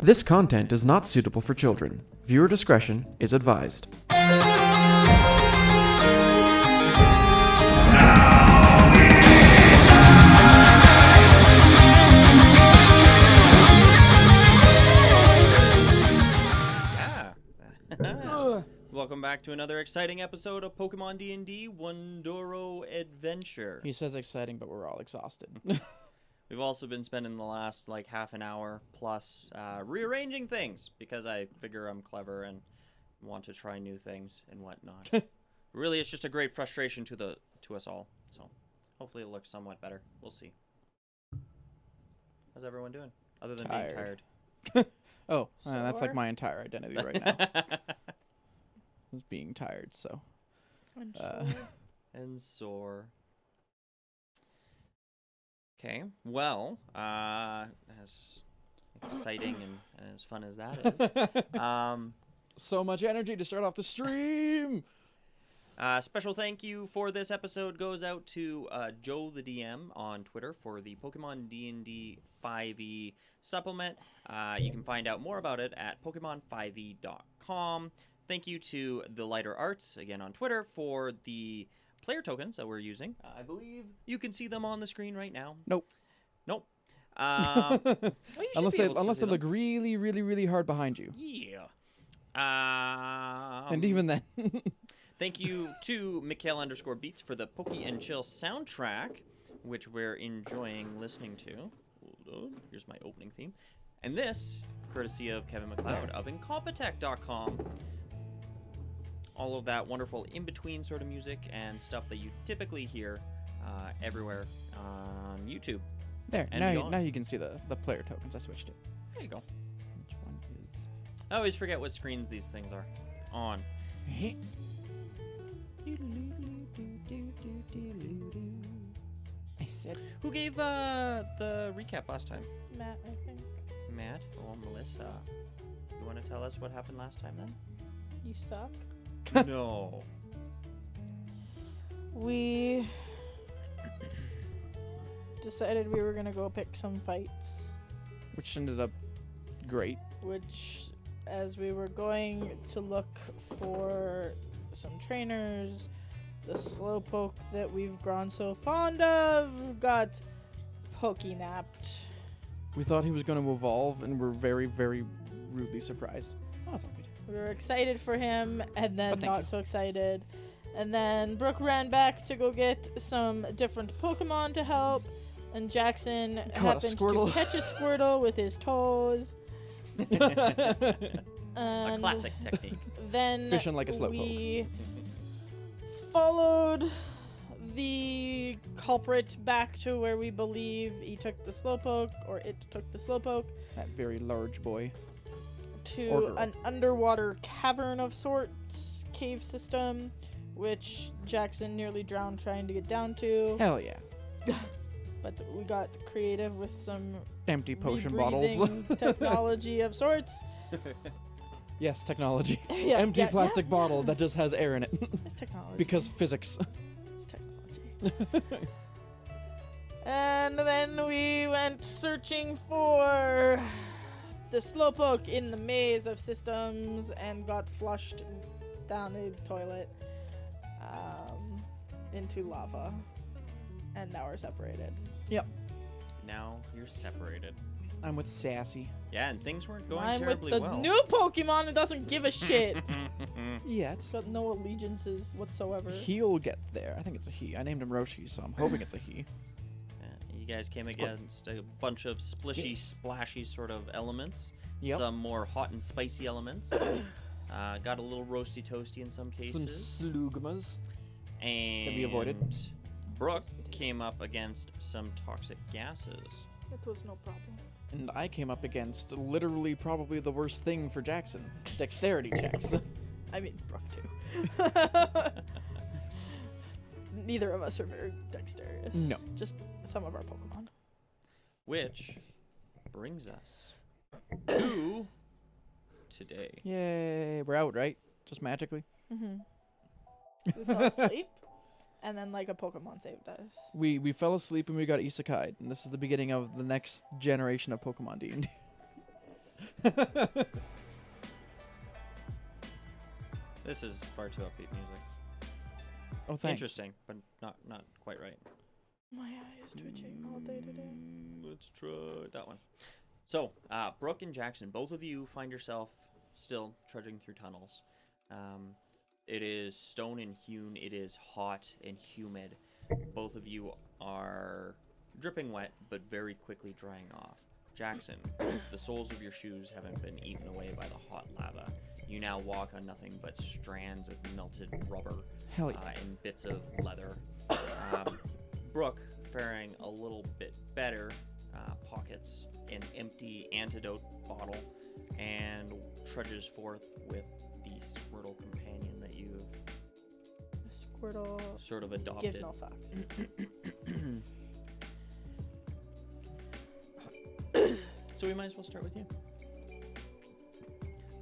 This content is not suitable for children. Viewer discretion is advised. Welcome back to another exciting episode of Pokemon D&D Wundoro Adventure. He says exciting, but we're all exhausted. We've also been spending the last half an hour plus rearranging things because I figure I'm clever and want to try new things and whatnot. Really, it's just a great frustration to us all. So hopefully it looks somewhat better. We'll see. How's everyone doing? Other than being tired. That's like my entire identity right now. Is being tired, so. And sore. Okay, well, as exciting and as fun as that is. So much energy to start off the stream! Special thank you for this episode goes out to Joe the DM on Twitter for the Pokemon D&D 5e supplement. You can find out more about it at Pokemon5e.com. Thank you to The Lighter Arts, again on Twitter, for the player tokens that we're using. I believe you can see them on the screen right now. Nope. Well, unless they look really, really, really hard behind you. Yeah. And even then. Thank you to Mikhail_Beats for the Poke and Chill soundtrack, which we're enjoying listening to. Hold on. Here's my opening theme. And this, courtesy of Kevin McLeod of Incompetech.com. All of that wonderful in-between sort of music and stuff that you typically hear everywhere on YouTube. There, now you can see the player tokens. I switched it. There you go. Which one is... I always forget what screens these things are on. I said... Who gave the recap last time? Matt, I think. Matt or Melissa? You want to tell us what happened last time then? You suck. No. We decided we were going to go pick some fights. Which ended up great. Which, as we were going to look for some trainers, the slowpoke that we've grown so fond of got poke-napped. We thought he was going to evolve, and we're very, very rudely surprised. Oh, it's all good. We were excited for him, and then But thank not you. so excited. And then Brook ran back to go get some different Pokemon to help, and Jackson Caught a happened Squirtle. to catch a Squirtle with his toes. A And classic technique. then Fishing like a slowpoke. we followed the culprit back to where we believe he took the Slowpoke, or it took the Slowpoke, That very large boy. Or to girl. an underwater cavern of sorts, cave system, which Jackson nearly drowned trying to get down to. Hell yeah. But we got creative with some Empty potion bottles. rebreathing technology of sorts. Yes, technology. Yeah, Empty yeah, plastic yeah. bottle that just has air in it. It's technology. Because physics. It's technology. And then we went searching for the Slowpoke in the maze of systems and got flushed down a toilet into lava. And now we're separated. Now you're separated. I'm with Sassy. Yeah, and things weren't going I'm with terribly the well. new Pokemon who doesn't give a shit. Yet. Got no allegiances whatsoever. He'll get there. I think it's a he. I named him Roshi, so I'm hoping it's a he. You guys came Squirtle. against a bunch of splishy, splashy sort of elements. Yep. Some more hot and spicy elements. Got a little roasty toasty in some Some cases. slugmas. And we avoided. Brooke came up against some toxic gases. It was no problem. And I came up against literally probably the worst thing for Jackson. Dexterity checks. I mean, Brook too. Neither of us are very dexterous. No. Just some of our Pokemon. Which brings us to today. Yay. We're out, right? Just magically? Mm-hmm. We fell asleep, and then like a Pokemon saved us. We fell asleep and we got isekai'd, and this is the beginning of the next generation of Pokemon D&D. This is far too upbeat music. Oh, thanks. Interesting, but not quite right. My eye is twitching all day today. Let's try that one. So, Brooke and Jackson, both of you find yourself still trudging through tunnels. It is stone and hewn. It is hot and humid. Both of you are dripping wet, but very quickly drying off. Jackson, the soles of your shoes haven't been eaten away by the hot lava. You now walk on nothing but strands of melted rubber Hell yeah. and bits of leather. Brooke, faring a little bit better, pockets an empty antidote bottle and trudges forth with the Squirtle companion that you've Squirtle sort of adopted. gives no fucks. So we might as well start with you.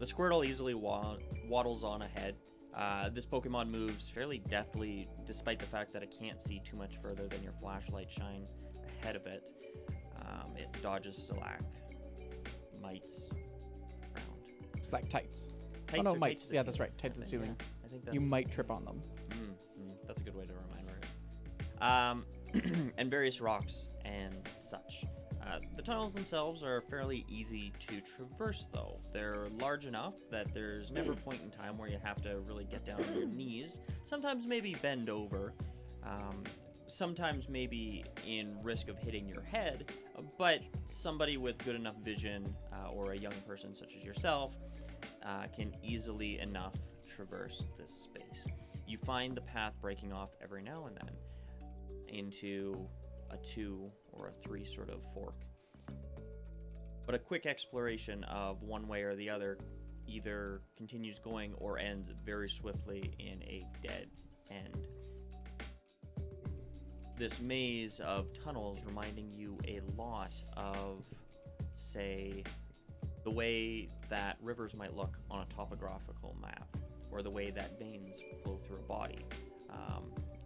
The Squirtle easily waddles on ahead. This Pokemon moves fairly deftly, despite the fact that it can't see too much further than your flashlight shine ahead of it. It dodges stalagmites around. Stalactites. Tights Oh no, or mites. tights to the Yeah, that's ceiling, right. Tight I to the think, ceiling. yeah. I think that's, You might trip on them. That's a good way to remember it. And various rocks and such. The tunnels themselves are fairly easy to traverse, though. They're large enough that there's never a point in time where you have to really get down on your knees. Sometimes maybe bend over. Sometimes maybe in risk of hitting your head. But somebody with good enough vision, or a young person such as yourself, can easily enough traverse this space. You find the path breaking off every now and then into a 2 or a 3 sort of fork. But a quick exploration of one way or the other either continues going or ends very swiftly in a dead end. This maze of tunnels reminding you a lot of, say, the way that rivers might look on a topographical map, or the way that veins flow through a body.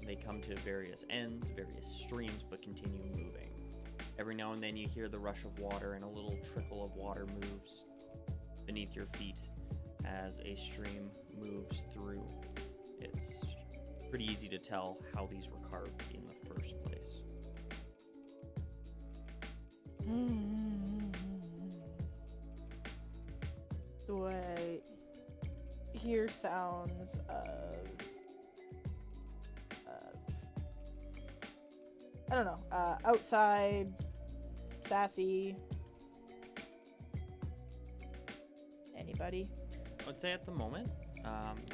They come to various ends, various streams, but continue moving. Every now and then you hear the rush of water, and a little trickle of water moves beneath your feet as a stream moves through. It's pretty easy to tell how these were carved in the first place. Do I hear sounds of I don't know, outside, sassy, anybody? I would say at the moment,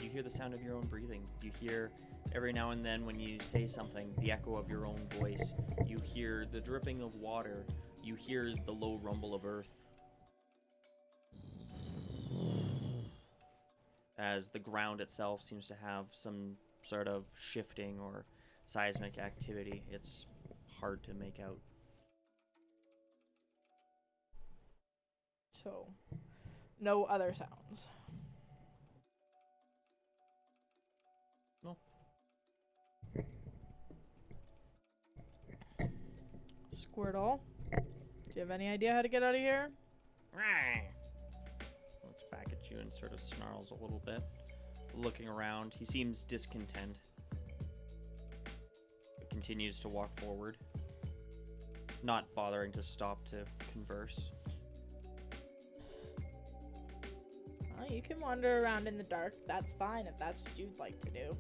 you hear the sound of your own breathing. You hear every now and then when you say something, the echo of your own voice. You hear the dripping of water. You hear the low rumble of earth as the ground itself seems to have some sort of shifting or seismic activity. It's hard to make out. So, no other sounds. No. Squirtle, do you have any idea how to get out of here? Looks back at you and sort of snarls a little bit, looking around. He seems discontent, but continues to walk forward, not bothering to stop to converse. Well, you can wander around in the dark. That's fine if that's what you'd like to do.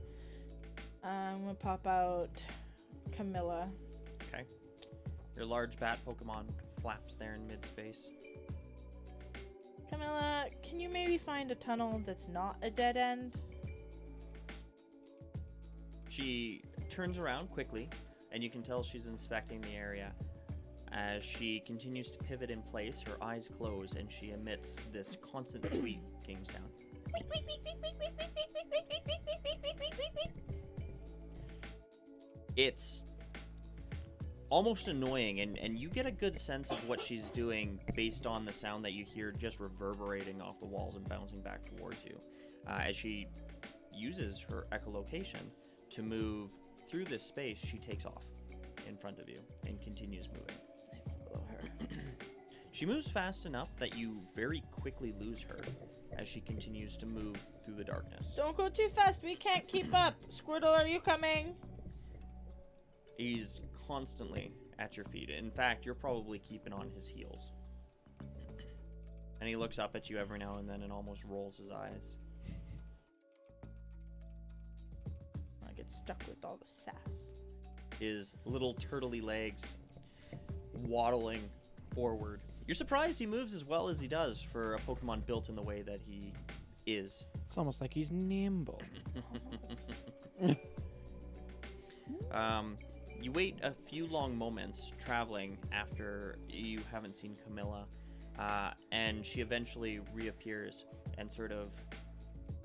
I'm gonna pop out Camilla. Okay. Your large bat Pokemon flaps there in mid-space. Camilla, can you maybe find a tunnel that's not a dead end? She turns around quickly, and you can tell she's inspecting the area. As she continues to pivot in place, her eyes close, and she emits this constant squeaking sound. It's almost annoying, and you get a good sense of what she's doing based on the sound that you hear just reverberating off the walls and bouncing back towards you. As she uses her echolocation to move through this space, she takes off in front of you and continues moving. I follow her. She moves fast enough that you very quickly lose her as she continues to move through the darkness. Don't go too fast. We can't keep up. Squirtle, are you coming? He's constantly at your feet. In fact, you're probably keeping on his heels. And he looks up at you every now and then and almost rolls his eyes. I get stuck with all the sass. His little turtly legs waddling forward. You're surprised he moves as well as he does for a Pokemon built in the way that he is. It's almost like he's nimble. You wait a few long moments traveling after you haven't seen Camilla, and she eventually reappears and sort of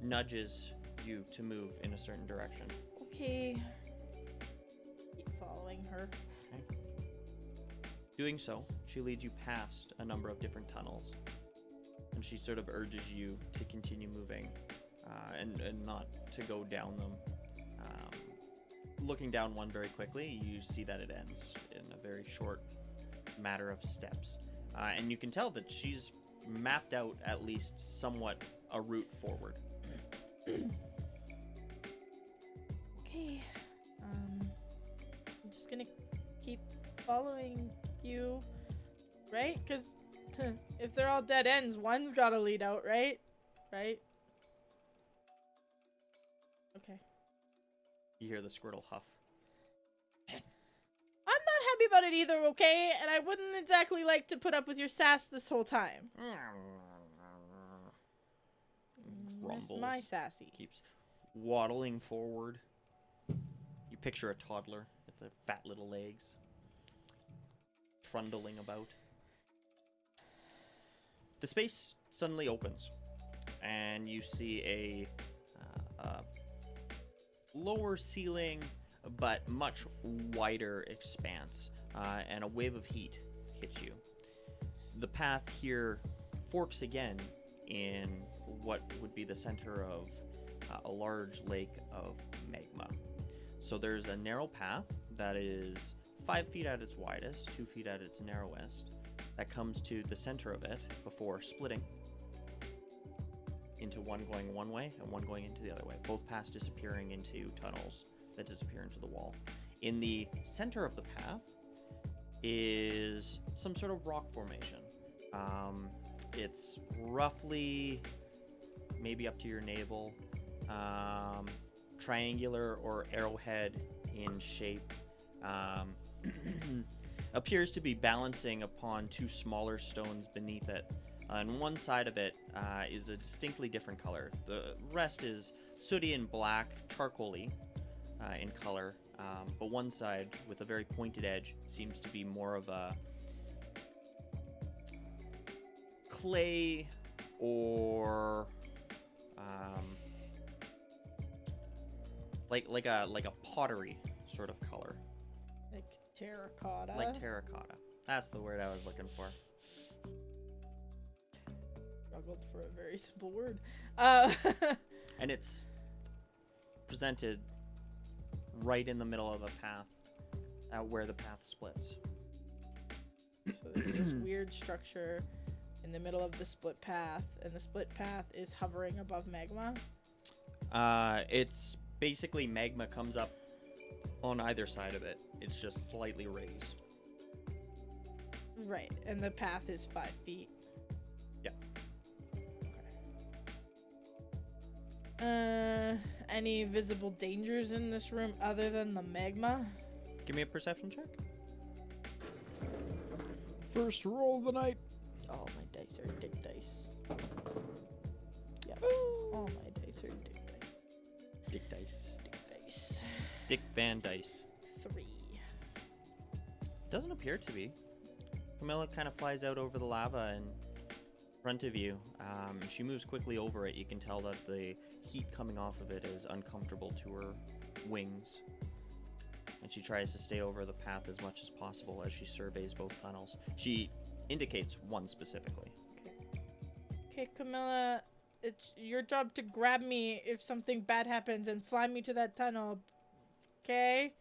nudges you to move in a certain direction. Okay. Keep following her. Okay. Doing so, she leads you past a number of different tunnels, and she sort of urges you to continue moving and not to go down them. Looking down one very quickly, you see that it ends in a very short matter of steps. And you can tell that she's mapped out at least somewhat a route forward. Okay. I'm just gonna keep following you, right? Because if they're all dead ends, one's gotta lead out, right? Right? Okay. You hear the Squirtle huff. I'm not happy about it either, okay? And I wouldn't exactly like to put up with your sass this whole time. That's Rumbles. my sassy. Keeps waddling forward. You picture a toddler with their fat little legs trundling about. The space suddenly opens, and you see a lower ceiling, but much wider expanse, and a wave of heat hits you. The path here forks again in what would be the center of a large lake of magma. So there's a narrow path that is 5 feet at its widest, 2 feet at its narrowest, that comes to the center of it before splitting into one going one way and one going into the other way, both paths disappearing into tunnels that disappear into the wall. In the center of the path is some sort of rock formation. It's roughly maybe up to your navel, triangular or arrowhead in shape. Appears to be balancing upon 2 smaller stones beneath it. On one side of it is a distinctly different color. The rest is sooty and black, charcoaly in color, but one side with a very pointed edge seems to be more of a clay or like a pottery sort of color. Like terracotta. Like terracotta. That's the word I was looking for. Struggled for a very simple word. And it's presented right in the middle of a path, where the path splits. So there's this weird structure in the middle of the split path, and the split path is hovering above magma. It's basically magma comes up on either side of it. It's just slightly raised. Right, and the path is 5 feet. Yeah. Any visible dangers in this room other than the magma? Give me a perception check. First roll of the night. All my dice are dick dice. Yep. All my dice are dick dice. Dick dice. Dick dice. Dick Van Dice. 3. Doesn't appear to be. Camilla kind of flies out over the lava in front of you. She moves quickly over it. You can tell that the heat coming off of it is uncomfortable to her wings. And she tries to stay over the path as much as possible as she surveys both tunnels. She indicates one specifically. Okay, Camilla, it's your job to grab me if something bad happens and fly me to that tunnel. Okay?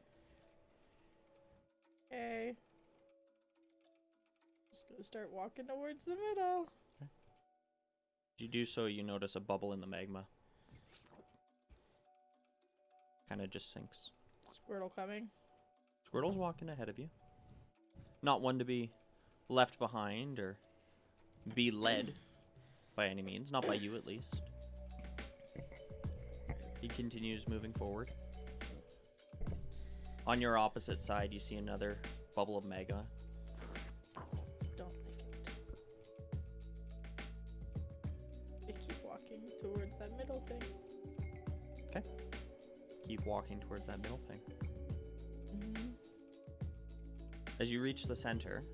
Okay. Just Gonna start walking towards the middle. As you do so, you notice a bubble in the magma. Kind of just sinks. Squirtle coming. Squirtle's walking ahead of you. Not one to be left behind or be led by any means. Not by you, at least. He continues moving forward. On your opposite side, you see another bubble of magma. Don't like it. I keep walking towards that middle thing. Okay. Keep walking towards that middle thing. Mm-hmm. As you reach the center,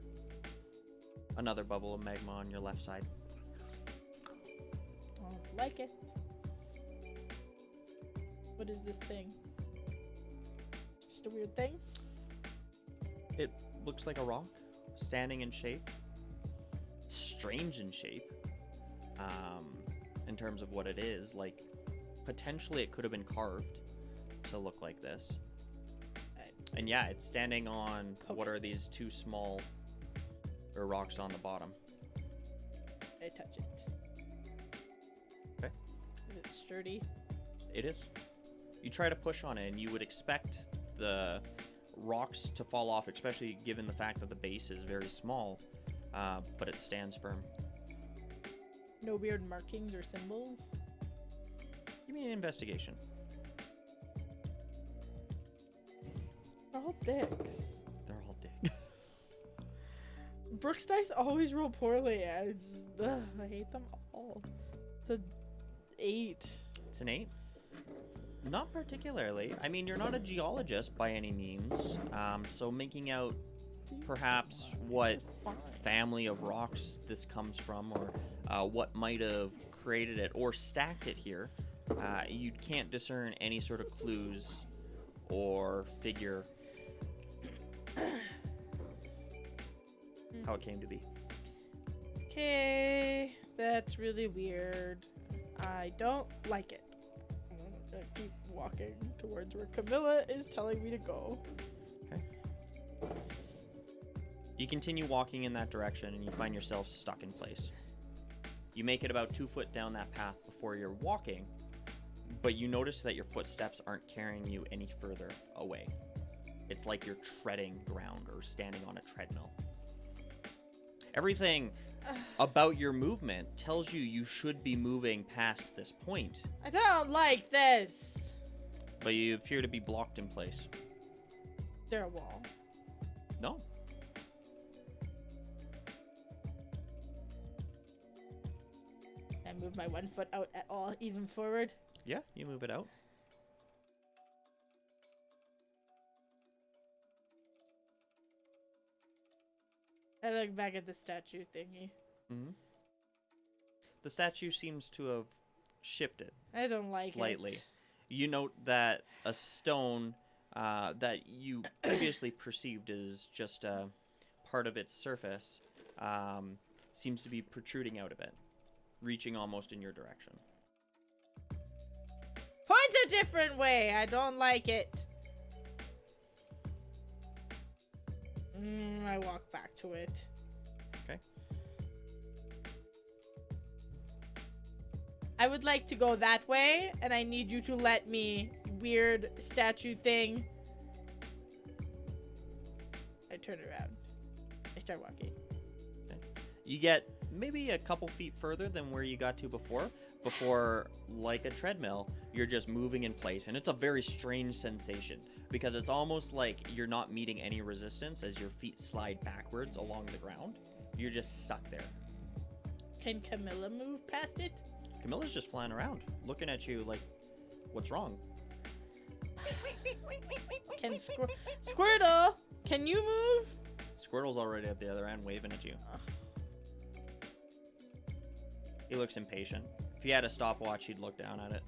another bubble of magma on your left side. Don't like it. What is this thing? Just a weird thing? It looks like a rock, standing in shape. Strange in shape. In terms of what it is, like potentially it could have been carved to look like this. And yeah, it's standing on what are these two small rocks on the bottom. I touch it. Okay. Is it sturdy? It is. You try to push on it, and you would expect the rocks to fall off, especially given the fact that the base is very small, but it stands firm. No weird markings or symbols? Give me an investigation. All dicks. They're all dicks. Brook's dice always roll poorly. I hate them all. It's a 8. It's an 8. Not particularly. I mean, you're not a geologist by any means, so making out perhaps what family of rocks this comes from, or what might have created it or stacked it here, you can't discern any sort of clues or figure how it came to be. Okay, that's really weird. I don't like it. I'm gonna keep walking towards where Camilla is telling me to go. Okay. You continue walking in that direction, and you find yourself stuck in place. You make it about 2 foot down that path before you're walking, but you notice that your footsteps aren't carrying you any further away. It's like you're treading ground or standing on a treadmill. Everything about your movement tells you should be moving past this point, I don't like this. but you appear to be blocked in place. Is there a wall? No. I move my 1 foot out at all, even forward. Yeah, you move it out. I look back at the statue thingy. Mm-hmm. The statue seems to have shifted I don't like slightly. it. You note that a stone that you previously perceived as just a part of its surface seems to be protruding out of it, reaching almost in your direction. Point a different way. I don't like it. I walk back to it. Okay. I would like to go that way, and I need you to let me, weird statue thing. I turn around. I start walking. Okay. You get maybe a couple feet further than where you got to before, like a treadmill, you're just moving in place. And it's a very strange sensation because it's almost like you're not meeting any resistance as your feet slide backwards along the ground. You're just stuck there. Can Camilla move past it? Camilla's just flying around, looking at you like, what's wrong? Can Squirtle, can you move? Squirtle's already at the other end, waving at you. He looks impatient. If he had a stopwatch, he'd look down at it.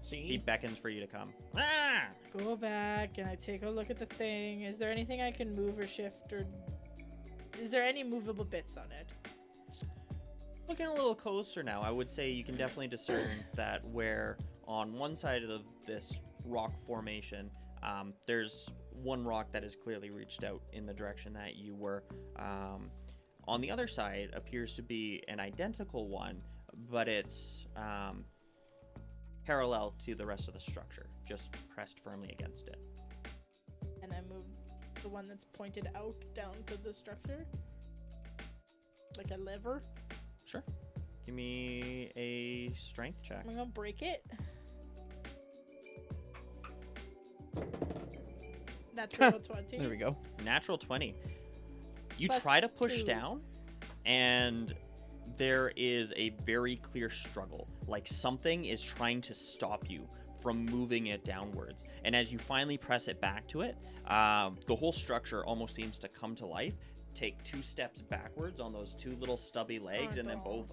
See? He beckons for you to come. Go back and I take a look at the thing. Is there anything I can move or shift, or is there any movable bits on it? Looking a little closer now, I would say you can definitely discern that where on one side of this rock formation, there's one rock that is clearly reached out in the direction that you were. On the other side appears to be an identical one, but it's parallel to the rest of the structure, just pressed firmly against it. And I move the one that's pointed out down to the structure. Like a lever. Sure. Give me a strength check. I'm gonna break it. Natural 20. There we go. Natural 20. You Plus try to push 2. down, and there is a very clear struggle. Like something is trying to stop you from moving it downwards. And as you finally press it back to it, the whole structure almost seems to come to life. Take 2 steps backwards on those 2 little stubby legs, and then both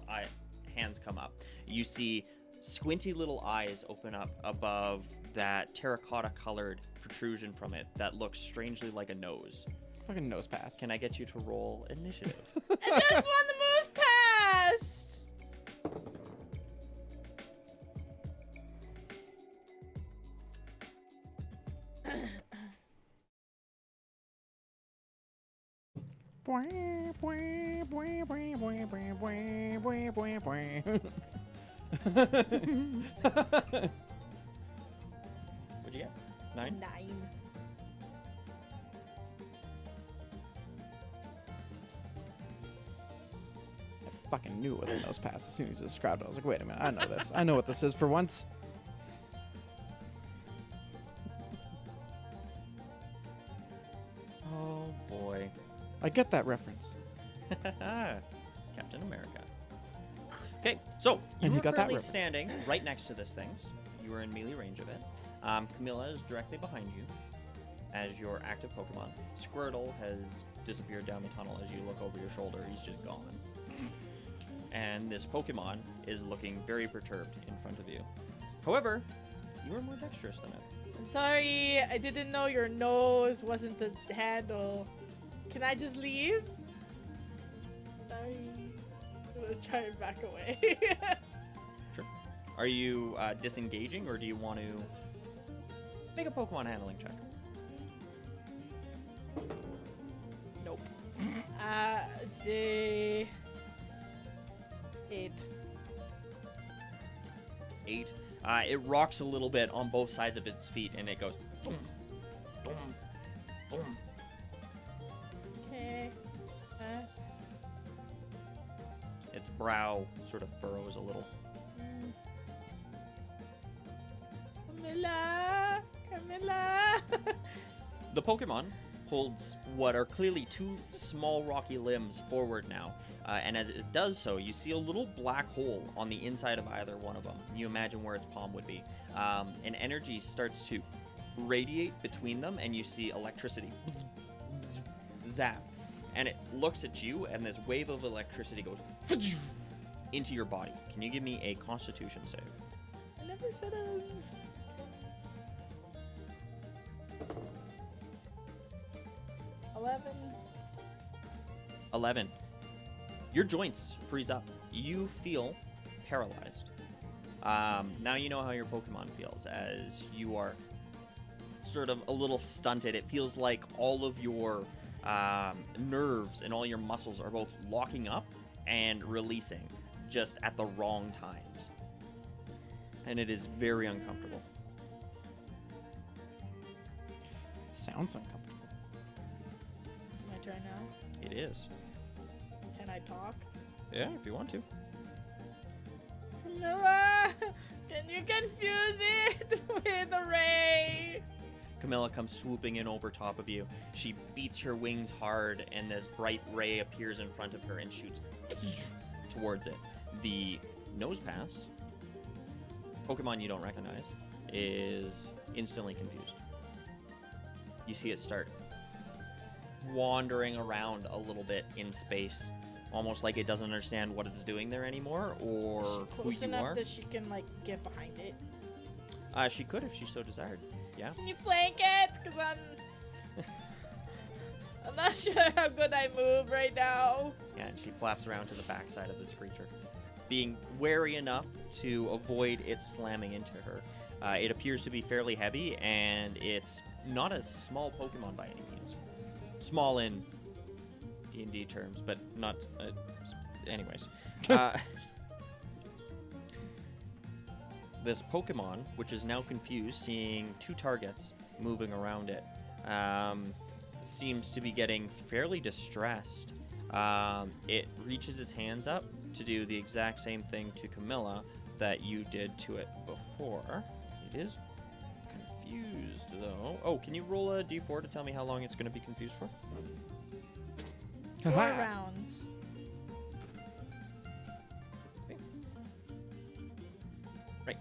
hands come up. You see squinty little eyes open up above that terracotta colored protrusion from it that looks strangely like a nose. Fucking nose pass. Can I get you to roll initiative? I just won the move pass! What'd you get? 9? 9. I fucking knew it was a nose pass as soon as you described it. I was like, wait a minute, I know this. I know what this is for once. Oh boy. I get that reference. Captain America. Okay, so you And are you got that currently reference. standing right next to this thing. You are in melee range of it. Camilla is directly behind you as your active Pokemon. Squirtle has disappeared down the tunnel as you look over your shoulder. He's just gone. And this Pokemon is looking very perturbed in front of you. However, you are more dexterous than it. I'm sorry, I didn't know your nose wasn't the handle. Can I just leave? Sorry. I'm gonna try and back away. Sure. Are you disengaging, or do you want to make a Pokemon handling check? Nope. J... 8. 8. It rocks a little bit on both sides of its feet, and it goes boom, boom, boom. Okay. Its brow sort of furrows a little. Camilla! Camilla! The Pokemon holds what are clearly 2 small rocky limbs forward now, and as it does so, you see a little black hole on the inside of either one of them. You imagine where its palm would be. And energy starts to radiate between them, and you see electricity zap, and it looks at you, and this wave of electricity goes into your body. Can you give me a Constitution save? I never said I was... 11. Your joints freeze up. You feel paralyzed. Now you know how your Pokemon feels, as you are sort of a little stunted. It feels like all of your nerves and all your muscles are both locking up and releasing just at the wrong times. And it is very uncomfortable. Sounds uncomfortable. My turn now. It is. Can I talk? Yeah, if you want to. Camilla! Can you confuse it with a ray? Camilla comes swooping in over top of you. She beats her wings hard, and this bright ray appears in front of her and shoots towards it. The nose pass, Pokemon you don't recognize, is instantly confused. You see it start wandering around a little bit in space, almost like it doesn't understand what it's doing there anymore, or Is she who close you enough are. that she can like get behind it? She could if she so desired. Yeah. Can you flank it? Cause I'm not sure how good I move right now. Yeah, and she flaps around to the backside of this creature, being wary enough to avoid it slamming into her. It appears to be fairly heavy, and its not a small Pokemon by any means. Small in D&D terms, but not. Anyways, this Pokemon, which is now confused, seeing two targets moving around it, seems to be getting fairly distressed. It reaches its hands up to do the exact same thing to Camilla that you did to it before. It is confused, though. Oh, can you roll a d4 to tell me how long it's going to be confused for? 4 rounds. Okay.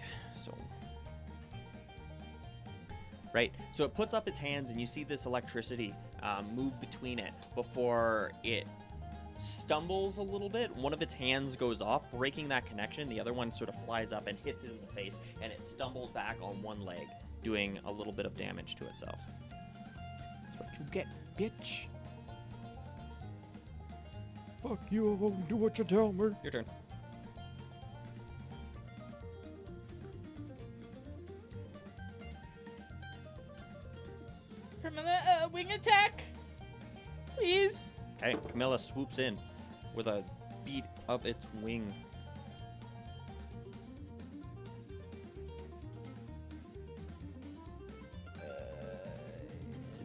Right, so it puts up its hands, and you see this electricity move between it before it stumbles a little bit. One of its hands goes off, breaking that connection. The other one sort of flies up and hits it in the face, and it stumbles back on one leg, doing a little bit of damage to itself. That's what you get, bitch. Fuck you, I won't do what you tell me. Your turn. Camilla, wing attack. Please. Okay, Camilla swoops in with a beat of its wing.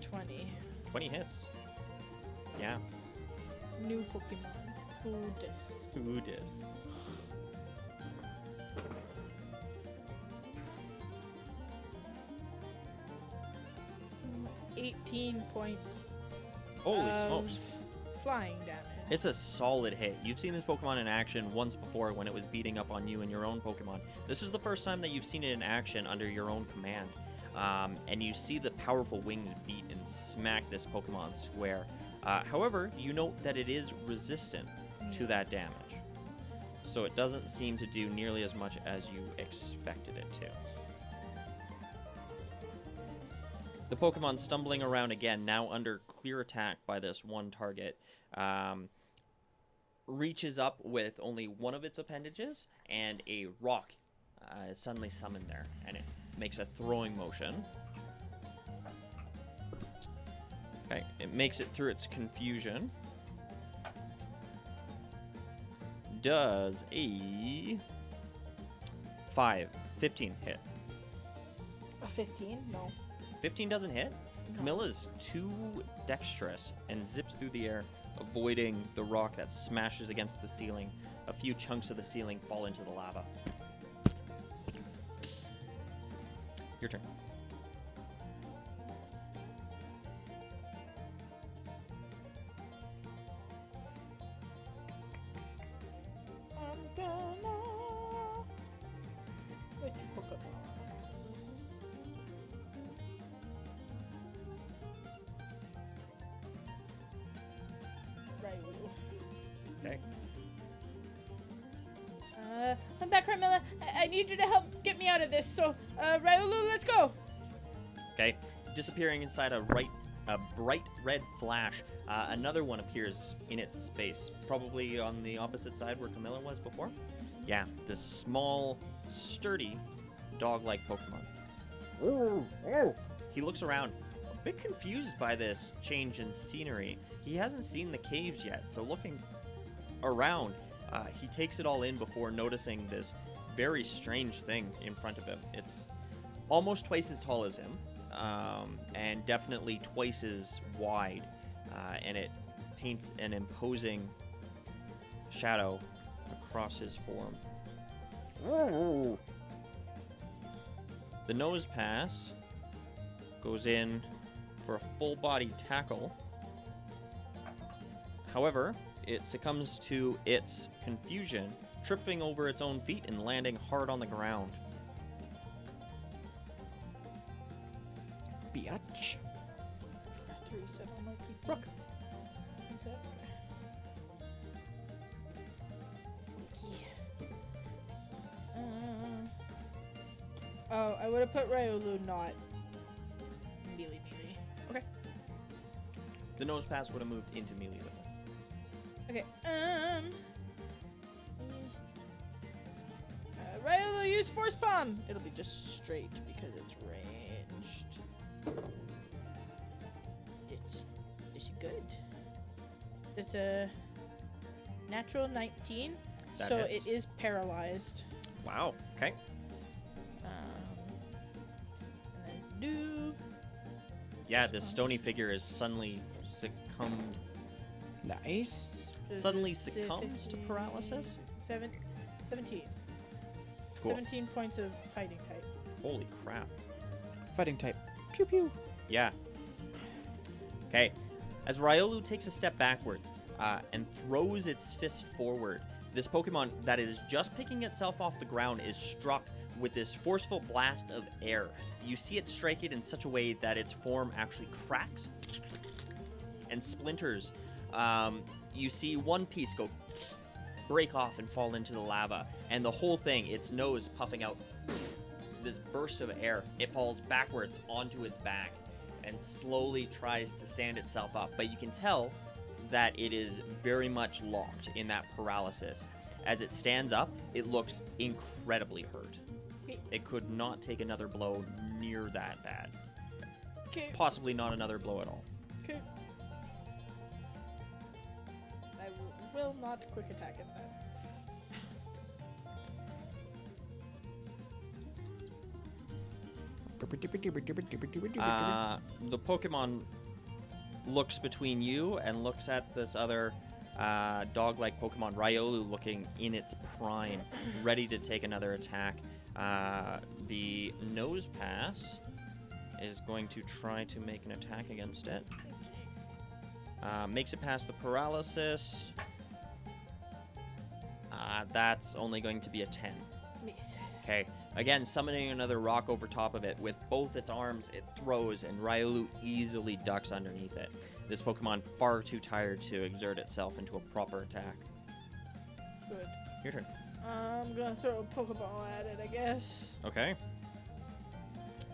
20. 20 hits. Yeah. New Pokemon. Who dis? Who dis? Mm, 18 points. Holy of smokes. Flying damage. It's a solid hit. You've seen this Pokemon in action once before when it was beating up on you and your own Pokemon. This is the first time that you've seen it in action under your own command. And you see the powerful wings beat and smack this Pokemon square. However, you note that it is resistant to that damage. So it doesn't seem to do nearly as much as you expected it to. The Pokemon stumbling around again, now under clear attack by this one target, reaches up with only one of its appendages, and a rock is suddenly summoned there, and it makes a throwing motion. Okay, it makes it through its confusion. Does a 15 hit. A 15? No. 15 doesn't hit. No. Camilla's too dexterous and zips through the air, avoiding the rock that smashes against the ceiling. A few chunks of the ceiling fall into the lava. Your turn. I'm gonna let you Pokemon. Raiwu. Okay. I'm back, Carmilla. I need you to help get me out of this. So, Raiwu, let's go. Okay. Disappearing inside a bright red flash, another one appears in its space, probably on the opposite side where Camilla was before. Yeah, this small, sturdy, dog-like Pokemon. He looks around, a bit confused by this change in scenery. He hasn't seen the caves yet, so looking around, he takes it all in before noticing this very strange thing in front of him. It's almost twice as tall as him, and definitely twice as wide, and it paints an imposing shadow across his form. The nose pass goes in for a full body tackle. However, it succumbs to its confusion, tripping over its own feet and landing hard on the ground. Biatch. To reset all my people. Brook. Reset. Oh, I would have put Raiolu not melee. Okay. The nose pass would have moved into melee level. Okay. Raiolu, use Force Palm. It'll be just straight because it's ranged. actually good. It's a natural 19, That so hits. it is paralyzed. Wow. Okay. And then it's do. Yeah, this stony figure is suddenly succumbed. Nice. Suddenly succumbs to paralysis? 17. Cool. 17 points of fighting type. Holy crap. Fighting type. Pew pew. Yeah. Okay. As Riolu takes a step backwards and throws its fist forward, this Pokemon that is just picking itself off the ground is struck with this forceful blast of air. You see it strike it in such a way that its form actually cracks and splinters. You see one piece go break off and fall into the lava, and the whole thing, its nose puffing out this burst of air. It falls backwards onto its back and slowly tries to stand itself up, but you can tell that it is very much locked in that paralysis. As it stands up, it looks incredibly hurt. It could not take another blow near that bad. Okay. Possibly not another blow at all. Okay. I will not quick attack it then. The Pokemon looks between you and looks at this other dog-like Pokemon, Riolu, looking in its prime, ready to take another attack. The Nose Pass is going to try to make an attack against it. Makes it past the paralysis. That's only going to be a 10. Miss. Okay, again, summoning another rock over top of it. With both its arms, it throws, and Riolu easily ducks underneath it. This Pokemon far too tired to exert itself into a proper attack. Good. Your turn. I'm gonna throw a Pokeball at it, I guess. Okay.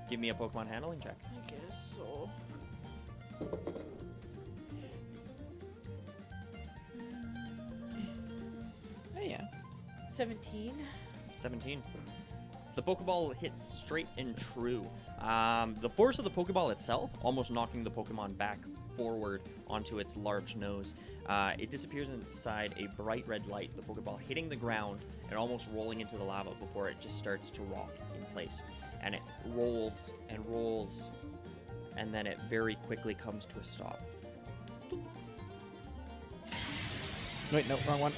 Give me a Pokemon handling check. I guess so. Oh, yeah. 17. 17. The Pokeball hits straight and true. The force of the Pokeball itself, almost knocking the Pokemon back forward onto its large nose. It disappears inside a bright red light, the Pokeball hitting the ground and almost rolling into the lava before it just starts to rock in place. And it rolls and rolls, and then it very quickly comes to a stop. Wait, no, wrong one.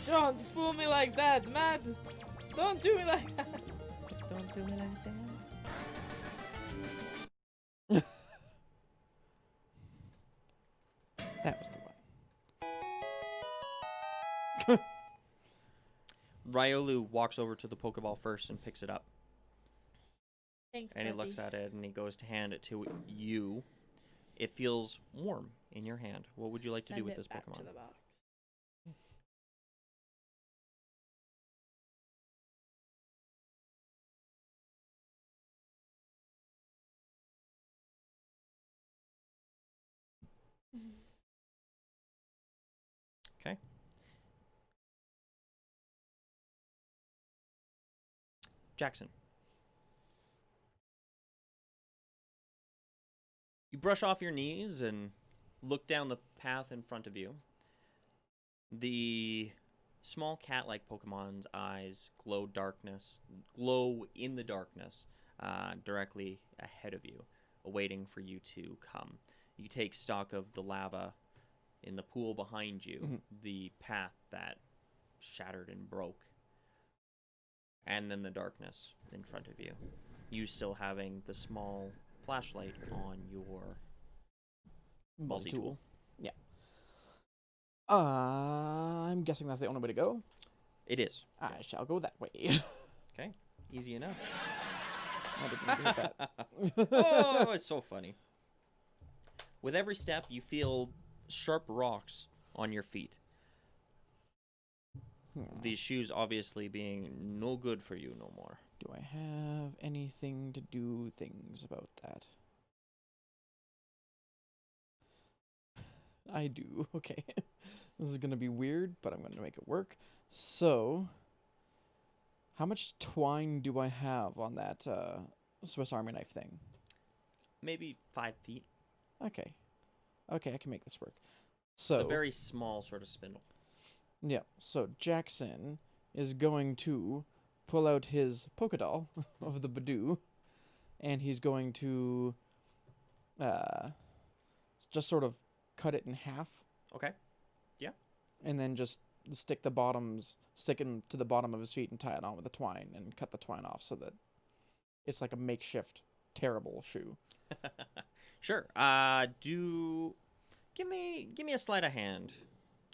Don't fool me like that, Matt. Don't do me like that. Don't do me like that. That was the one. Riolu walks over to the Pokeball first and picks it up. Thanks, And he buddy. looks at it and he goes to hand it to you. It feels warm in your hand. What would you like to do Send with it this back Pokemon? to the box. Okay. Jackson. You brush off your knees and look down the path in front of you. The small cat-like Pokemon's eyes glow in the darkness, directly ahead of you, awaiting for you to come. You take stock of the lava in the pool behind you, the path that shattered and broke, and then the darkness in front of you. You still having the small flashlight on your multi-tool. Yeah. I'm guessing that's the only way to go. It is. I shall go that way. Okay, easy enough. I didn't mean to hit that. Oh, it's so funny. With every step, you feel sharp rocks on your feet. These shoes obviously being no good for you no more. Do I have anything to do things about that? I do. Okay. This is going to be weird, but I'm going to make it work. So, how much twine do I have on that Swiss Army knife thing? Maybe 5 feet. Okay. Okay, I can make this work. It's So a very small sort of spindle. yeah, so Jackson is going to pull out his Pokédoll of the Badoo, and he's going to just sort of cut it in half, Okay. and then just stick him to the bottom of his feet and tie it on with the twine and cut the twine off so that it's like a makeshift terrible shoe. Sure. Give me a sleight of hand.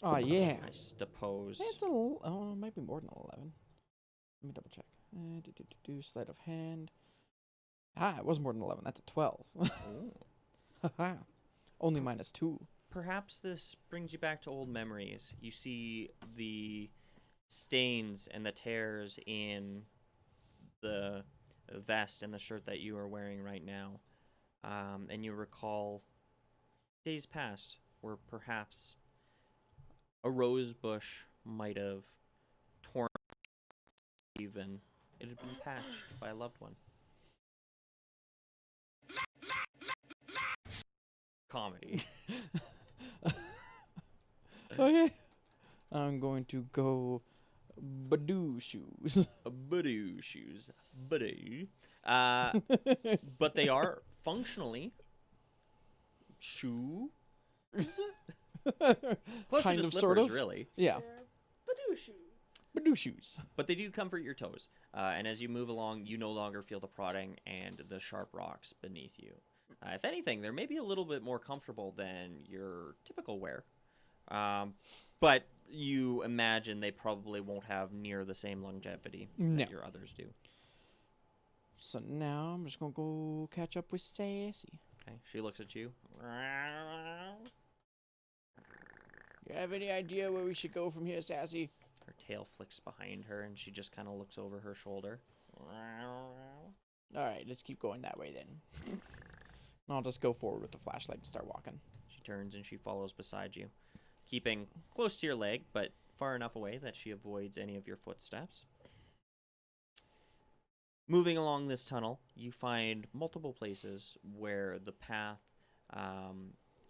Oh yeah. I suppose. It's a little, oh, it might be more than 11. Let me double check. Sleight of hand. It was more than 11. That's a 12. Ooh. Only -2. Perhaps this brings you back to old memories. You see the stains and the tears in the vest and the shirt that you are wearing right now. And you recall days past where perhaps a rose bush might have torn, even it had been patched by a loved one. Comedy. Okay. I'm going to go Badoo shoes. Badoo shoes. Badoo. But they are functionally shoe. Closer Kind to of, slippers, sort of. really. Yeah, Badoo shoes. Badoo shoes. But they do comfort your toes. And as you move along, you no longer feel the prodding and the sharp rocks beneath you. If anything, they're maybe a little bit more comfortable than your typical wear. But you imagine they probably won't have near the same longevity No. that your others do. So now I'm just going to go catch up with Sassy. Okay, she looks at you. You have any idea where we should go from here, Sassy? Her tail flicks behind her, and she just kind of looks over her shoulder. Alright, let's keep going that way then. I'll just go forward with the flashlight and start walking. She turns and she follows beside you, keeping close to your leg, but far enough away that she avoids any of your footsteps. Moving along this tunnel, you find multiple places where the path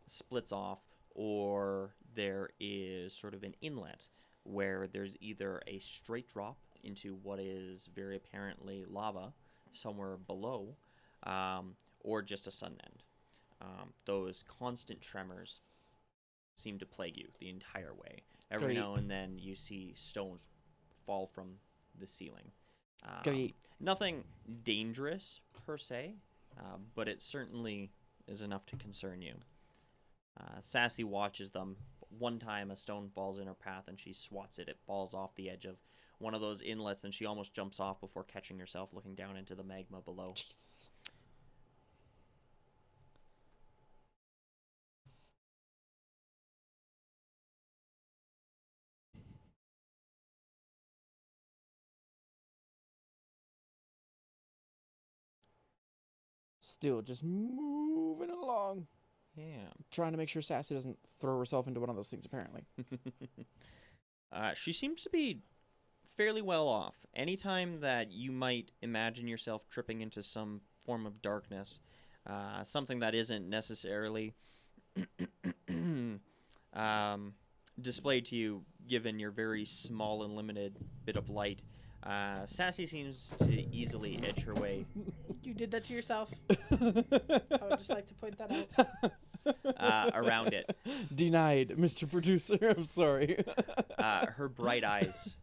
splits off, or there is sort of an inlet where there's either a straight drop into what is very apparently lava somewhere below, or just a sun end. Those constant tremors seem to plague you the entire way. Every Great. now and then you see stones fall from the ceiling. Great. Nothing dangerous per se, but it certainly is enough to concern you. Sassy watches them. One time a stone falls in her path and she swats it. It falls off the edge of one of those inlets and she almost jumps off before catching herself looking down into the magma below. Jesus. Still just moving along. Yeah. Trying to make sure Sassy doesn't throw herself into one of those things, apparently. She seems to be fairly well off. Anytime that you might imagine yourself tripping into some form of darkness, something that isn't necessarily displayed to you given your very small and limited bit of light, Sassy seems to easily edge her way You did that to yourself. I would just like to point that out. around it. Denied, Mr. Producer. I'm sorry. Her bright eyes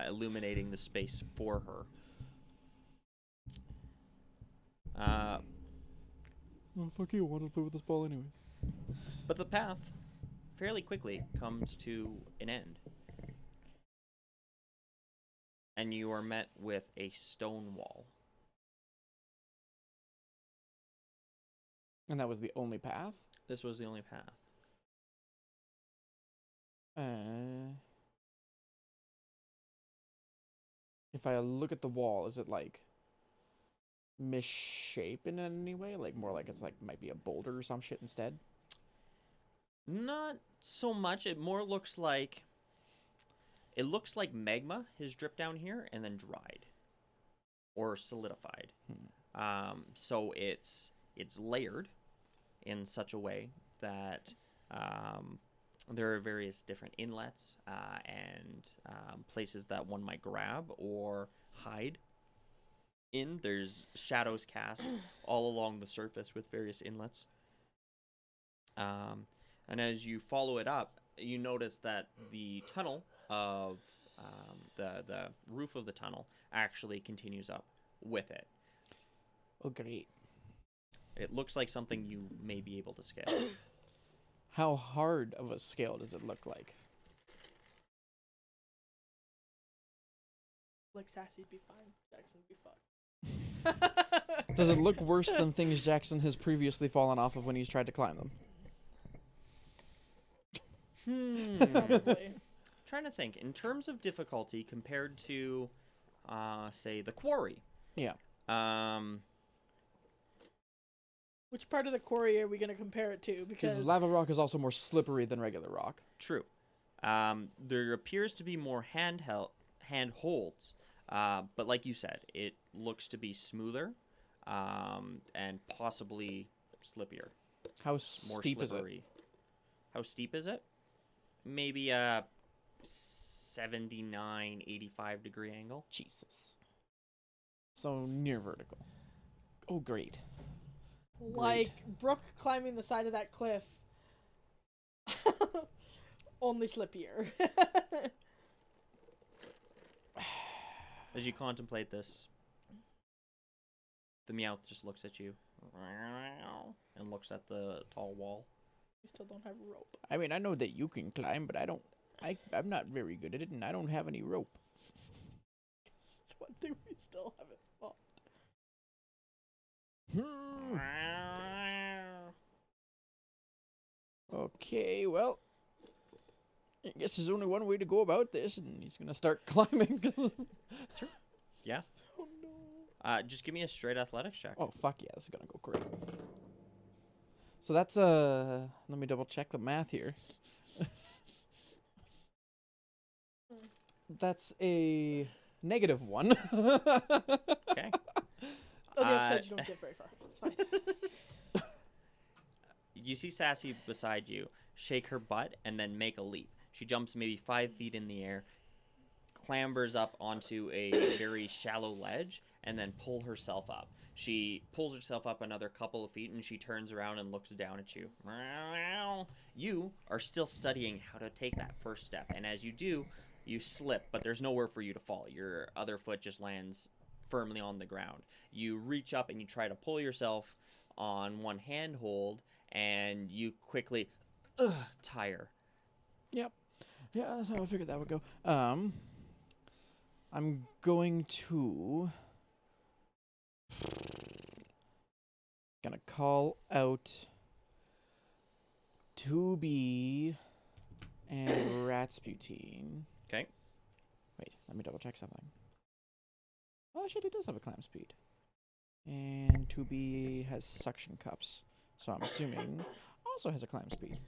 illuminating the space for her. Oh, fuck you. I wanted to play with this ball anyways. But the path fairly quickly comes to an end. And you are met with a stone wall. And that was the only path? This was the only path. If I look at the wall, is it like misshapen in any way? Like more like it's like might be a boulder or some shit instead? Not so much. It more looks like... It looks like magma has dripped down here and then dried. Or solidified. So it's layered in such a way that there are various different inlets and places that one might grab or hide in. There's shadows cast all along the surface with various inlets. And as you follow it up, you notice that the tunnel of the roof of the tunnel actually continues up with it. Oh, great. It looks like something you may be able to scale. How hard of a scale does it look like? Like Sassy'd be fine. Jackson'd be fucked. Does it look worse than things Jackson has previously fallen off of when he's tried to climb them? Probably. Trying to think in terms of difficulty compared to, say, the quarry. Yeah. Which part of the quarry are we going to compare it to? Because lava rock is also more slippery than regular rock. True. There appears to be more handholds, but like you said, it looks to be smoother and possibly slippier. How More steep is it? slippery. How steep is it? Maybe a 79, 85 degree angle. Jesus. So near vertical. Oh, great. Like Brook climbing the side of that cliff. Only slippier. As you contemplate this, the meowth just looks at you and looks at the tall wall. We still don't have rope. I mean, I know that you can climb, but I'm not very good at it, and I don't have any rope. It's one thing we still haven't fought. Okay, well, I guess there's only one way to go about this, and he's gonna start climbing. Sure. Yeah. Oh no. Just give me a straight athletics check. Oh, fuck yeah, this is gonna go great. So that's, let me double check the math here. That's a -1. Okay. On the other side, you don't get very far. It's fine. You see Sassy beside you shake her butt and then make a leap. She jumps maybe 5 feet in the air, clambers up onto a very shallow ledge, and then pull herself up. She pulls herself up another couple of feet, and she turns around and looks down at you. You are still studying how to take that first step, and as you do, you slip, but there's nowhere for you to fall. Your other foot just lands firmly on the ground. You reach up and you try to pull yourself on one handhold, and you quickly tire. Yep. Yeah, that's how I figured that would go. I'm going to... Gonna call out 2B and Ratsputin. Okay. Wait, let me double check something. Oh, shit, he does have a climb speed. And 2B has suction cups, so I'm assuming also has a climb speed.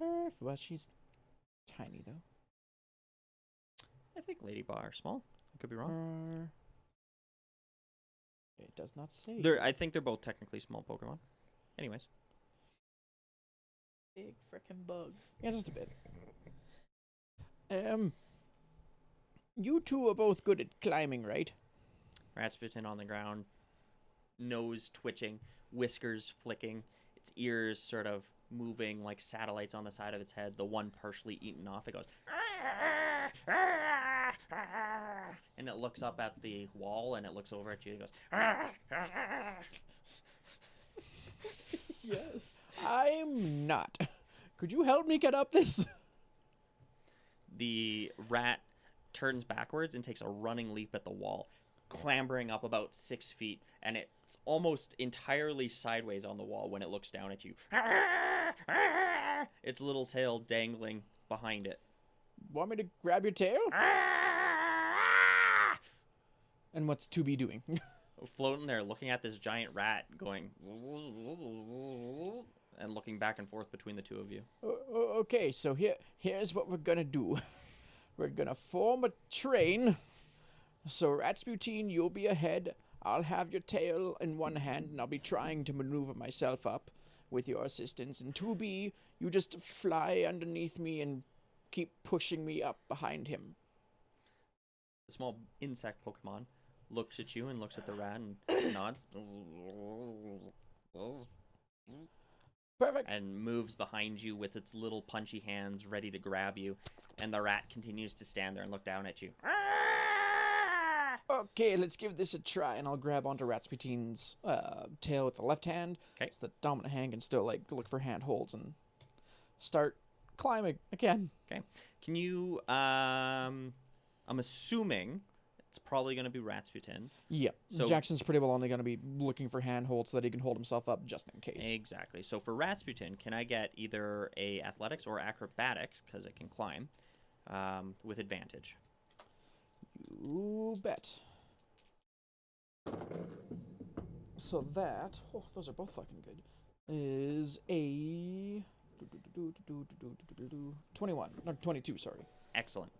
Perf, well, she's tiny, though. I think Ladybug are small. I could be wrong. It does not say. I think they're both technically small Pokemon. Anyways. Big frickin' bug. Yeah, just a bit. You two are both good at climbing, right? Ratsputin on the ground, nose twitching, whiskers flicking, its ears sort of moving like satellites on the side of its head, the one partially eaten off. It goes... And it looks up at the wall, and it looks over at you, and it goes... Yes. I'm not. Could you help me get up this? The rat turns backwards and takes a running leap at the wall, clambering up about 6 feet, and it's almost entirely sideways on the wall when it looks down at you. Its little tail dangling behind it. Want me to grab your tail? And what's 2B doing? Floating there, looking at this giant rat, going... and looking back and forth between the two of you. Okay, so here's what we're gonna do. We're gonna form a train. So Ratsputin, you'll be ahead. I'll have your tail in one hand, and I'll be trying to maneuver myself up. with your assistance. And 2B, you just fly underneath me and keep pushing me up behind him. The small insect Pokemon looks at you and looks at the rat and nods. Perfect. And moves behind you with its little punchy hands ready to grab you. And the rat continues to stand there and look down at you. Okay, let's give this a try, and I'll grab onto Rasputine's tail with the left hand. 'Kay. It's the dominant hand, and still like look for handholds and start climbing again. Okay. Can you, I'm assuming it's probably going to be Rasputin. Yep. So- Jackson's pretty well only going to be looking for handholds so that he can hold himself up just in case. Exactly. So for Rasputin, can I get either a athletics or acrobatics, because it can climb, with advantage? You bet. So that, those are both fucking good, is a 21. No, 22, sorry. Excellent.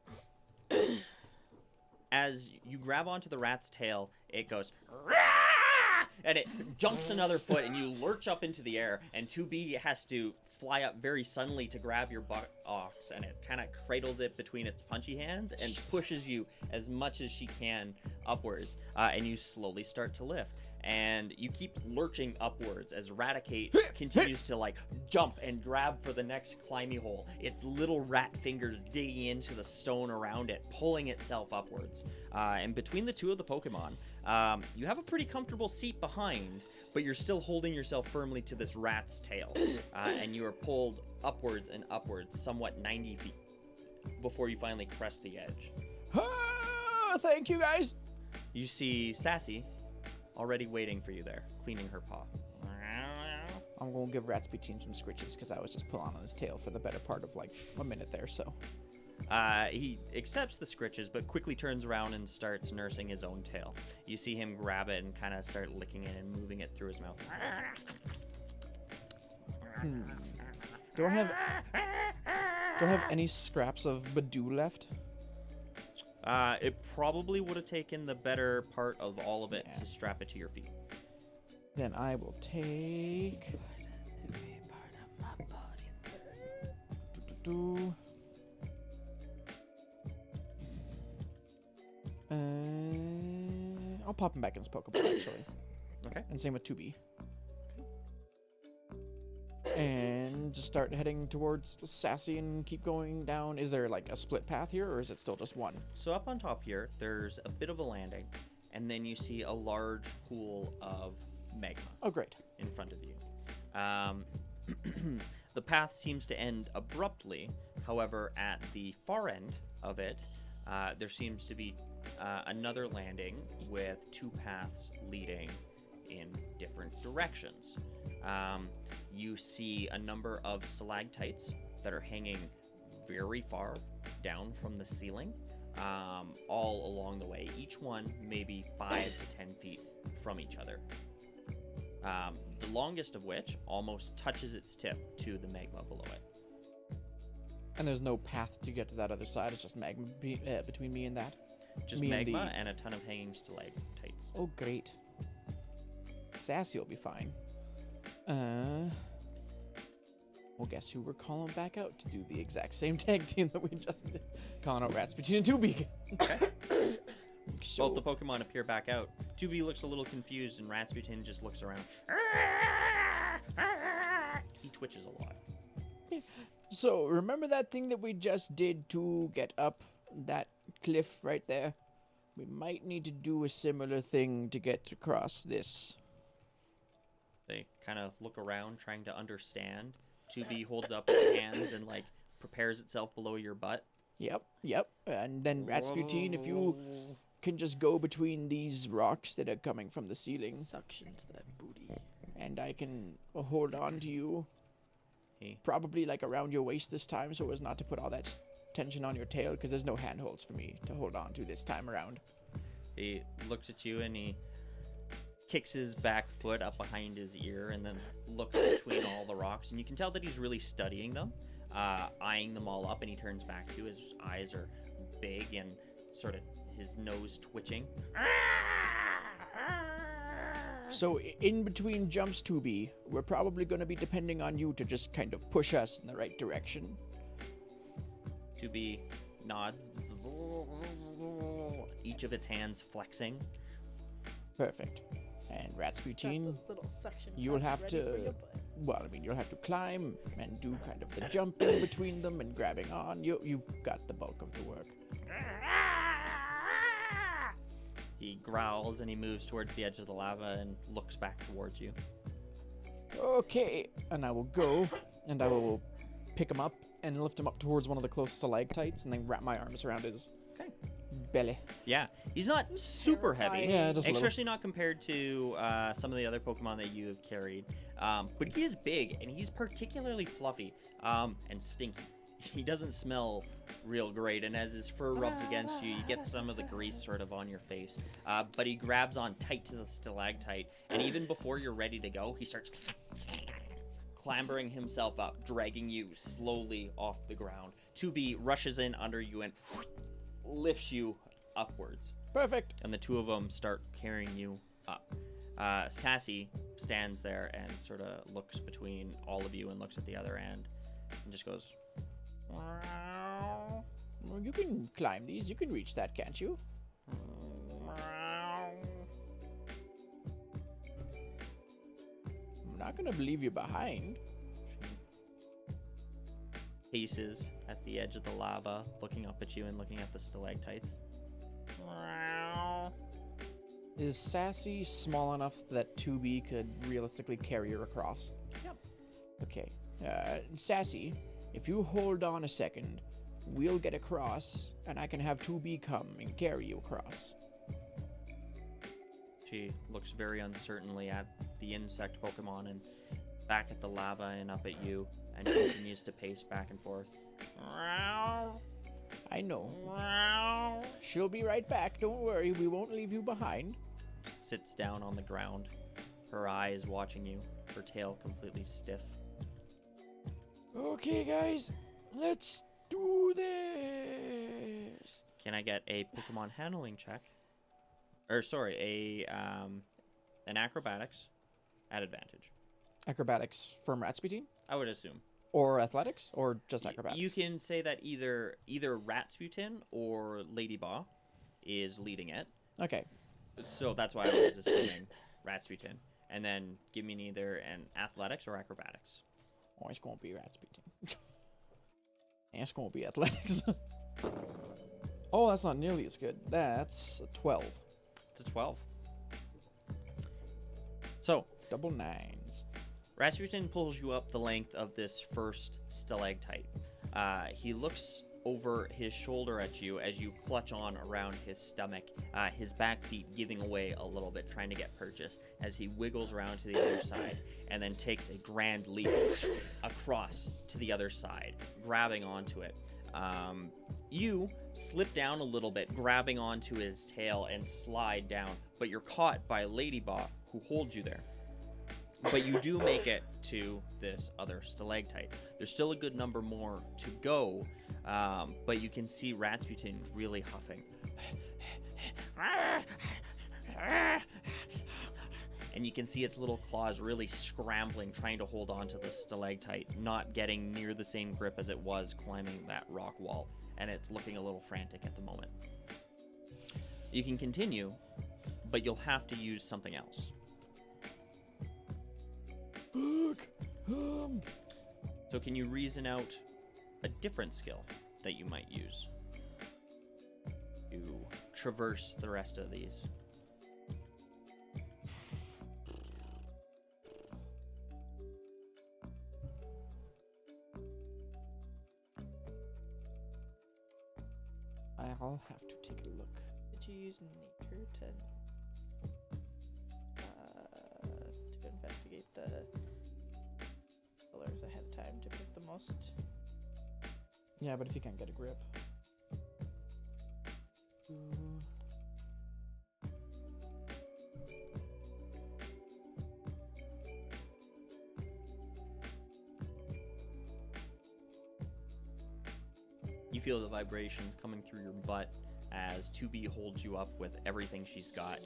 As you grab onto the rat's tail, it goes, "Rah!" and it jumps another foot, and you lurch up into the air, and 2B has to fly up very suddenly to grab your buttocks, and it kind of cradles it between its punchy hands and pushes you as much as she can upwards, and you slowly start to lift. And you keep lurching upwards as Raticate continues to like jump and grab for the next climby hole. Its little rat fingers digging into the stone around it, pulling itself upwards. And between the two of the Pokemon, you have a pretty comfortable seat behind, but you're still holding yourself firmly to this rat's tail. And you are pulled upwards and upwards, somewhat 90 feet, before you finally crest the edge. Thank you, guys. You see Sassy already waiting for you there, cleaning her paw. I'm going to give Rasputine some scritches because I was just pulling on his tail for the better part of like a minute there, so. He accepts the scritches, but quickly turns around and starts nursing his own tail. You see him grab it and kind of start licking it and moving it through his mouth. Do I have any scraps of Badoo left? It probably would have taken the better part of all of it Yeah. to strap it to your feet. Then I will take. I'll pop him back in his Pokeball, actually. Okay. And same with 2B. And just start heading towards Sassy and keep going down. Is there like a split path here, or is it still just one? So up on top here, there's a bit of a landing, and then you see a large pool of magma Oh, great. in front of you. The path seems to end abruptly. However, at the far end of it, there seems to be another landing with two paths leading in different directions. You see a number of stalactites that are hanging very far down from the ceiling, all along the way. Each one maybe 5 to 10 feet from each other. The longest of which almost touches its tip to the magma below it. And there's no path to get to that other side. It's just magma between me and that. Just Me and magma the- and a ton of hanging stalactites. Oh, great. Sassy will be fine. Well, guess who we're calling back out to do the exact same tag team that we just did. Calling out Rasputin and 2B. Okay. So, Both the Pokemon appear back out. 2B looks a little confused, and Rasputin just looks around. He twitches a lot. so, remember that thing that we just did to get up that cliff right there? We might need to do a similar thing to get across this. They kind of look around, trying to understand. 2B holds up its hands and, like, prepares itself below your butt. Yep. And then Rasputin, if you can just go between these rocks that are coming from the ceiling, Suctions that booty. and I can hold on to you, He probably like around your waist this time, so as not to put all that tension on your tail, because there's no handholds for me to hold on to this time around. He looks at you and he kicks his back foot up behind his ear and then looks between all the rocks. And you can tell that he's really studying them, eyeing them all up. And he turns back to you. His eyes are big and sort of his nose twitching. So in between jumps, 2B, we're probably going to be depending on you to just kind of push us in the right direction. 2B nods, each of its hands flexing. Perfect. And Rasputin, Got those little suction you'll cups have ready for to, your butt. well, I mean, you'll have to climb and do kind of the jumping between them and grabbing on. You've got the bulk of the work. He growls and he moves towards the edge of the lava and looks back towards you. Okay, and I will go, and I will pick him up and lift him up towards one of the close stalactites, and then wrap my arms around his belly. Yeah, he's not super heavy. Yeah, just a little. Especially not compared to some of the other Pokemon that you have carried. But he is big, and he's particularly fluffy and stinky. He doesn't smell real great, and as his fur rubs against you, you get some of the grease sort of on your face. But he grabs on tight to the stalactite, and even before you're ready to go, he starts clambering himself up, dragging you slowly off the ground. 2B rushes in under you and lifts you upwards. Perfect. And the two of them start carrying you up. Sassy stands there and sort of looks between all of you and looks at the other end and just goes, Well, you can climb these. You can reach that, can't you? I'm not gonna leave you behind. paces at the edge of the lava, looking up at you and looking at the stalactites. Is Sassy small enough that 2B could realistically carry her across? Yep. Okay. Sassy, if you hold on a second, we'll get across, and I can have 2B come and carry you across. She looks very uncertainly at the insect Pokemon and back at the lava and up at you, and continues to pace back and forth. I know. She'll be right back. Don't worry. We won't leave you behind. Sits down on the ground, her eyes watching you, her tail completely stiff. Okay, guys. Let's do this. Can I get a Pokemon handling check? Or sorry, an acrobatics at advantage. Acrobatics from Rasputin? I would assume. Or athletics? Or just acrobatics? You can say that either Rasputin or Ladybaugh is leading it. Okay. So that's why I was assuming Rasputin. And then give me either an athletics or acrobatics. Oh, it's going to be Rasputin. It's going to be athletics. Oh, that's not nearly as good. That's a 12. It's a 12. So, Double nines. Rasputin pulls you up the length of this first stalactite. He looks over his shoulder at you as you clutch on around his stomach, his back feet giving away a little bit, trying to get purchase, as he wiggles around to the other side and then takes a grand leap across to the other side, grabbing onto it. You slip down a little bit, grabbing onto his tail and slide down, but you're caught by Ladybaugh, who holds you there. But you do make it to this other stalactite. There's still a good number more to go, but you can see Rasputin really huffing. And you can see its little claws really scrambling, trying to hold on to the stalactite, not getting near the same grip as it was climbing that rock wall. And it's looking a little frantic at the moment. You can continue, but you'll have to use something else. Fuck. So can you reason out a different skill that you might use to traverse the rest of these? I'll have to take a look. Did you use nature to investigate the colors ahead of time to pick the most? Yeah, but if you can't get a grip. You feel the vibrations coming through your butt as 2B holds you up with everything she's got.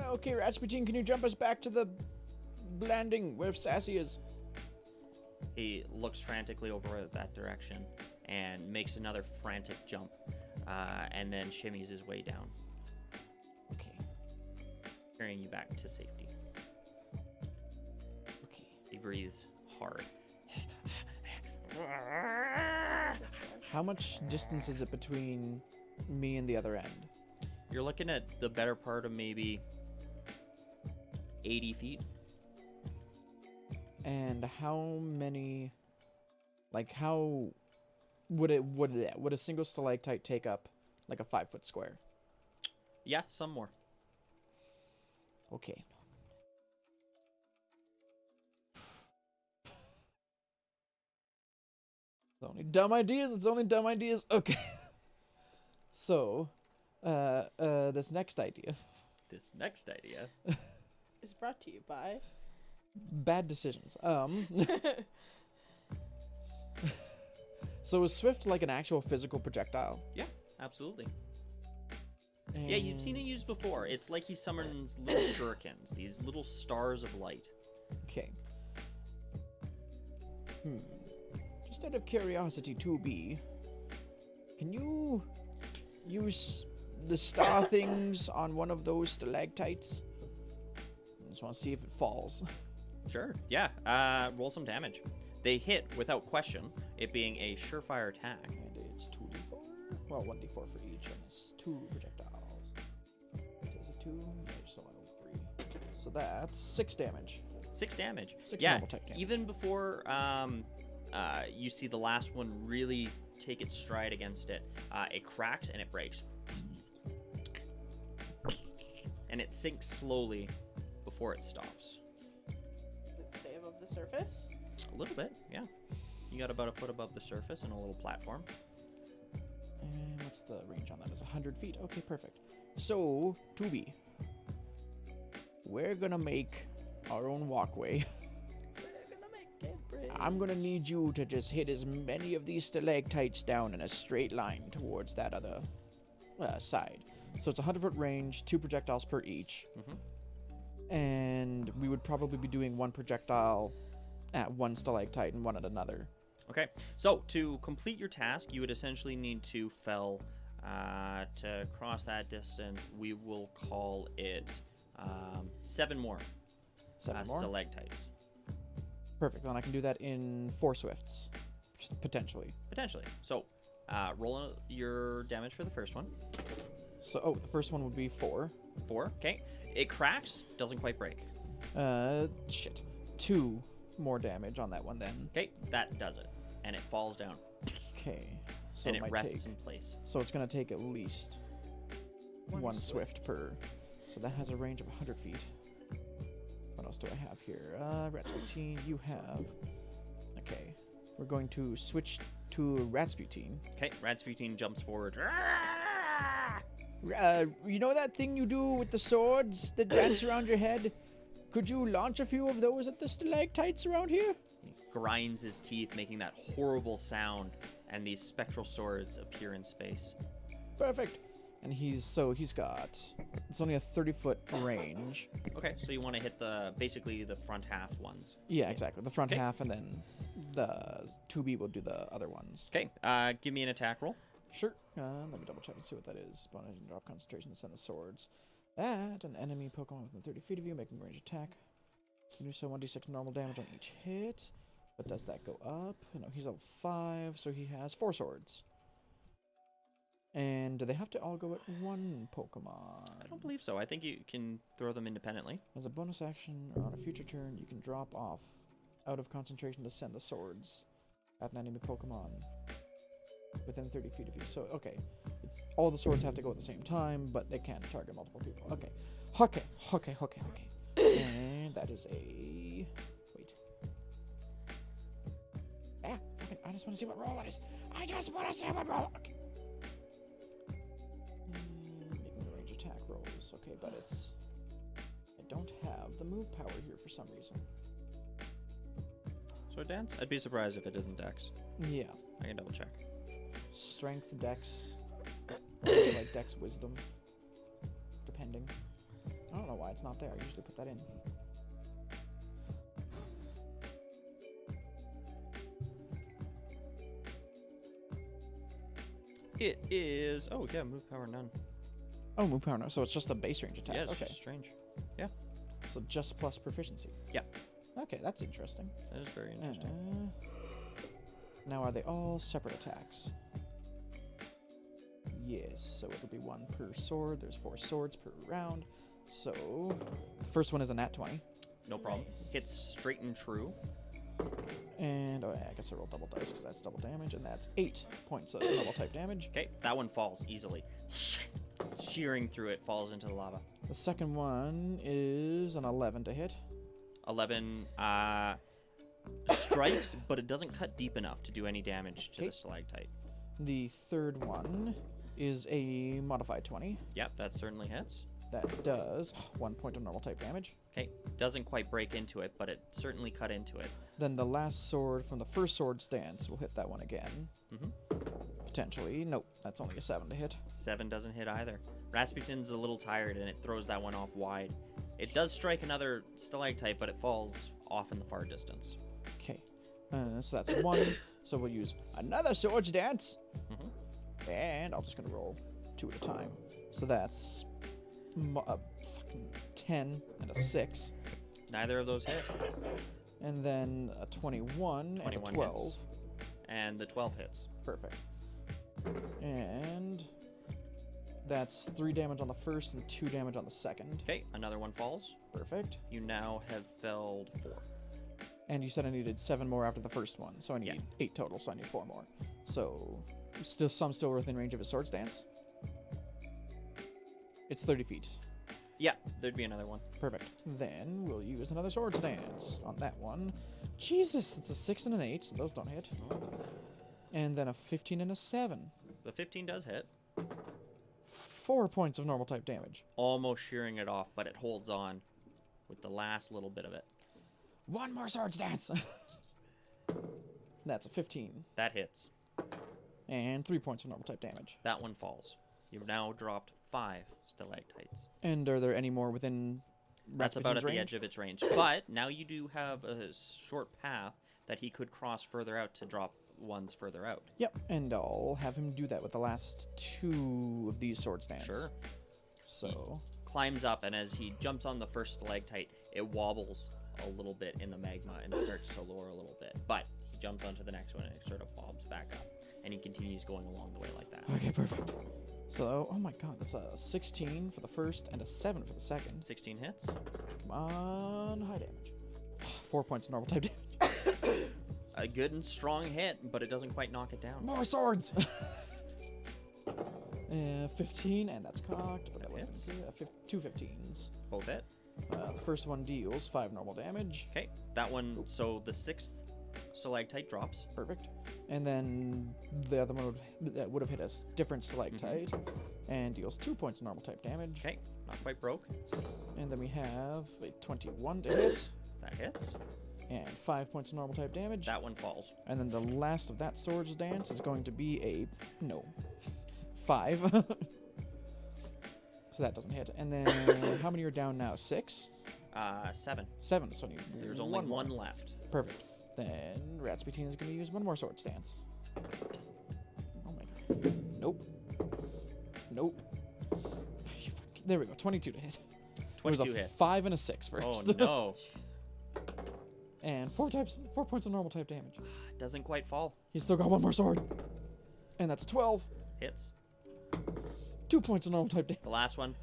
Okay, Rasputin, can you jump us back to the landing where Sassy is? He looks frantically over that direction and makes another frantic jump, and then shimmies his way down, Okay. carrying you back to safety. Okay. He breathes hard. How much distance is it between me and the other end? You're looking at the better part of maybe 80 feet. And how many, like how would a single stalactite take up like a 5-foot square? Yeah, some more. Okay. It's only dumb ideas. It's only dumb ideas. Okay. So, this next idea. This next idea. Is brought to you by. Bad decisions. So is Swift like an actual physical projectile? Yeah, absolutely. Yeah, you've seen it used before. It's like he summons little shurikens, these little stars of light. Okay. Just out of curiosity, 2B, can you use the star things on one of those stalactites? I just want to see if it falls. Sure, yeah. Roll some damage. They hit without question, it being a surefire attack. And it's 2d4? Well, 1d4 for each, and it's 2 projectiles. Is it 2? Yeah, so I roll 3. So that's 6 damage. 6 damage. 6 yeah, normal type damage. even before you see the last one really take its stride against it, it cracks and it breaks. And it sinks slowly before it stops. Does it stay above the surface? A little bit, yeah. You got about a foot above the surface and a little platform. And what's the range on that? Is 100 feet. Okay, perfect. So, 2B, we're gonna make our own walkway. We're gonna make it bridge. I'm gonna need you to just hit as many of these stalactites down in a straight line towards that other side. So it's a 100-foot range, 2 projectiles per each. And we would probably be doing 1 projectile at one stalactite and 1 at another. Okay, so to complete your task, you would essentially need to fell to cross that distance. We will call it 7 more 7 more? stalactites. Perfect. Then I can do that in 4 swifts, potentially. Potentially. So roll your damage for the first one. So, the first one would be 4. 4, okay. It cracks, doesn't quite break. Shit. 2 more damage on that one then. Okay, that does it. And it falls down. Okay. So And it it might rests take. in place. So it's gonna take at least one swift per. So that has a range of 100 feet. What else do I have here? Rasputin, you have. Okay. We're going to switch to Rasputin. Okay, Rasputin jumps forward. You know that thing you do with the swords that dance around your head? Could you launch a few of those at the stalactites around here? He grinds his teeth, making that horrible sound, and these spectral swords appear in space. Perfect. And he's got, it's only a 30-foot range. Okay, so you want to hit basically the front half ones. Yeah, exactly. The front Okay. half, and then the 2B will do the other ones. Okay, give me an attack roll. Sure. Let me double check and see what that is. Bonus and drop concentration to send the swords at an enemy Pokemon within 30 feet of you, making a range attack. You do so 1d6 normal damage on each hit. But does that go up? No, he's level 5, so he has 4 swords. And do they have to all go at one Pokemon? I don't believe so. I think you can throw them independently. As a bonus action, or on a future turn, you can drop off out of concentration to send the swords at an enemy Pokemon within 30 feet of you. So, okay. All the swords have to go at the same time, but they can target multiple people. Okay. And that is a... Wait. Fucking, I just want to see what roll that is. I just want to see what roll... Okay. Making the range attack rolls. Okay, but it's... I don't have the move power here for some reason. Sword dance? I'd be surprised if it isn't Dex. Yeah. I can double check. Strength, dex, like dex wisdom, depending. I don't know why it's not there. I usually put that in. It is. Oh yeah, move power none. Oh, move power no. So it's just a base range attack. Yeah, it's Okay. just strange. So just plus proficiency. Yeah. Okay, that's interesting. That is very interesting. Now are they all separate attacks? Yes. So it'll be 1 per sword. There's 4 swords per round. So first one is a nat 20. No problem. Hits straight and true. And oh yeah, I guess I roll double dice because that's double damage, and that's 8 points of normal type damage. Okay, that one falls easily. Shearing through it, falls into the lava. The second one is an 11 to hit. 11 strikes, but it doesn't cut deep enough to do any damage to the stalactite. The third one is a modified 20. Yep, that certainly hits. That does 1 point of normal type damage. Okay, doesn't quite break into it, but it certainly cut into it. Then the last sword from the first sword stance will hit that one again. Potentially. Nope, that's only a 7 to hit. 7 doesn't hit either. Rasputin's a little tired, and it throws that one off wide. It does strike another stalactite, but it falls off in the far distance. Okay, so that's 1. So we'll use another sword stance. And I'm just going to roll 2 at a time. So that's fucking 10 and a 6. Neither of those hit. And then a 21 and a 21 12. hits. And the 12 hits. Perfect. And that's 3 damage on the first and 2 damage on the second. Okay, another one falls. Perfect. You now have felled 4. And you said I needed 7 more after the first one, so I need Yeah. 8 total, so I need 4 more. So, still within range of his sword stance? It's 30 feet. Yeah, there'd be another one. Perfect. Then we'll use another sword stance on that one. Jesus, it's a 6 and an 8, so those don't hit. And then a 15 and a 7. The 15 does hit. 4 points of normal type damage. Almost shearing it off, but it holds on with the last little bit of it. 1 more sword stance! That's a 15. That hits. And 3 points of normal type damage. That one falls. You've now dropped 5 stalactites. And are there any more within That's about at Rasputin's the range? edge of its range. But now you do have a short path that he could cross further out to drop ones further out. Yep, and I'll have him do that with the last 2 of these sword stands. Sure. So, Climbs up, and as he jumps on the first stalactite, it wobbles a little bit in the magma and starts to lower a little bit. But he jumps onto the next one, and it sort of bobs back up. And he continues going along the way like that. okay, perfect. So, oh my god, that's a 16 for the first and a 7 for the second. 16 hits. Come on, high damage. 4 points of normal type damage. A good and strong hit, but it doesn't quite knock it down. More swords! 15, and that's cocked. But That that hits. 2 15s. Both hit. The first one deals 5 normal damage. Okay, that one, so the 6th stalactite drops. Perfect. And then the other one would have hit a different stalactite and deals 2 points of normal type damage. Okay, not quite broke. And then we have a 21 to hit That hits. and 5 points of normal type damage. That one falls. And then the last of that sword's dance is going to be a 5. So that doesn't hit. And then how many are down now? 6? 7. 7. So I need There's only more. one left. Perfect. Then Rasputin is going to use 1 more sword stance. Oh my god. Nope. Nope. There we go. 22 to hit. 22 it was a hits. 5 and a 6 first. Oh no. And 4 points of normal type damage. Doesn't quite fall. He's still got 1 more sword. And that's 12. Hits. 2 points of normal type damage. The last one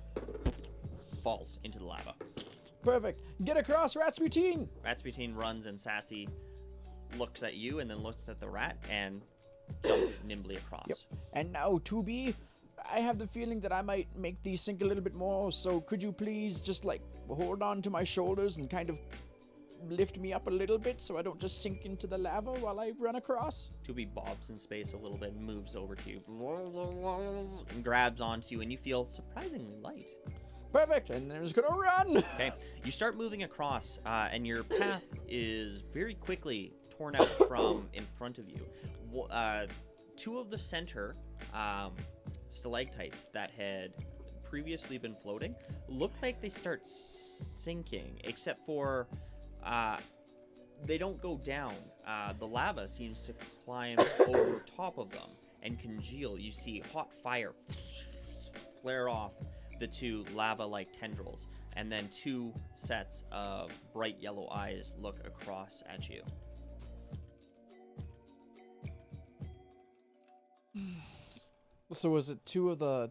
falls into the lava. Perfect. Get across, Rasputin! Rasputin runs, and Sassy looks at you and then looks at the rat and jumps nimbly across. Yep. And now, 2B, I have the feeling that I might make these sink a little bit more, so could you please just, like, hold on to my shoulders and kind of lift me up a little bit so I don't just sink into the lava while I run across? 2B bobs in space a little bit and moves over to you and grabs onto you, and you feel surprisingly light. Perfect. And then I'm just gonna run. Okay, you start moving across, and your path is very quickly torn out from in front of you. Two of the center stalactites that had previously been floating look like they start sinking, except for they don't go down. The lava seems to climb over top of them and congeal. You see hot fire flare off the two lava-like tendrils, and then two sets of bright yellow eyes look across at you. So was it two of the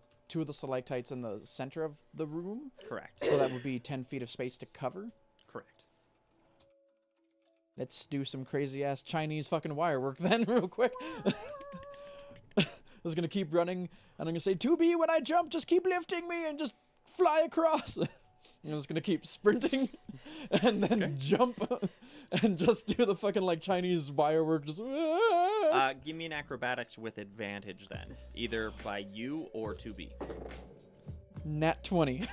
stalactites in the center of the room? Correct. So that would be 10 feet of space to cover? Correct. Let's do some crazy-ass Chinese fucking wire work then, real quick. I was going to keep running, and I'm going to say, 2B, when I jump, just keep lifting me and just fly across. I'm just going to keep sprinting and then jump and just do the fucking, like, Chinese wire work. Just... Give me an acrobatics with advantage then, either by you or 2B. Nat 20.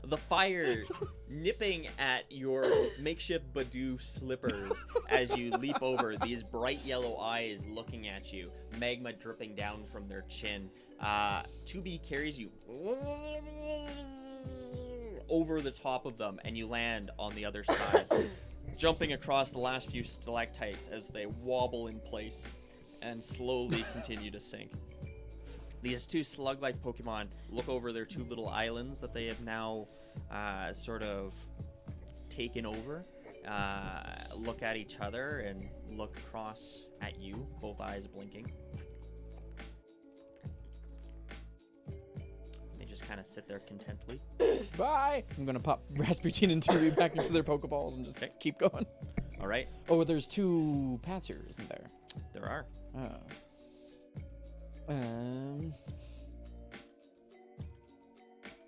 The fire nipping at your makeshift Badoo slippers as you leap over, these bright yellow eyes looking at you, magma dripping down from their chin. 2B carries you over the top of them, and you land on the other side, jumping across the last few stalactites as they wobble in place and slowly continue to sink. These two slug-like Pokemon look over their two little islands that they have now sort of taken over, look at each other, and look across at you, both eyes blinking. They just kind of sit there contently. Bye! I'm going to pop Rasputin and Turi back into their Pokeballs and just keep going. All right. Oh, there's two paths here, isn't there? There are. Oh. I'm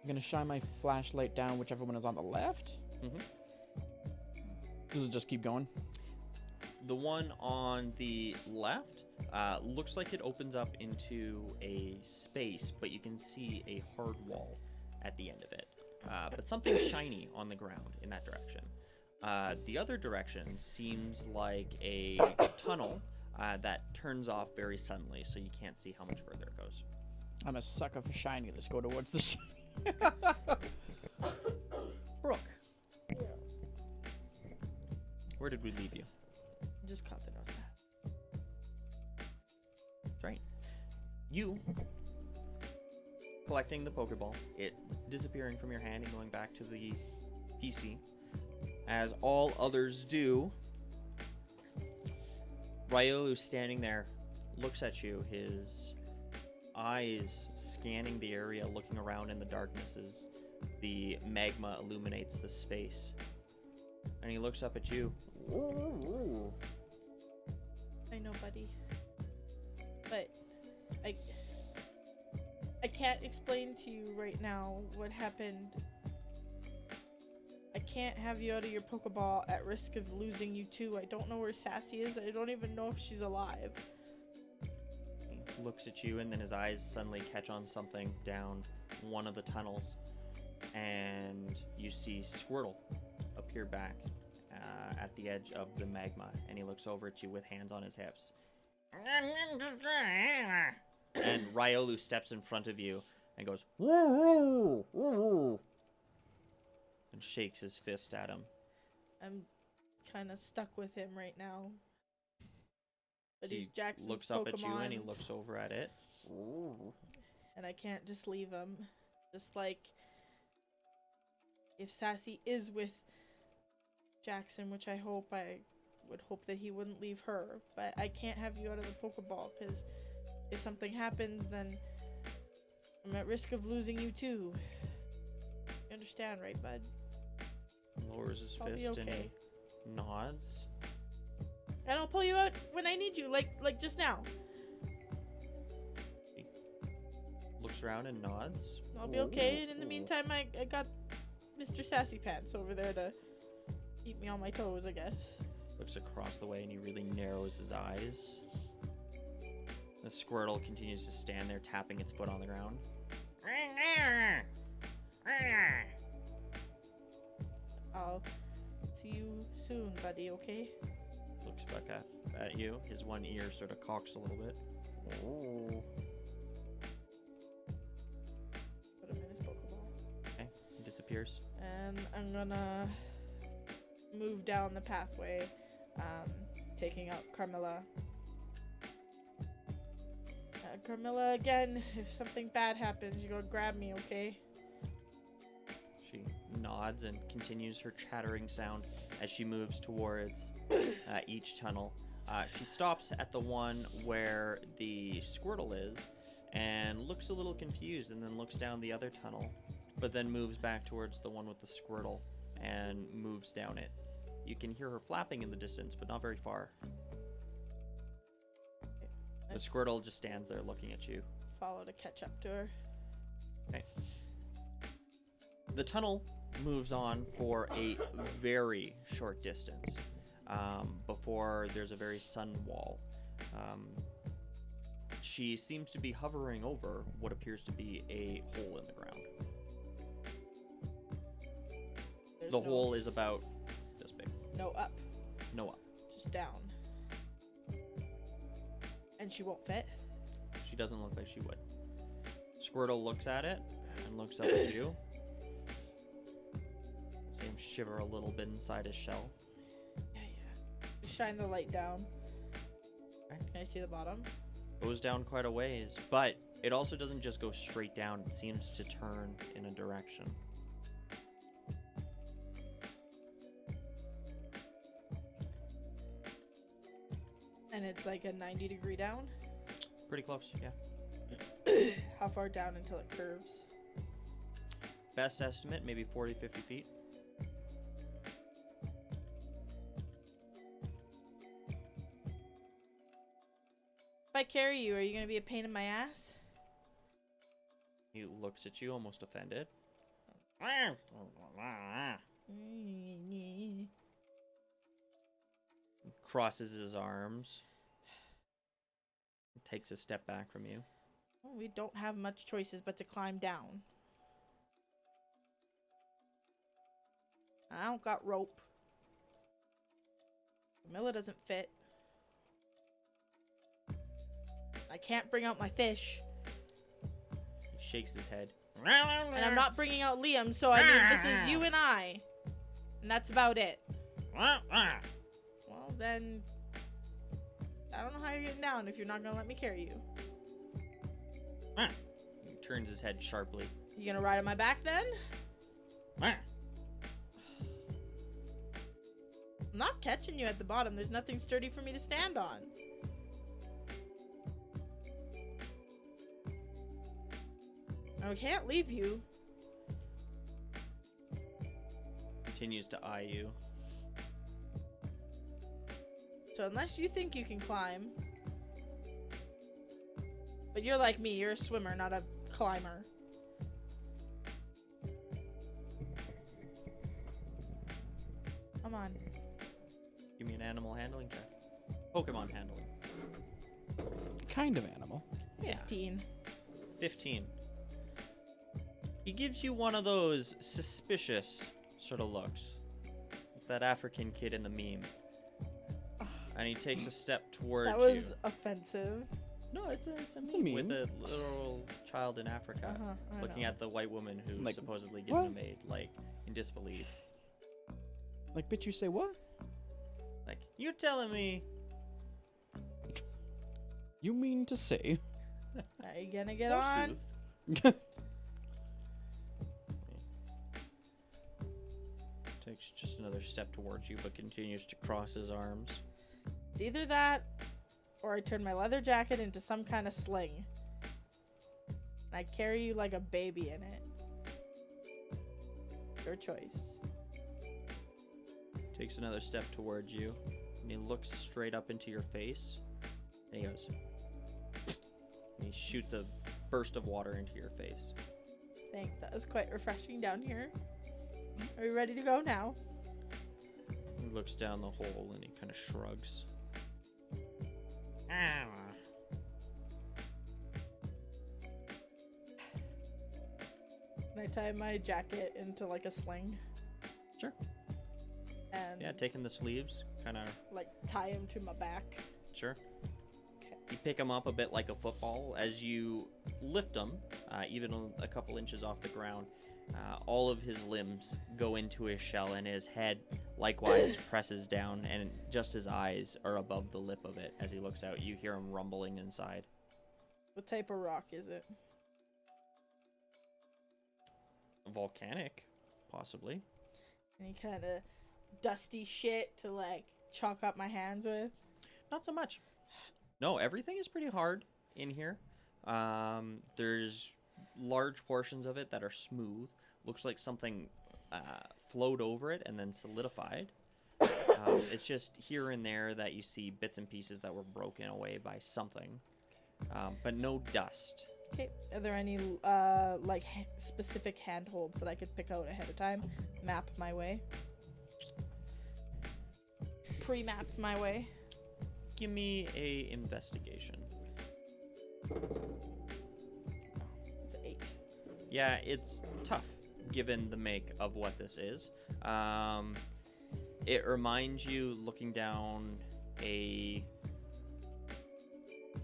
gonna shine my flashlight down whichever one is on the left. Mm-hmm. Does it just keep going? The one on the left looks like it opens up into a space, but you can see a hard wall at the end of it. But something shiny on the ground in that direction. The other direction seems like a tunnel that turns off very suddenly, so you can't see how much further it goes. I'm a sucker for shiny. Let's go towards the shiny. Brook. Where did we leave you? Just caught the nose. Right. You collecting the Pokeball, it disappearing from your hand and going back to the PC, as all others do. Ryolu, standing there, looks at you, his eyes scanning the area, looking around in the darkness as the magma illuminates the space. And he looks up at you. I know, buddy. But I can't explain to you right now what happened. I can't have you out of your Pokeball at risk of losing you too. I don't know where Sassy is. I don't even know if she's alive. He looks at you, and then his eyes suddenly catch on something down one of the tunnels. And you see Squirtle appear back at the edge of the magma. And he looks over at you with hands on his hips. And Ryolu steps in front of you and goes, "Woo, woo, woo," and shakes his fist at him. I'm kind of stuck with him right now. But he's Jackson's looks up Pokemon, at you and he looks over at it. and I can't just leave him. Just like if Sassy is with Jackson, which I would hope that he wouldn't leave her, but I can't have you out of the Pokeball because if something happens, then I'm at risk of losing you too. You understand, right, bud? Lowers his I'll be fist and okay. he nods. And I'll pull you out when I need you, like just now. He looks around and nods. I'll be okay, and in the meantime, I got Mr. Sassy Pants over there to keep me on my toes, I guess. Looks across the way and he really narrows his eyes. The Squirtle continues to stand there, tapping its foot on the ground. I'll see you soon, buddy, okay? Looks back at you. His one ear sort of cocks a little bit. Oh. Put him in his Pokeball. Okay, he disappears. And I'm gonna move down the pathway, taking out Carmilla. Carmilla, again, if something bad happens, you go grab me, okay? She nods and continues her chattering sound as she moves towards each tunnel. She stops at the one where the Squirtle is and looks a little confused, and then looks down the other tunnel, but then moves back towards the one with the Squirtle and moves down it. You can hear her flapping in the distance, but not very far. The Squirtle just stands there looking at you. Follow to catch up to her. Okay. The tunnel moves on for a very short distance before there's a very sudden wall. She seems to be hovering over what appears to be a hole in the ground. The hole is about this big. No up, No up. just down. And she won't fit. She doesn't look like she would. Squirtle looks at it and looks up at you. See him shiver a little bit inside his shell. Yeah. Shine the light down. Okay. Can I see the bottom? Goes down quite a ways, but it also doesn't just go straight down. It seems to turn in a direction. And it's like a 90-degree down? Pretty close, yeah. How far down until it curves? Best estimate, maybe 40, 50 feet. If I carry you, are you going to be a pain in my ass? He looks at you, almost offended. Crosses his arms. Takes a step back from you. Well, we don't have much choices but to climb down. I don't got rope. Camilla doesn't fit. I can't bring out my fish. He shakes his head. And I'm not bringing out Liam, so I mean, this is you and I. And that's about it. Well, then... I don't know how you're getting down if you're not gonna let me carry you. He turns his head sharply. You gonna ride on my back then? I'm not catching you at the bottom. There's nothing sturdy for me to stand on. I can't leave you. Continues to eye you. So unless you think you can climb. But you're like me, you're a swimmer, not a climber. Come on. Give me an animal handling check. Pokemon handling. Kind of animal. Yeah. 15. 15. He gives you one of those suspicious sort of looks. Like that African kid in the meme. And he takes a step towards That was you. offensive. No, it's a a meme with meme. a little child in Africa I looking know. at the white woman who's Like, supposedly getting a what? maid, like, in disbelief. Like, bitch, you say what? Like, you telling me... You mean to say? Are you gonna get on? Takes just another step towards you, but continues to cross his arms. It's either that, or I turn my leather jacket into some kind of sling. And I carry you like a baby in it. Your choice. Takes another step towards you, and he looks straight up into your face, and he goes... And he shoots a burst of water into your face. Thanks, that was quite refreshing down here. Are we ready to go now? He looks down the hole, and he kind of shrugs. Can I tie my jacket into like a sling? Sure. Yeah, taking the sleeves, kind of. like tie him to my back. Sure. Okay. You pick him up a bit like a football. As you lift him, even a couple inches off the ground, all of his limbs go into his shell, and his head likewise presses down, and just his eyes are above the lip of it. As he looks out, you hear him rumbling inside. What type of rock is it? Volcanic, possibly. Any kind of dusty shit to like chalk up my hands with? Not so much. No, everything is pretty hard in here. There's large portions of it that are smooth. Looks like something flowed over it and then solidified. It's just here and there that you see bits and pieces that were broken away by something. But no dust. Okay. Are there any like specific handholds that I could pick out ahead of time? Map my way. Pre-map my way. Give me a investigation. It's an 8. Yeah, it's tough given the make of what this is. It reminds you looking down a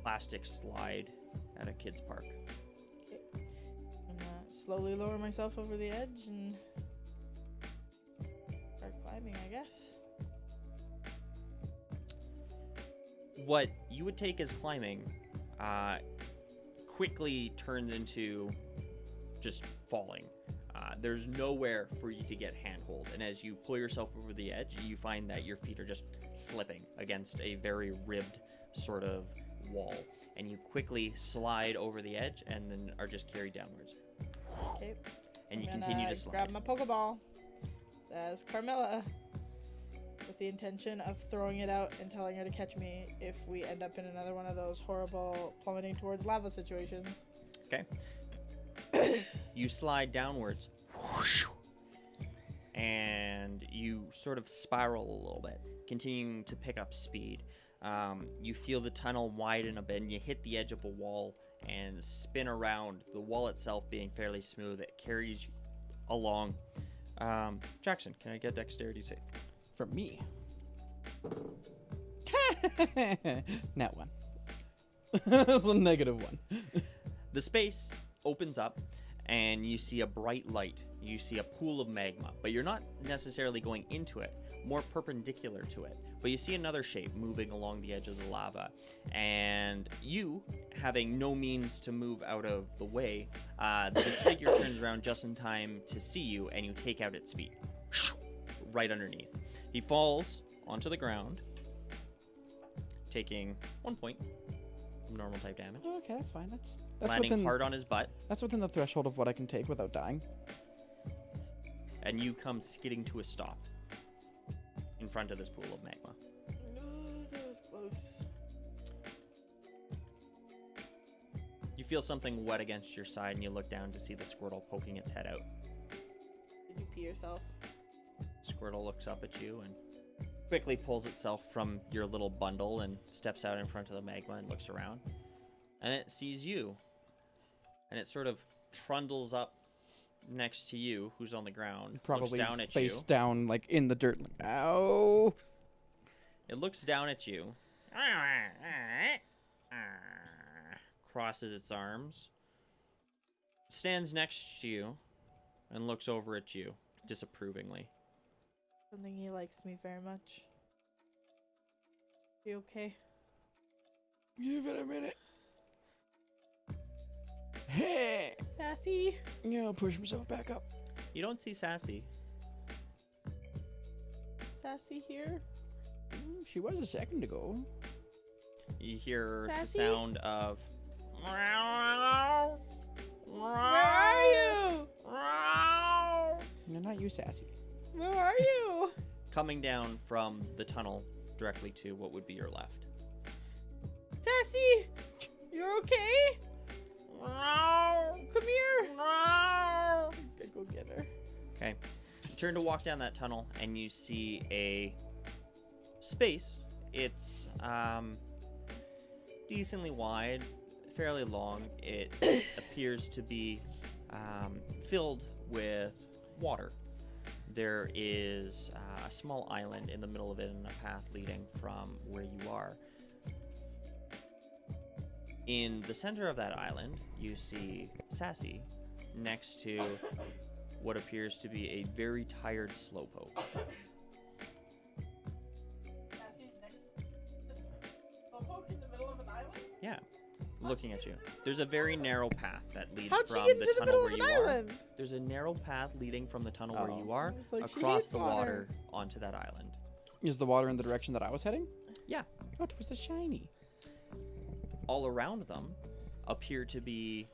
plastic slide at a kid's park. Okay. I'm gonna slowly lower myself over the edge and start climbing, I guess. What you would take as climbing quickly turns into just falling. There's nowhere for you to get handhold, and as you pull yourself over the edge, you find that your feet are just slipping against a very ribbed sort of wall, and you quickly slide over the edge and then are just carried downwards. Okay. And you I'm continue gonna to slide. grab my Pokeball. That's Carmilla. With the intention of throwing it out and telling her to catch me if we end up in another one of those horrible plummeting towards lava situations. Okay. You slide downwards. And you sort of spiral a little bit, continuing to pick up speed. You feel the tunnel widen a bit, and you hit the edge of a wall and spin around. The wall itself being fairly smooth, it carries you along. Jackson, can I get dexterity save? From me. Net 1. That's a -1. The space opens up, and you see a bright light. You see a pool of magma, but you're not necessarily going into it, more perpendicular to it. But you see another shape moving along the edge of the lava, and you, having no means to move out of the way, this figure turns around just in time to see you, and you take out its feet, right underneath. He falls onto the ground, taking 1 point of normal type damage, Okay, that's fine. That's landing within hard on his butt, that's within the threshold of what I can take without dying. and you come skidding to a stop in front of this pool of magma. No, that was close. You feel something wet against your side, and you look down to see the Squirtle poking its head out. Did you pee yourself? Squirtle looks up at you and quickly pulls itself from your little bundle and steps out in front of the magma and looks around. And it sees you. And it sort of trundles up next to you, who's on the ground, Probably looks down at face you. down, like in the dirt. Like, ow. It looks down at you. Crosses its arms. Stands next to you and looks over at you disapprovingly. Don't think he likes me very much. You okay? Give it a minute. Hey. Sassy? Yeah, push himself back up. You don't see Sassy. Sassy here? She was a second ago. You hear the Sassy? sound of Where are you? No, not you, Sassy. Where are you? coming down from the tunnel directly to what would be your left. Sassy! You're okay? Come here! Gotta go get her. Okay. You turn to walk down that tunnel and you see a space. It's decently wide, fairly long. It appears to be filled with water. there is a small island in the middle of it and a path leading from where you are. In the center of that island, you see Sassy next to what appears to be a very tired slowpoke. Cassie's next. Slowpoke in the middle of an island? Yeah, looking at you. There's a very narrow path that leads How'd she from get the into the tunnel middle where of you an are. island? There's a narrow path leading from the tunnel where you are It's like she across hates the water onto that island. Is the water in the direction that I was heading? Yeah. Oh, it was a shiny. All around them appear to be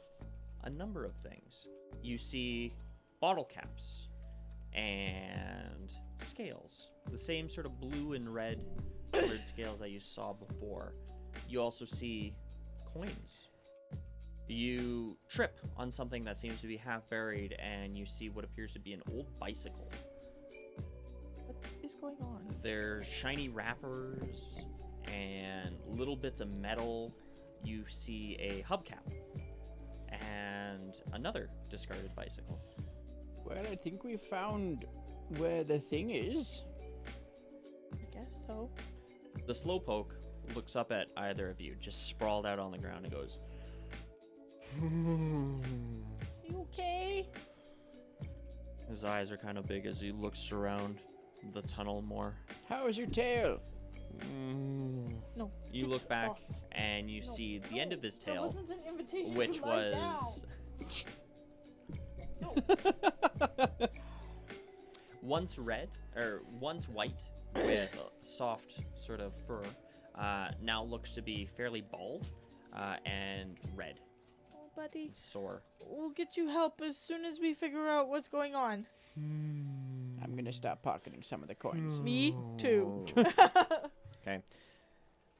a number of things. You see bottle caps and scales, the same sort of blue and red colored scales that you saw before. You also see coins. You trip on something that seems to be half buried, and you see what appears to be an old bicycle. What is going on? There's shiny wrappers and little bits of metal. You see a hubcap and another discarded bicycle. Well, I think we found where the thing is. I guess so. The slowpoke looks up at either of you, just sprawled out on the ground, and goes, You okay? his eyes are kind of big as he looks around the tunnel more. How is your tail? No. You get look back off. and you No, see the end of his that tail, wasn't an invitation which to lie down. was No. once red, or once white with a soft sort of fur, now looks to be fairly bald and red. Oh, buddy. It's sore. We'll get you help as soon as we figure out what's going on. I'm gonna stop pocketing some of the coins. Me too. Okay.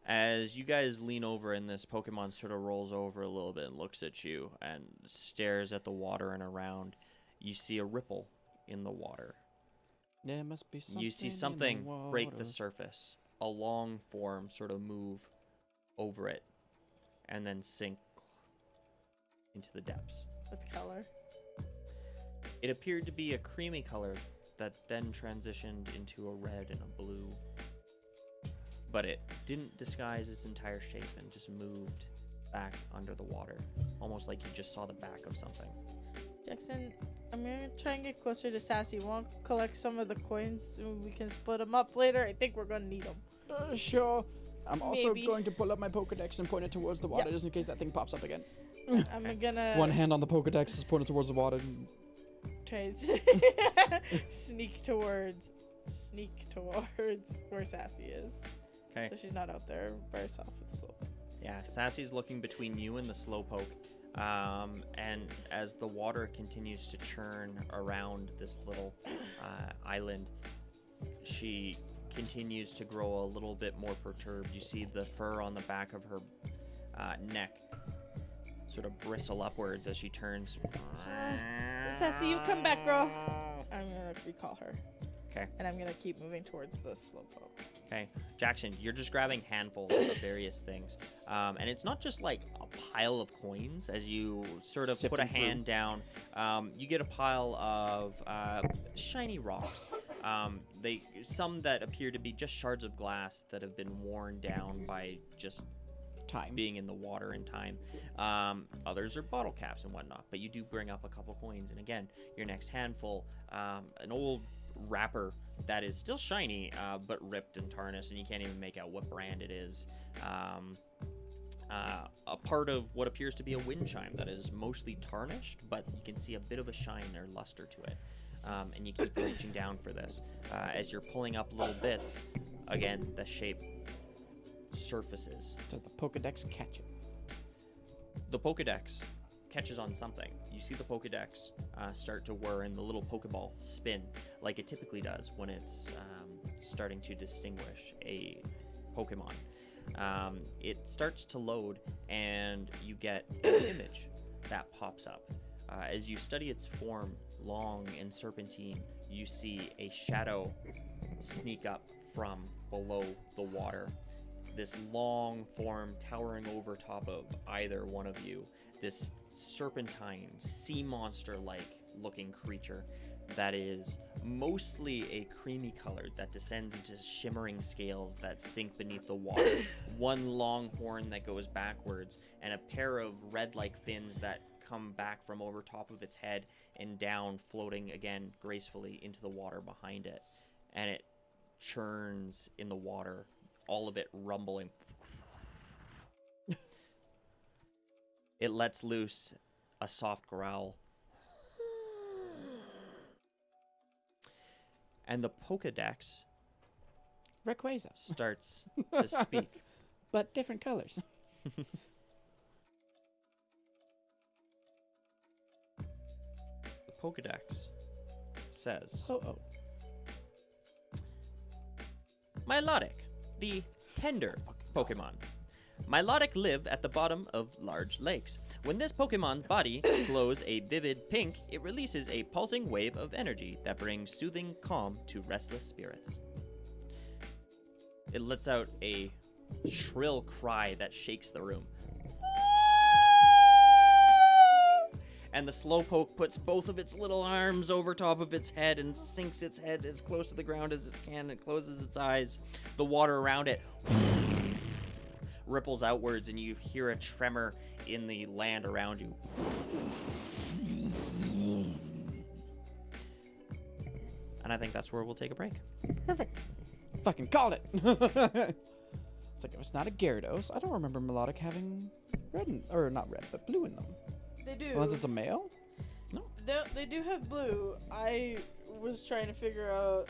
As you guys lean over and this Pokemon sort of rolls over a little bit and looks at you and stares at the water and around, you see a ripple in the water. There must be something. You see in the something break the water. surface. A long form sort of move over it and then sink into the depths. What color? It appeared to be a creamy color that then transitioned into a red and a blue. But it didn't disguise its entire shape and just moved back under the water, almost like you just saw the back of something. Jackson, I'm gonna try and get closer to Sassy. Want to collect some of the coins so we can split them up later? I think we're gonna need them. Sure. I'm also Maybe. going to pull up my Pokedex and point it towards the water just in case that thing pops up again. I'm gonna One hand on the Pokedex is pointed towards the water. try to sneak towards where Sassy is. Okay. So she's not out there by herself with the slope. Yeah, Sassy's looking between you and the slowpoke. And as the water continues to churn around this little island, she continues to grow a little bit more perturbed. You see the fur on the back of her neck sort of bristle upwards as she turns. Sassy, you come back, girl. I'm gonna recall her. Okay. And I'm gonna keep moving towards the slowpoke. Okay, Jackson, you're just grabbing handfuls of various things. And it's not just like a pile of coins as you sort of put a Sifting through. hand down. You get a pile of shiny rocks. Some that appear to be just shards of glass that have been worn down by just Time. being in the water in time. Others are bottle caps and whatnot, but you do bring up a couple coins. And again, your next handful, an old wrapper that is still shiny, but ripped and tarnished, and you can't even make out what brand it is. A part of what appears to be a wind chime that is mostly tarnished, but you can see a bit of a shine or luster to it. And you keep reaching down for this. As you're pulling up little bits, again, the shape surfaces. Does the Pokedex catch it? The Pokedex catches on something. You see the Pokedex start to whir and the little Pokeball spin like it typically does when it's starting to distinguish a Pokemon. It starts to load and you get an image that pops up. As you study its form, long and serpentine, you see a shadow sneak up from below the water. This long form towering over top of either one of you. This serpentine, sea monster-like looking creature that is mostly a creamy color that descends into shimmering scales that sink beneath the water, one long horn that goes backwards, and a pair of red-like fins that come back from over top of its head and down, floating again gracefully into the water behind it. And it churns in the water, all of it rumbling. It lets loose a soft growl. And the Pokedex Rayquaza. starts to speak. But different colors. The Pokedex says, Oh. Milotic, the tender Pokemon. Milotic live at the bottom of large lakes. When this Pokemon's body glows a vivid pink, it releases a pulsing wave of energy that brings soothing calm to restless spirits. It lets out a shrill cry that shakes the room. And the slowpoke puts both of its little arms over top of its head and sinks its head as close to the ground as it can and closes its eyes. The water around it ripples outwards and you hear a tremor in the land around you. And I think that's where we'll take a break. Perfect. Fucking called it. It's like, if it's not a Gyarados, I don't remember Melodic having red or not red, but blue in them. They do. Unless it's a male? No. They do have blue. I was trying to figure out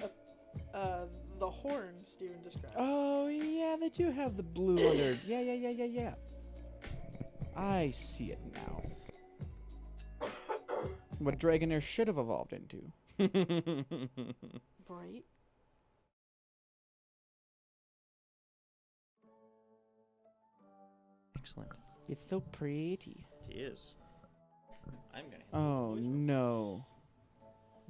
the horn Steven described. Oh, yeah, they do have the blue on their... Yeah. I see it now. What Dragonair should have evolved into. Right? Excellent. It's so pretty. It is. I'm gonna hit Oh, the no.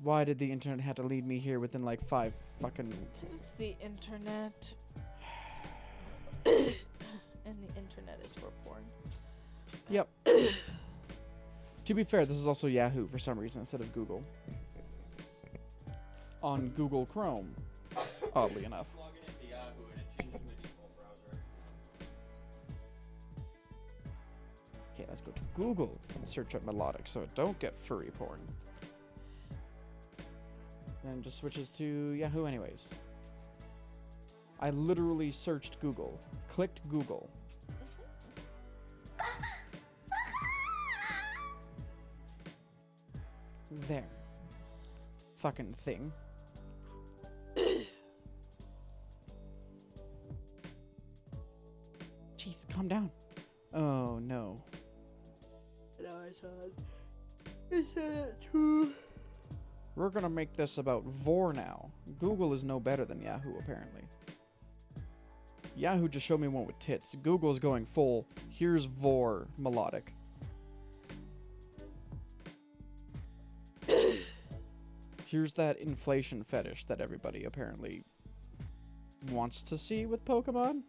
Why did the internet have to lead me here within like 5 fucking... Because it's the internet. And the internet is for porn. Yep. To be fair, this is also Yahoo for some reason instead of Google. On Google Chrome, oddly enough. Log in into Yahoo and it changes the default browser. Okay, let's go to Google and search up melodic so it don't get furry porn. Then it just switches to Yahoo anyways. I literally searched Google, clicked Google. There. Fucking thing. Jeez, calm down. Oh no. No, it's not true. We're gonna make this about Vor now. Google is no better than Yahoo, apparently. Yahoo just showed me one with tits. Google's going full, here's Vor melodic. Here's that inflation fetish that everybody apparently wants to see with Pokemon,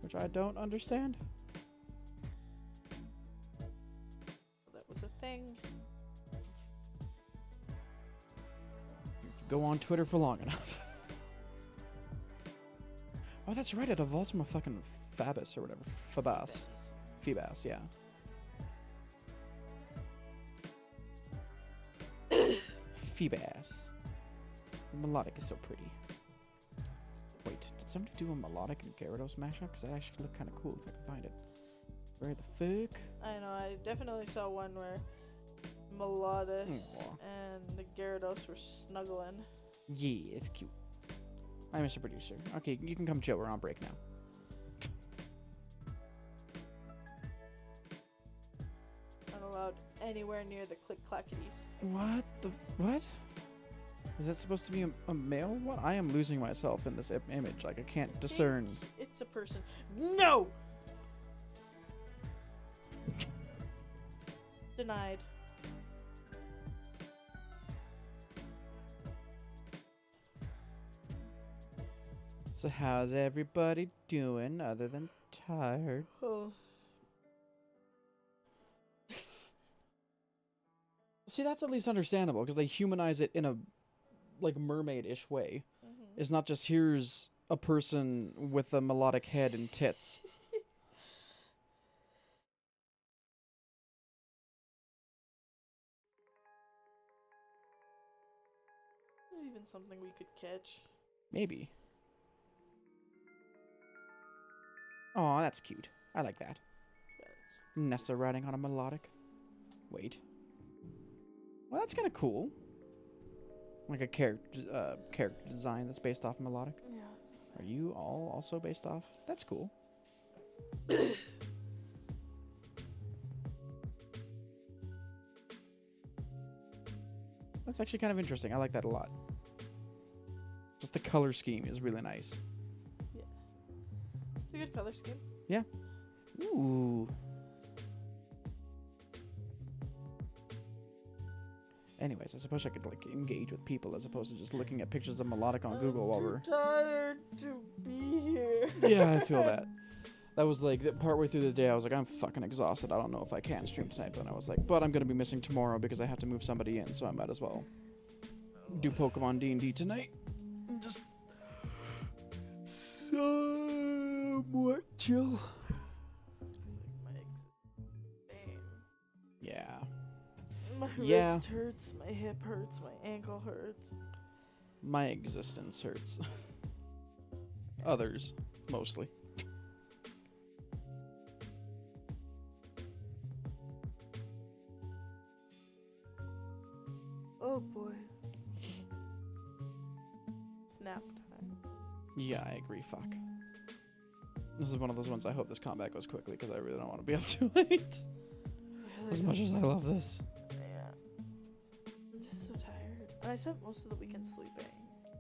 which I don't understand. That was a thing. Go on Twitter for long enough. Oh, that's right. It evolves from a fucking Fabus or whatever. Fabas. Feebas, yeah. Feebas. Melodic is so pretty. Wait, did somebody do a Melodic and Gyarados mashup? Because that actually look kind of cool if I can find it. Where the fuck? I know, I definitely saw one where Melodis Aw. and the Gyarados were snuggling. Yeah, it's cute. Hi, Mr. Producer. Okay, you can come chill. We're on break now. Not allowed anywhere near the click-clackities. What the... What? Is that supposed to be a male? What? I am losing myself in this image. Like, I can't discern. It's a person. No! Denied. So how's everybody doing other than tired? Oh. So See, that's at least understandable because they humanize it in a like mermaid-ish way. It's not just here's a person with a melodic head and tits. This is even something we could catch. Maybe. Oh, that's cute. I like that. Nessa riding on a melodic. Wait. Well, that's kind of cool. Like a character design that's based off melodic. Yeah. Are you all also based off? That's cool. That's actually kind of interesting. I like that a lot. Just the color scheme is really nice. Yeah. It's a good color scheme. Yeah. Ooh. Anyways, I suppose I could like engage with people as opposed to just looking at pictures of melodic on Google while we're. I'm too tired to be here. Yeah, I feel that. That was like partway through the day. I was like, I'm fucking exhausted. I don't know if I can stream tonight. But then I was like, but I'm gonna be missing tomorrow because I have to move somebody in, so I might as well do Pokemon D&D tonight. And just somewhat chill. My pain. Yeah. My Yeah. wrist hurts, my hip hurts, my ankle hurts. My existence hurts. Others, mostly. Oh boy. Snap time. Yeah, I agree. Fuck. This is one of those ones I hope this combat goes quickly because I really don't want to be up too late. As much as I love this. Yeah. I'm just so tired. And I spent most of the weekend sleeping,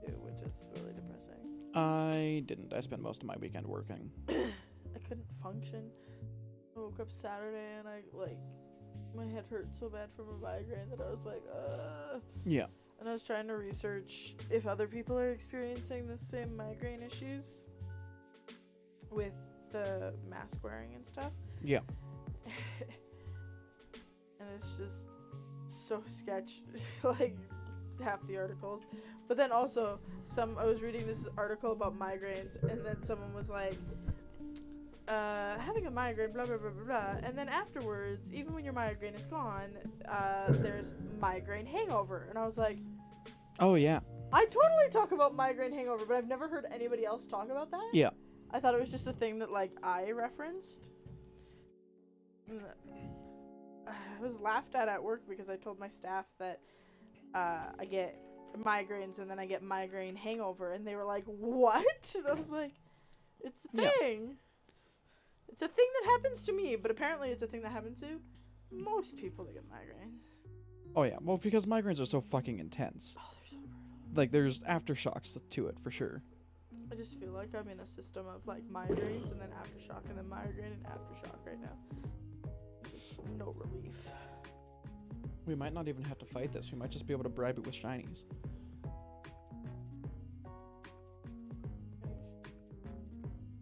too, which is really depressing. I didn't. I spent most of my weekend working. I couldn't function. I woke up Saturday and my head hurt so bad from a migraine that I was like, Yeah. And I was trying to research if other people are experiencing the same migraine issues with the mask wearing and stuff. Yeah. And it's just so sketch, like half the articles. But then also I was reading this article about migraines, and then someone was like, having a migraine, blah, blah, blah, blah, blah. And then afterwards, even when your migraine is gone, there's migraine hangover. And I was like, Oh, yeah. I totally talk about migraine hangover, but I've never heard anybody else talk about that. Yeah. I thought it was just a thing that, like, I referenced. I was laughed at work because I told my staff that I get migraines and then I get migraine hangover, and they were like, what? And I was like, it's a thing. Yeah. It's a thing that happens to me, but apparently it's a thing that happens to most people that get migraines. Oh, yeah. Well, because migraines are so fucking intense. Oh, they're so brutal. Like, there's aftershocks to it, for sure. I just feel like I'm in a system of, like, migraines and then aftershock and then migraine and aftershock right now. Just no relief. We might not even have to fight this. We might just be able to bribe it with shinies.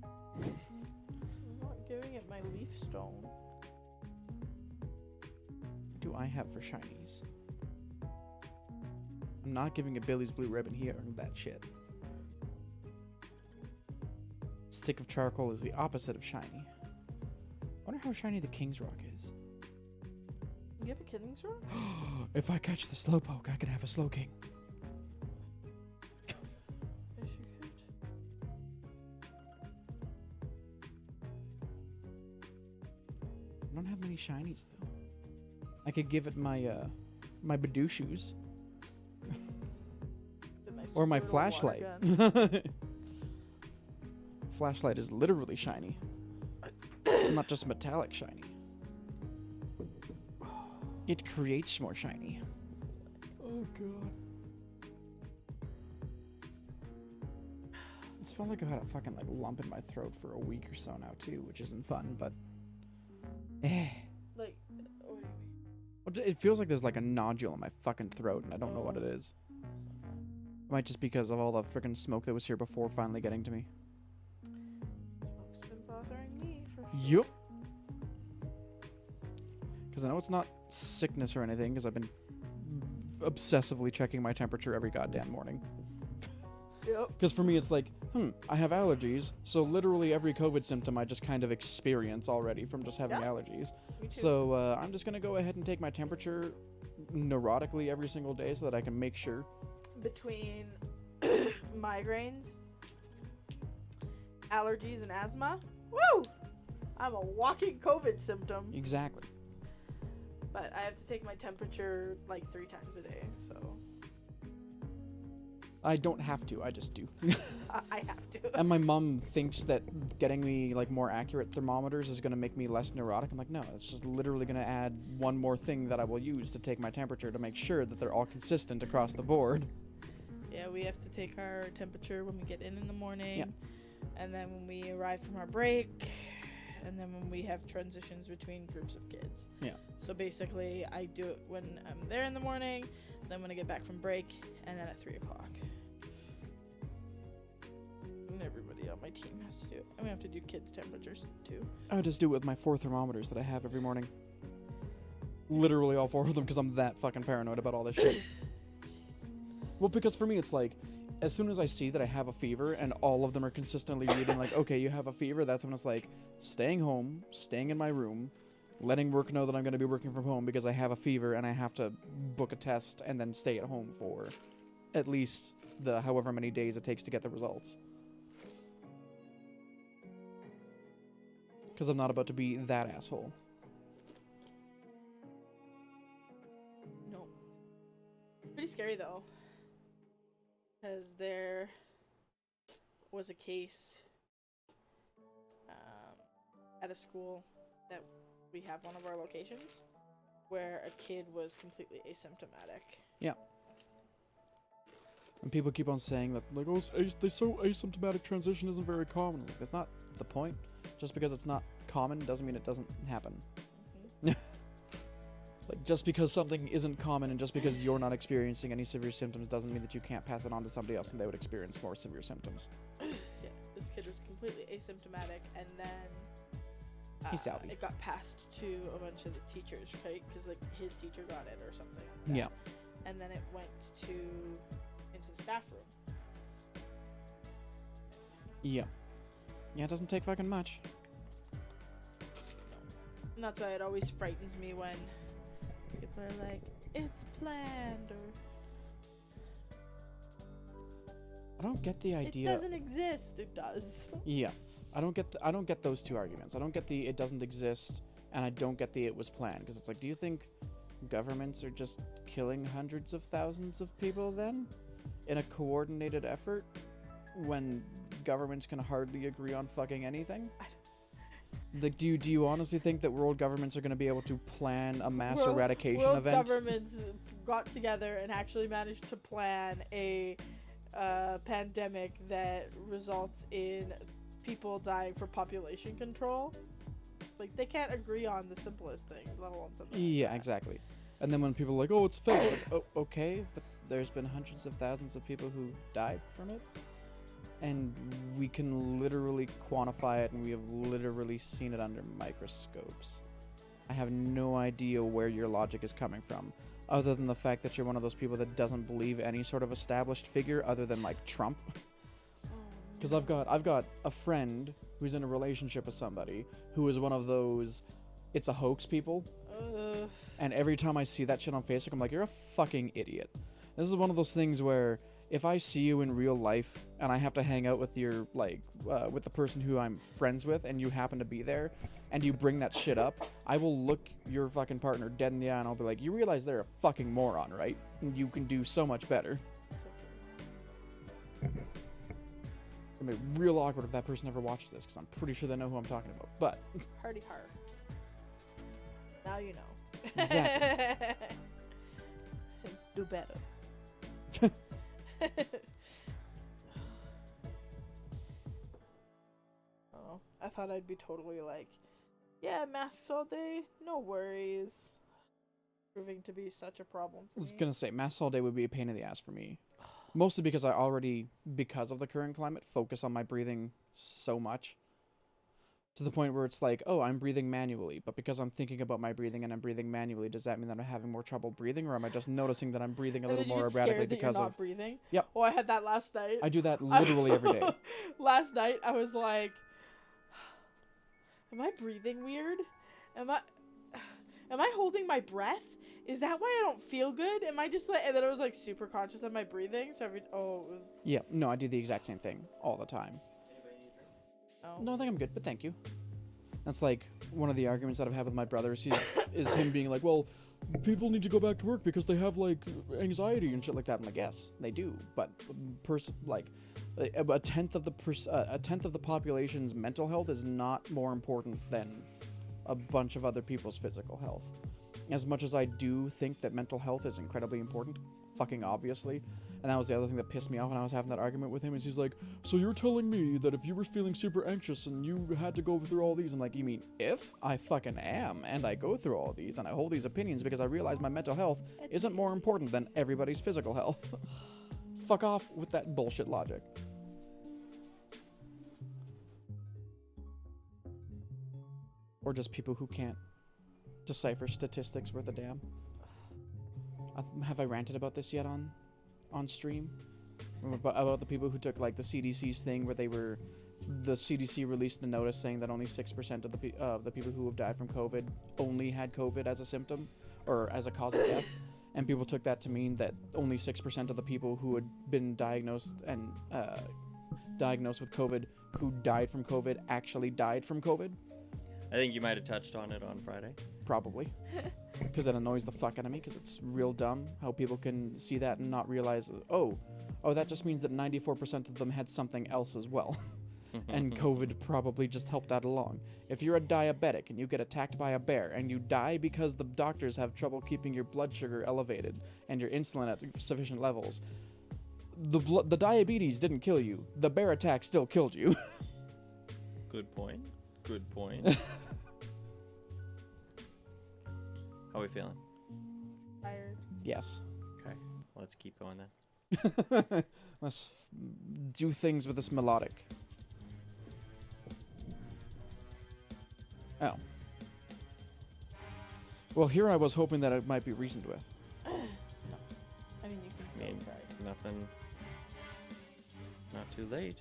I'm not giving it my leaf stone. What do I have for shinies? I'm not giving it Billy's blue ribbon here. That shit. Stick of charcoal is the opposite of shiny. I wonder how shiny the King's Rock is. You have a King's Rock? If I catch the slowpoke, I can have a slow king. Yes, you could. I don't have many shinies though. I could give it my my Badooshus. Or my squirtle flashlight. water gun. Flashlight is literally shiny. Not just metallic shiny. It creates more shiny. Oh god. It's felt like I've had a fucking like lump in my throat for a week or so now too, which isn't fun, but Like, what do you mean? Well, it feels like there's like a nodule in my fucking throat and I don't know what it is. That's not fun. Might just because of all the freaking smoke that was here before finally getting to me. Smoke's been bothering me for sure. Yup. Because I know it's not sickness or anything, because I've been obsessively checking my temperature every goddamn morning. Yep. Because for me, it's like, I have allergies, so literally every COVID symptom I just kind of experience already from just having allergies. Me too. So I'm just going to go ahead and take my temperature neurotically every single day so that I can make sure. Between migraines, allergies, and asthma, woo! I'm a walking COVID symptom. Exactly. But I have to take my temperature like 3 times a day, so I don't have to, I just do. I have to. And my mom thinks that getting me like more accurate thermometers is going to make me less neurotic. I'm like, no, it's just literally going to add one more thing that I will use to take my temperature to make sure that they're all consistent across the board. Yeah, we have to take our temperature when we get in the morning, Yeah. and then when we arrive from our break, and then when we have transitions between groups of kids. Yeah. So basically, I do it when I'm there in the morning, then when I get back from break, and then at 3 o'clock. And everybody on my team has to do it. And we have to do kids' temperatures too. I just do it with my 4 thermometers that I have every morning. Literally all 4 of them because I'm that fucking paranoid about all this shit. Well, because for me it's like, as soon as I see that I have a fever and all of them are consistently reading like, okay, you have a fever, that's when it's like, staying home, staying in my room, letting work know that I'm going to be working from home because I have a fever and I have to book a test and then stay at home for at least the however many days it takes to get the results. Because I'm not about to be that asshole. No. Pretty scary though. Because there was a case at a school that we have one of our locations where a kid was completely asymptomatic. Yeah. And people keep on saying that, like, oh, they so asymptomatic transition isn't very common. Like, that's not the point. Just because it's not common doesn't mean it doesn't happen. Mm-hmm. Like, just because something isn't common and just because you're not experiencing any severe symptoms doesn't mean that you can't pass it on to somebody else and they would experience more severe symptoms. Yeah, this kid was completely asymptomatic, and then it got passed to a bunch of the teachers, right? Because like his teacher got it or something like that. Yeah. And then it went into the staff room. Yeah. Yeah, it doesn't take fucking much. And that's why it always frightens me when people are like, it's planned, or I don't get the idea. it doesn't exist. It does. Yeah. I don't get those two arguments. I don't get the it doesn't exist, and I don't get the it was planned. Because it's like, do you think governments are just killing hundreds of thousands of people then? In a coordinated effort? When governments can hardly agree on fucking anything? Like, do you honestly think that world governments are going to be able to plan a mass eradication world event? Governments got together and actually managed to plan a pandemic that results in people dying for population control. Like, they can't agree on the simplest things, let alone something like that. Exactly. And then when people are like, oh, it's fake, like, oh, okay, but there's been hundreds of thousands of people who've died from it. And we can literally quantify it, and we have literally seen it under microscopes. I have no idea where your logic is coming from, other than the fact that you're one of those people that doesn't believe any sort of established figure other than, like, Trump. Because I've got a friend who's in a relationship with somebody who is one of those it's a hoax people. And every time I see that shit on Facebook, I'm like, you're a fucking idiot. This is one of those things where if I see you in real life and I have to hang out with your, like, with the person who I'm friends with and you happen to be there and you bring that shit up, I will look your fucking partner dead in the eye and I'll be like, you realize they're a fucking moron, right? And you can do so much better. It's gonna be real awkward if that person ever watches this, because I'm pretty sure they know who I'm talking about. But Hardy har. Now you know. Exactly. Do better. Oh, I thought I'd be totally like, yeah, masks all day, no worries. Proving to be such a problem for I was me. gonna say, masks all day would be a pain in the ass for me. Mostly because I already, because of the current climate, focus on my breathing so much. To the point where it's like, oh, I'm breathing manually, but because I'm thinking about my breathing and I'm breathing manually, does that mean that I'm having more trouble breathing, or am I just noticing that I'm breathing a And little then you more get scared erratically that because you're of? not breathing. Yep. Oh, I had that last night. I do that literally every day. Last night, I was like, am I breathing weird? Am I holding my breath? Is that why I don't feel good? Am I just like, and then I was like super conscious of my breathing. So it was. Yeah, no, I do the exact same thing all the time. Oh. No, I think I'm good, but thank you. That's like one of the arguments that I've had with my brothers. Is him being like, well, people need to go back to work because they have like anxiety and shit like that. I'm like, yes, they do, but a tenth of the population's mental health is not more important than a bunch of other people's physical health. As much as I do think that mental health is incredibly important, fucking obviously, and that was the other thing that pissed me off when I was having that argument with him, is he's like, so you're telling me that if you were feeling super anxious and you had to go through all these? I'm like, you mean if? I fucking am, and I go through all these, and I hold these opinions because I realize my mental health isn't more important than everybody's physical health. Fuck off with that bullshit logic. Or just people who can't decipher statistics worth a damn. Have I ranted about this yet on stream? About the people who took like the CDC's thing where the CDC released a notice saying that only 6% of the people who have died from COVID only had COVID as a symptom or as a cause of death, and people took that to mean that only 6% of the people who had been diagnosed with COVID who died from COVID actually died from COVID. I think you might have touched on it on Friday. Probably. Because it annoys the fuck out of me, because it's real dumb how people can see that and not realize, oh, that just means that 94% of them had something else as well. And COVID probably just helped that along. If you're a diabetic and you get attacked by a bear and you die because the doctors have trouble keeping your blood sugar elevated and your insulin at sufficient levels, the diabetes didn't kill you. The bear attack still killed you. Good point. Good point. How are we feeling? Tired. Yes. Okay, let's keep going then. Let's do things with this melodic. Oh. Well, here I was hoping that it might be reasoned with. I mean, you can still try. Nothing. Not too late.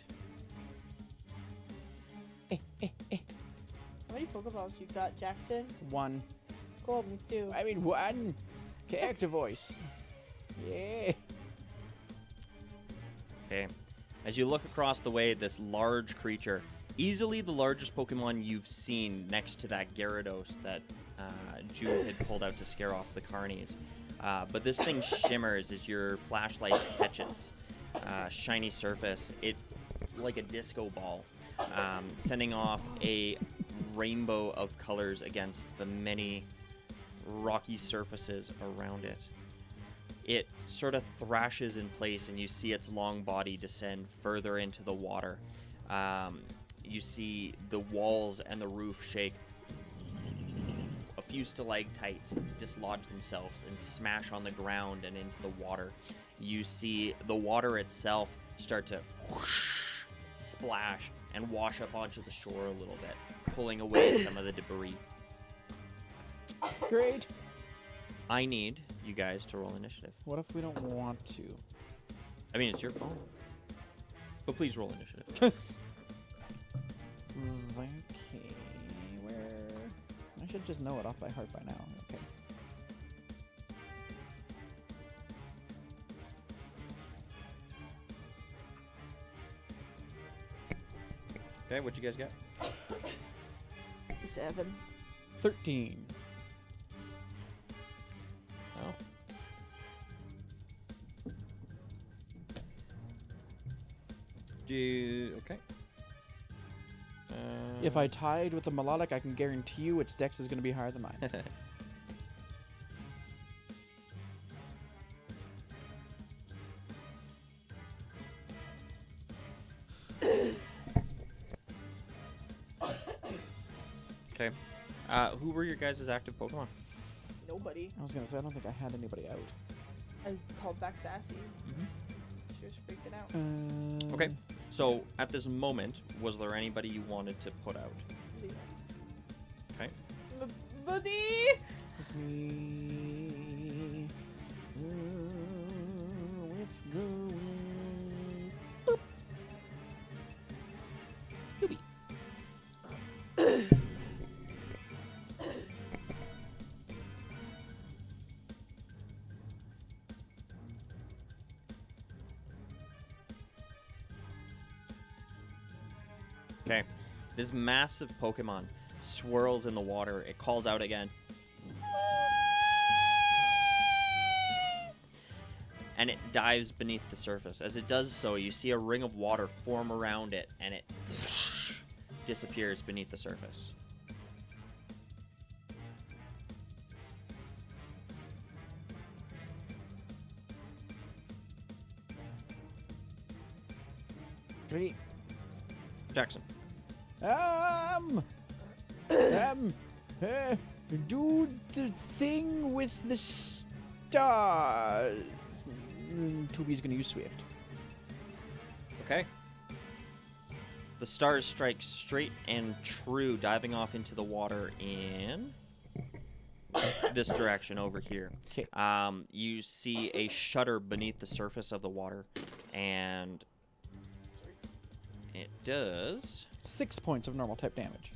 How many Pokeballs you got, Jackson? 1. Cool, me too. I mean 1. Character voice. Yeah. Okay. As you look across the way, this large creature, easily the largest Pokemon you've seen next to that Gyarados that Jude had pulled out to scare off the Carnies. But this thing shimmers as your flashlight catches shiny surface. It like a disco ball, sending off a rainbow of colors against the many rocky surfaces around it. It sort of thrashes in place, and you see its long body descend further into the water. You see the walls and the roof shake. A few stalactites dislodge themselves and smash on the ground and into the water. You see the water itself start to whoosh, splash and wash up onto the shore a little bit, pulling away some of the debris. Great. I need you guys to roll initiative. What if we don't want to? I mean, it's your call. But please roll initiative. Okay, where? I should just know it off by heart by now. Okay. Okay, what you guys got? 7. 13. Oh. Okay. If I tied with the melodic, I can guarantee you its dex is going to be higher than mine. Okay. Who were your guys' active Pokemon? Nobody. I was going to say, I don't think I had anybody out. I called back Sassy. She was freaking out. Okay. So, at this moment, was there anybody you wanted to put out? Leaf. buddy. Let me. Let's go. Boop. Doobie. Okay. This massive Pokemon swirls in the water. It calls out again. And it dives beneath the surface. As it does so, you see a ring of water form around it, and it disappears beneath the surface. Great. Jackson. Do the thing with the stars. Tubi's gonna use Swift. Okay. The stars strike straight and true, diving off into the water in this direction over here. 'Kay. You see a shutter beneath the surface of the water, and it does 6 points of normal type damage.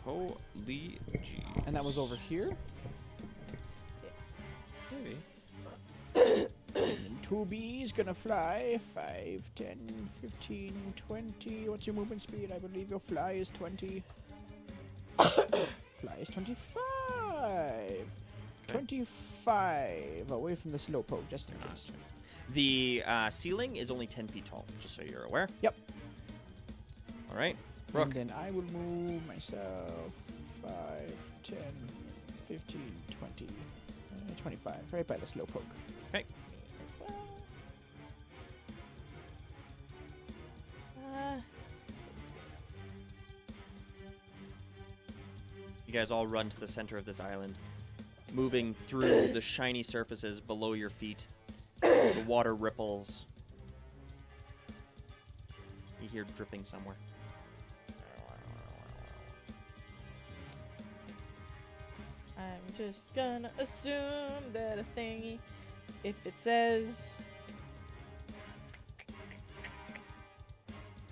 holy G. And that was over here. Maybe. And Tubi's gonna fly 5, 10, 15, 20. What's your movement speed? I believe your fly is 20. Fly is 25. 25 away from the slowpoke, just in case. The ceiling is only 10 feet tall, just so you're aware. Yep. All right. Brook. And then I will move myself 5, 10, 15, 20, 25, right by the slowpoke. Okay. You guys all run to the center of this island, moving through the shiny surfaces below your feet. The water ripples. You hear dripping somewhere. I'm just gonna assume that a thingy, if it says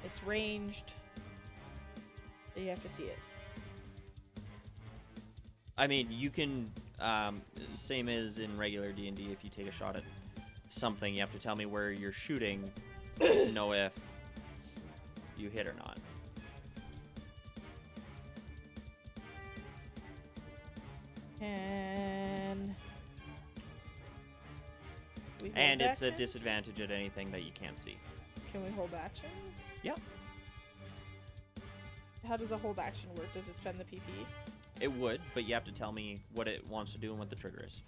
it's ranged, you have to see it. I mean, you can, same as in regular D&D, if you take a shot at something, you have to tell me where you're shooting to know if you hit or not. And we hold And it's a actions? disadvantage at anything that you can't see. Can we hold actions? Yeah. How does a hold action work? Does it spend the PP? It would, but you have to tell me what it wants to do and what the trigger is.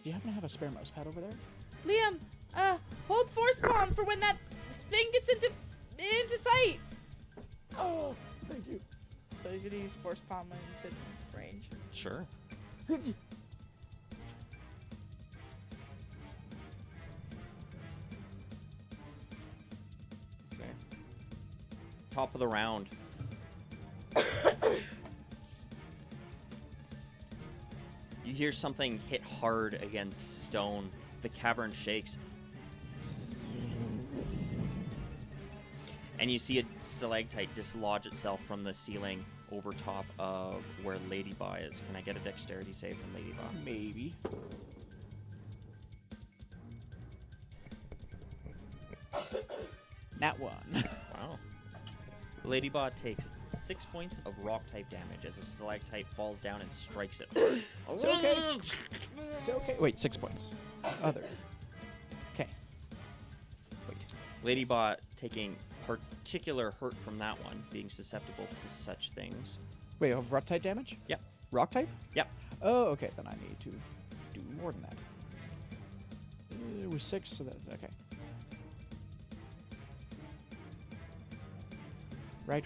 Do you happen to have a spare mouse pad over there? Liam, hold force palm for when that thing gets into sight. Oh, thank you. So he's gonna use force palm when it's in range. Sure. Okay. Top of the round. You hear something hit hard against stone. The cavern shakes. And you see a stalactite dislodge itself from the ceiling over top of where Ladybot is. Can I get a dexterity save from Ladybot? Maybe. Nat 1. Wow. Ladybot takes 6 points of rock type damage as a stalactite falls down and strikes it hard. It's okay. It's okay. Wait, 6 points. Other. Okay. Wait. Ladybot taking particular hurt from that one, being susceptible to such things. Wait, of rock type damage? Yep. Rock type? Yep. Oh, okay. Then I need to do more than that. It was 6, so that's okay. Right.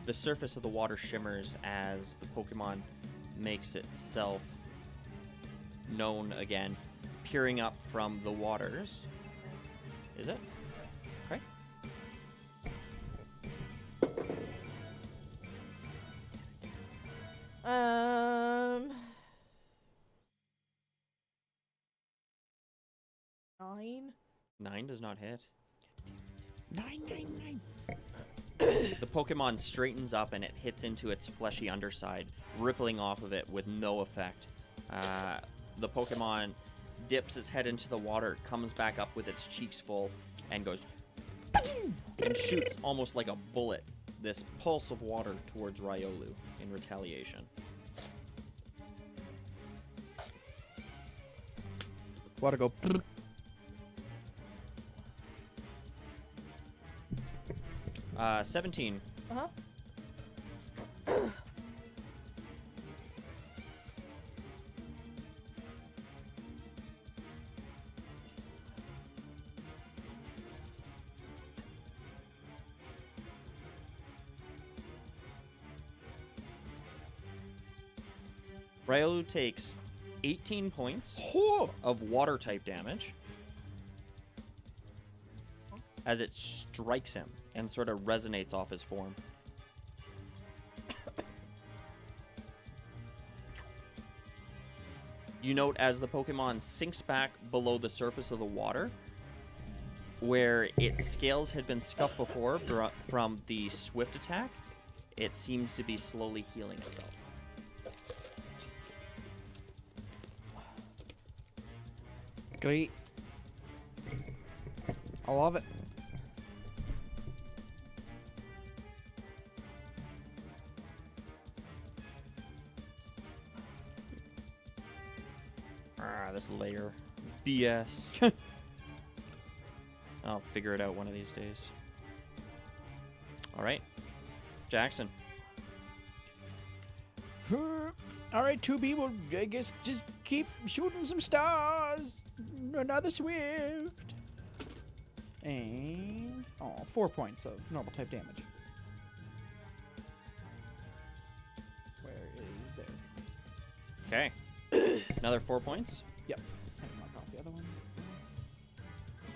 The surface of the water shimmers as the Pokemon makes itself known again, peering up from the waters. Is it? Okay. Nine. 9 does not hit. 999. The Pokemon straightens up and it hits into its fleshy underside, rippling off of it with no effect. The Pokemon dips its head into the water, comes back up with its cheeks full, and goes and shoots almost like a bullet this pulse of water towards Riolu in retaliation. Water go. 17. Uh-huh. Riolu takes 18 points of water type damage as it strikes him and sort of resonates off his form. You note as the Pokemon sinks back below the surface of the water, where its scales had been scuffed before from the swift attack, it seems to be slowly healing itself. Great. I love it. This layer. BS. I'll figure it out one of these days. Alright. Jackson. All right, 2B, we'll, I guess, just keep shooting some stars. Another Swift. And, 4 points of normal type damage. Where is there? Okay. Another 4 points. Yep. I can mark off the other one.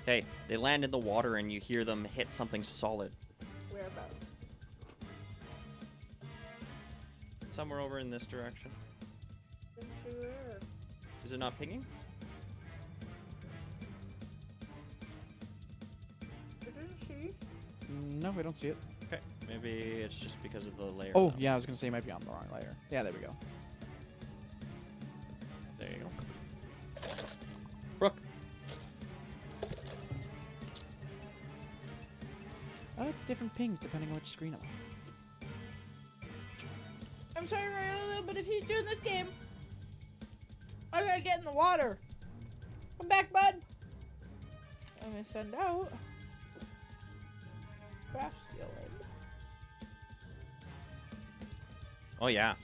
Okay. They land in the water and you hear them hit something solid. Whereabouts? Somewhere over in this direction. Is it not pinging? No, we don't see it. Okay. Maybe it's just because of the layer. Oh, now. yeah, I was going to say it might be on the wrong layer. Yeah, there we go. There you go. Brook. Oh, it's different pings depending on which screen I'm on. I'm sorry, Riolu, but if he's doing this game, I gotta get in the water. Come back, bud. I'm gonna send out Basculin. Oh, yeah.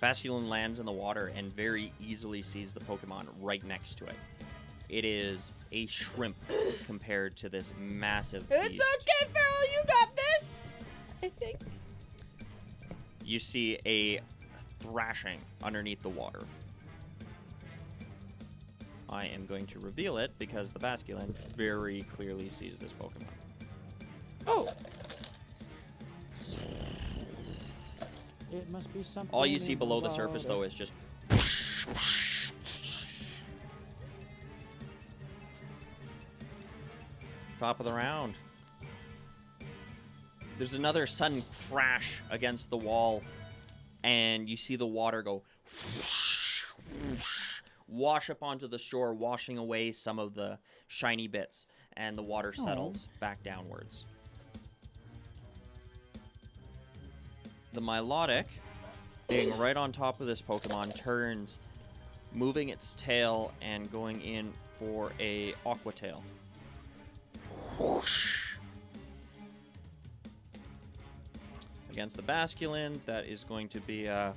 Basculin lands in the water and very easily sees the Pokemon right next to it. It is a shrimp compared to this massive beast. It's okay, Farrell, you got this! I think. You see a thrashing underneath the water. I am going to reveal it because the Basculin very clearly sees this Pokemon. Oh! It must be something. All you see below the surface, though, is just... Top of the round. There's another sudden crash against the wall, and you see the water go wash up onto the shore, washing away some of the shiny bits, and the water settles back downwards. The Milotic, being right on top of this Pokemon, turns, moving its tail and going in for a Aqua Tail. Against the Basculin, that is going to be a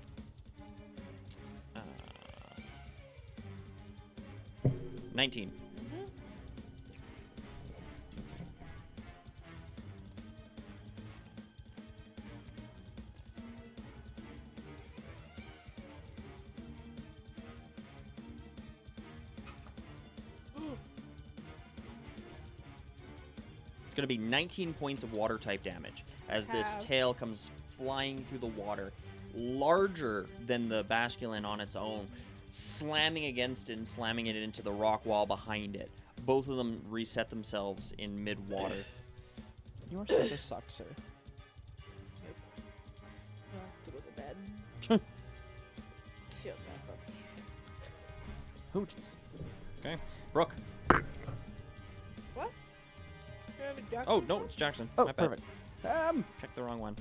19. It's going to be 19 points of water type damage as this Have. tail comes flying through the water, larger than the basculin on its own, slamming against it and slamming it into the rock wall behind it. Both of them reset themselves in mid-water. You are such a suck, sir. You have to go to bed. I feel bad, puppy. Hooties. Okay. Brook. What? You have a duck Oh, in no, front? it's Jackson. Oh, My bad. perfect. Check the wrong one.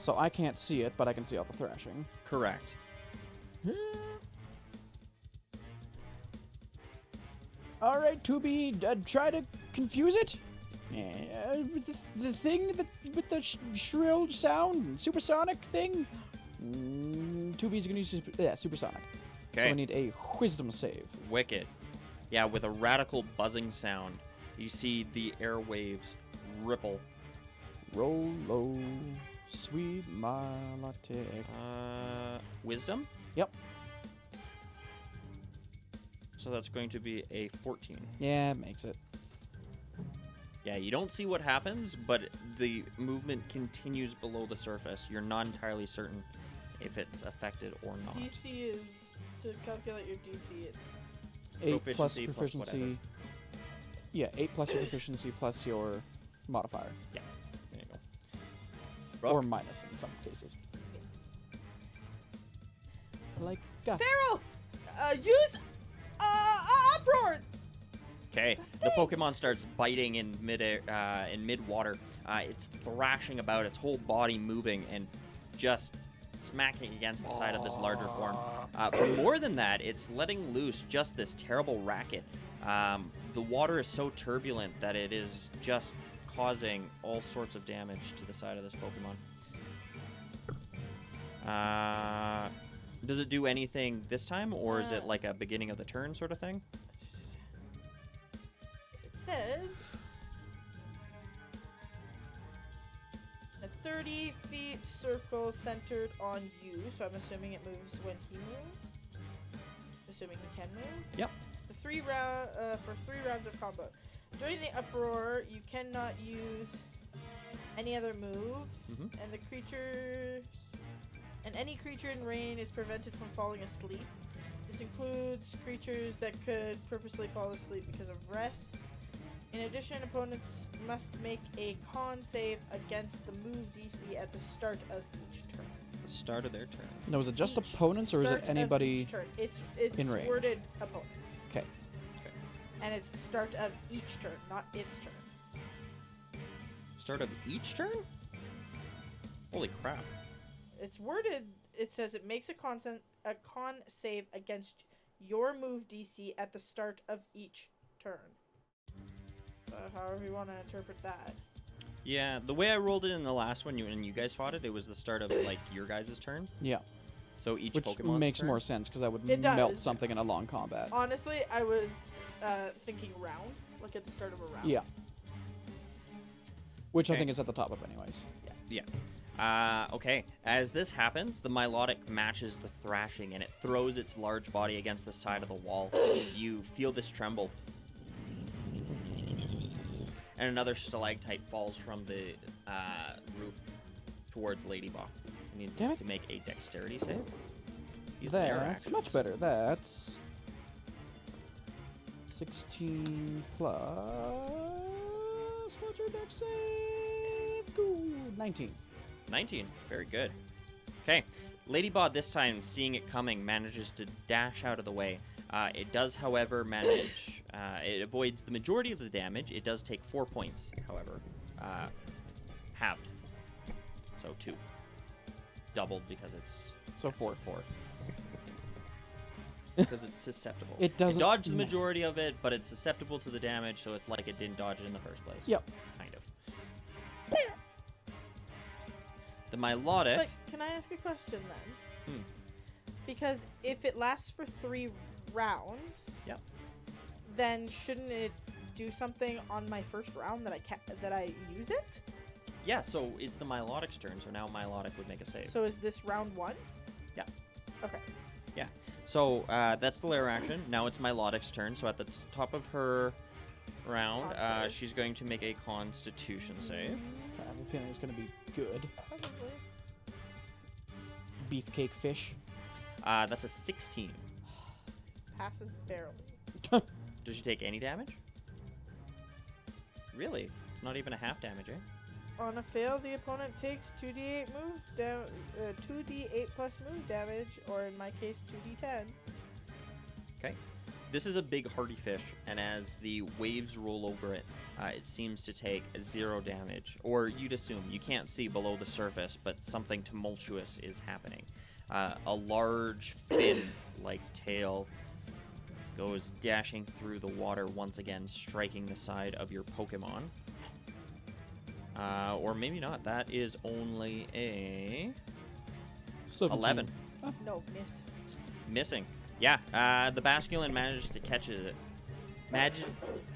So I can't see it, but I can see all the thrashing. Correct. All right, Tubi, try to confuse it. The thing that with the shrill sound, supersonic thing. Tubi's gonna use supersonic. So Okay. we need a wisdom save. Wicked. Yeah, with a radical buzzing sound. You see the airwaves ripple. Roll low, sweet melodic. Wisdom? Yep. So that's going to be a 14. Yeah, makes it. Yeah, you don't see what happens, but the movement continues below the surface. You're not entirely certain if it's affected or not. DC is to calculate your DC. It's 8 plus Proficiency plus proficiency. whatever. Yeah, 8 plus your proficiency plus your modifier. There you go. Or Brook. minus in some cases. Like Guff. Feral. Use uproar. Okay, the Pokemon starts biting in mid-water. It's thrashing about, its whole body moving and just smacking against the side of this larger form. But more than that, it's letting loose just this terrible racket. The water is so turbulent that it is just causing all sorts of damage to the side of this Pokemon. Does it do anything this time, or is it like a beginning of the turn sort of thing? It says a 30 feet circle centered on you. So I'm assuming it moves when he moves. Assuming he can move. Yep. For 3 rounds of combat. During the uproar, you cannot use any other move, and the creatures and any creature in range is prevented from falling asleep. This includes creatures that could purposely fall asleep because of rest. In addition, opponents must make a con save against the move DC at the start of each turn. The start of their turn. Now, is it just Each opponents or is start it of anybody? each turn. It's in range? worded opponents. Okay. And it's start of each turn, not its turn. Start of each turn? Holy crap. It's worded. It says it makes a con save against your move DC at the start of each turn. However you want to interpret that. Yeah, the way I rolled it in the last one, and you guys fought it, it was the start of like your guys' turn. Yeah. So each Which Pokemon's makes turn. more sense because I would It melt does. something in a long combat. Honestly, I was thinking round, like at the start of a round. Yeah. Which I Okay. think is at the top of anyways. Yeah. Okay. As this happens, the Milotic matches the thrashing, and it throws its large body against the side of the wall. You feel this tremble. And another stalactite falls from the roof towards Ladybug. It needs Damn it. to make a dexterity save. Use their That's actions. much better. That's 16 plus. What's your dex save? Good. 19. 19. Very good. Okay. Ladybug, this time, seeing it coming, manages to dash out of the way. It does, however, manage... it avoids the majority of the damage. It does take 4 points, however. Halved. So 2. Doubled because it's... So 4. 4. Because it's susceptible. It doesn't dodged the ma- majority of it, but it's susceptible to the damage, so it's like it didn't dodge it in the first place. Yep. Kind of. The Milotic... But can I ask a question then? Hmm. Because if it lasts for 3 rounds, Yep. then shouldn't it do something on my first round that I use it? Yeah, so it's the Milotic's turn, so now Milotic would make a save. So is this round 1? Yeah. Okay. So that's the lair action. Now it's Milotic's turn. So at the top of her round, Con save. she's going to make a Constitution save. I have a feeling it's going to be good. Probably. Beefcake fish. That's a 16. Passes barely. Does she take any damage? Really? It's not even a half damage, eh? On a fail, the opponent takes 2d8 2d8 plus move damage, or in my case, 2d10. Okay. This is a big hardy fish, and as the waves roll over it, it seems to take 0 damage. Or you'd assume. You can't see below the surface, but something tumultuous is happening. A large fin-like tail goes dashing through the water once again, striking the side of your Pokemon. Or maybe not. That is only a 11. No, miss. Missing. Yeah, the Basculin manages to catch it.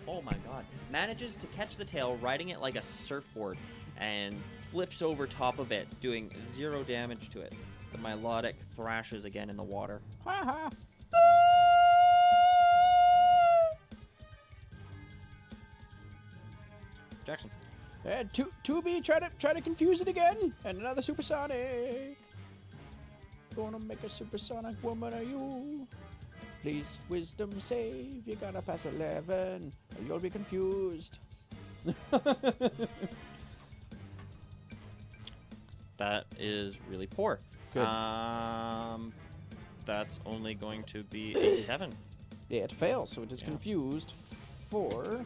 Oh my god. Manages to catch the tail, riding it like a surfboard, and flips over top of it, doing 0 damage to it. The Milotic thrashes again in the water. Ha ha. Jackson. And 2B, try to confuse it again. And another supersonic. Gonna make a supersonic woman of you. Please, wisdom save. You gotta pass 11, or you'll be confused. That is really poor. Good. That's only going to be a 7. Yeah, it fails, so it is Yeah. confused for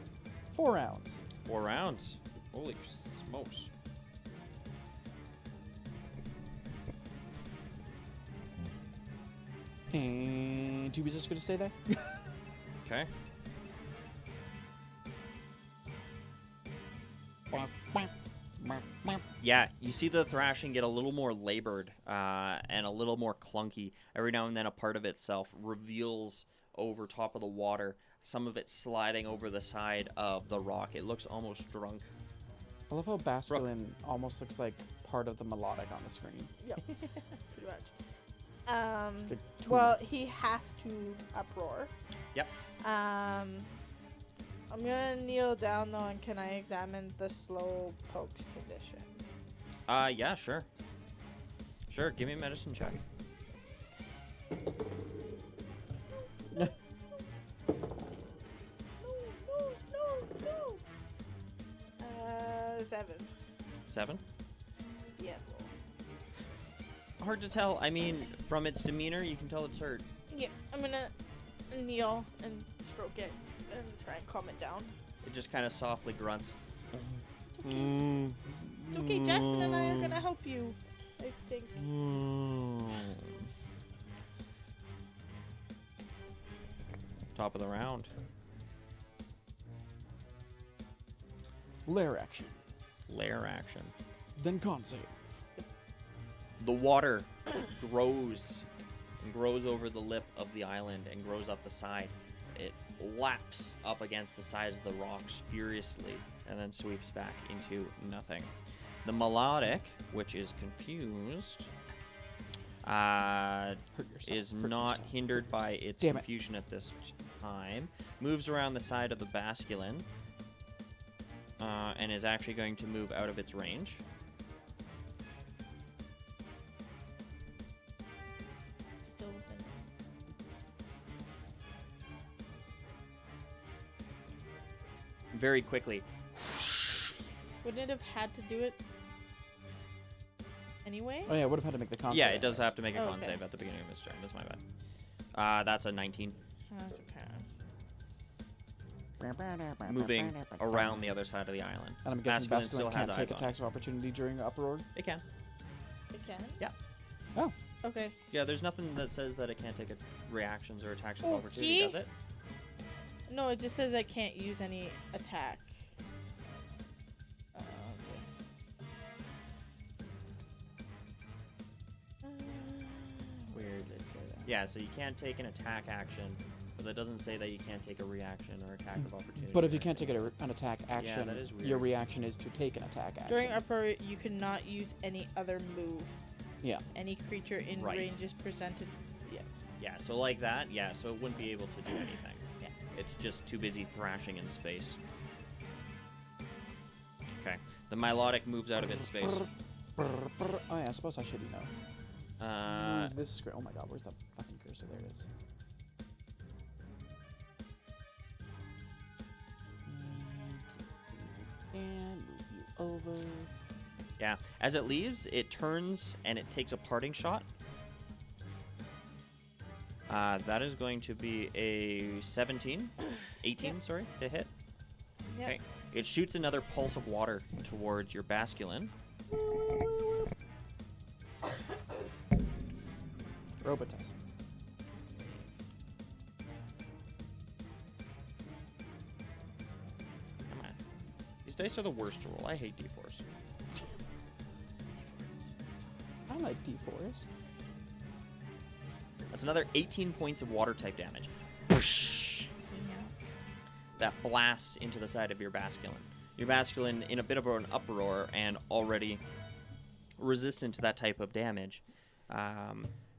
4 rounds. 4 rounds. Holy smokes. And 2B's just gonna stay there. Okay. Yeah, you see the thrashing get a little more labored and a little more clunky. Every now and then a part of itself reveals over top of the water, some of it sliding over the side of the rock. It looks almost drunk. I love how Basculin almost looks like part of the melodic on the screen. Yep, pretty much. Like Well, he has to uproar. Yep. I'm gonna kneel down though, and can I examine the slowpoke's condition? Yeah, sure. Sure, give me a medicine check. No. 7. 7? Yeah. Hard to tell. I mean, from its demeanor, you can tell it's hurt. Yeah, I'm gonna kneel and stroke it and try and calm it down. It just kind of softly grunts. It's okay. It's okay. Jackson and I are gonna help you. I think. Top of the round. Lair action. Lair action. Then con save. The water grows and grows over the lip of the island and grows up the side. It laps up against the sides of the rocks furiously and then sweeps back into nothing. The melodic, which is confused, Hurt yourself. is Hurt not yourself. hindered by its Damn it. confusion at this time. Moves around the side of the Basculin and is actually going to move out of its range. It's still within. Very quickly. Wouldn't it have had to do it anyway? Oh yeah, I would have had to make the con Yeah, save it does anyways. have to make a Oh, con okay. save at the beginning of its turn. That's my bad. That's a 19. Okay. Moving around the other side of the island. And I'm guessing Basculin still Basculin has can't take eyes on attacks of opportunity during uproar. It can. It can? Yeah. Oh. Okay. Yeah, there's nothing that says that it can't take reactions or attacks of Oh, opportunity, he- does it? No, it just says I can't use any attack. Okay. Where did it say that? Yeah, so you can't take an attack action, but that doesn't say that you can't take a reaction or attack of opportunity. But if you or can't take anything. an attack action, that is your weird. reaction is to take an attack action. During uproar, you cannot use any other move. Yeah. Any creature in Right. range is presented. Yeah. Yeah, so like that, yeah, so it wouldn't be able to do anything. Yeah. It's just too busy thrashing in space. The Milotic moves out of its space. Oh yeah, I suppose I should, you know. Move this square. Oh my god, where's that fucking cursor? There it is. And move you over. Yeah. As it leaves, it turns and it takes a parting shot. That is going to be a 18, sorry, to hit. Yep. Okay. It shoots another pulse of water towards your Basculin. Robotest. Come on. These dice are the worst to roll. I hate D4s. I like D4s. That's another 18 points of water type damage. That blast into the side of your Basculin. Your Basculin in a bit of an uproar and already resistant to that type of damage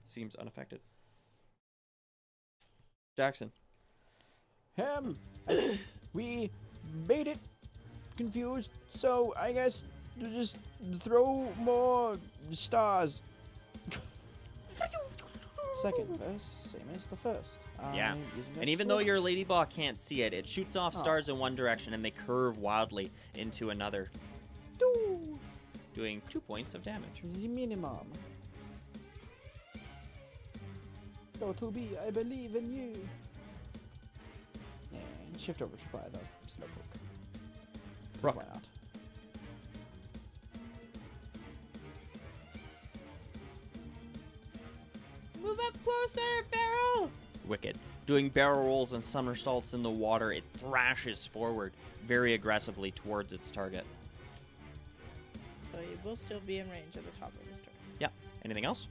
seems unaffected. Jackson. We made it confused, so I guess just throw more stars. Second verse, same as the first. Yeah. I'm using a And even though sword. your Ladyball can't see it, it shoots off Oh. stars in one direction and they curve wildly into another, Doo, doing 2 points of damage. the minimum. Go to be, I believe in you. And shift over to buy the slowpoke. 'Cause Brook. why not? Move up closer, Farrell! Wicked. Doing barrel rolls and somersaults in the water, it thrashes forward very aggressively towards its target. So you will still be in range at the top of his turn. Yeah. Anything else?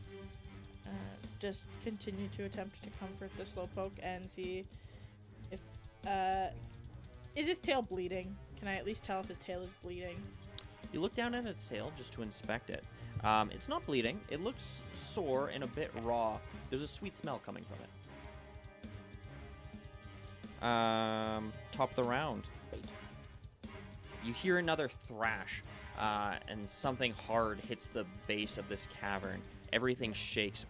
Just continue to attempt to comfort the slowpoke and see if is his tail bleeding? Can I at least tell if his tail is bleeding? You look down at its tail just to inspect it. It's not bleeding. It looks sore and a bit raw. There's a sweet smell coming from it. Top of the round. Wait. You hear another thrash, and something hard hits the base of this cavern. Everything shakes.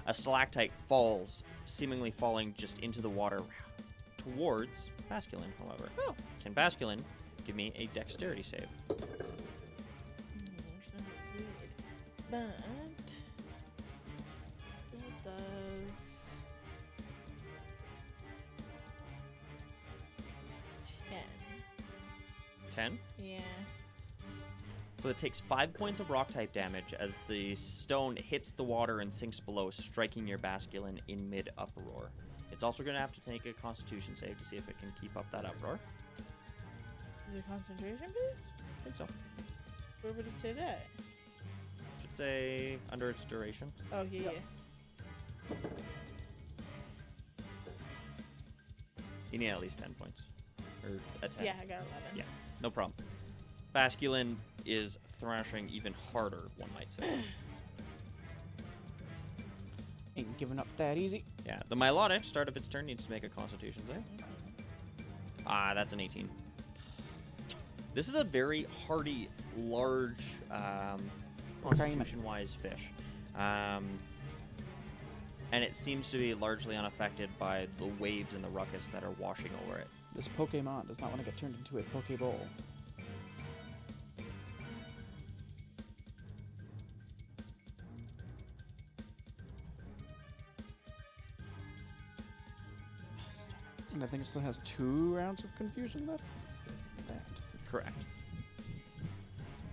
A stalactite falls, seemingly falling just into the water towards Basculin, however. Oh. Can Basculin give me a dexterity save? But it does 10. 10? Yeah. So it takes 5 points of rock type damage as the stone hits the water and sinks below, striking your Basculin in mid uproar. It's also going to have to take a constitution save to see if it can keep up that uproar. Is it concentration based? I think so. Where would it say that? Should say under its duration. Oh, yeah, Yep. yeah. You need at least 10 points. Or a 10. Yeah, I got 11. Yeah, no problem. Basculin is thrashing even harder, one might say. Ain't giving up that easy. Yeah, the Milotic, start of its turn, needs to make a constitution save. Ah, that's an 18. This is a very hardy, large, constitution-wise fish. And it seems to be largely unaffected by the waves and the ruckus that are washing over it. This Pokemon does not want to get turned into a Pokeball. And I think it still has 2 rounds of confusion left. That. Correct.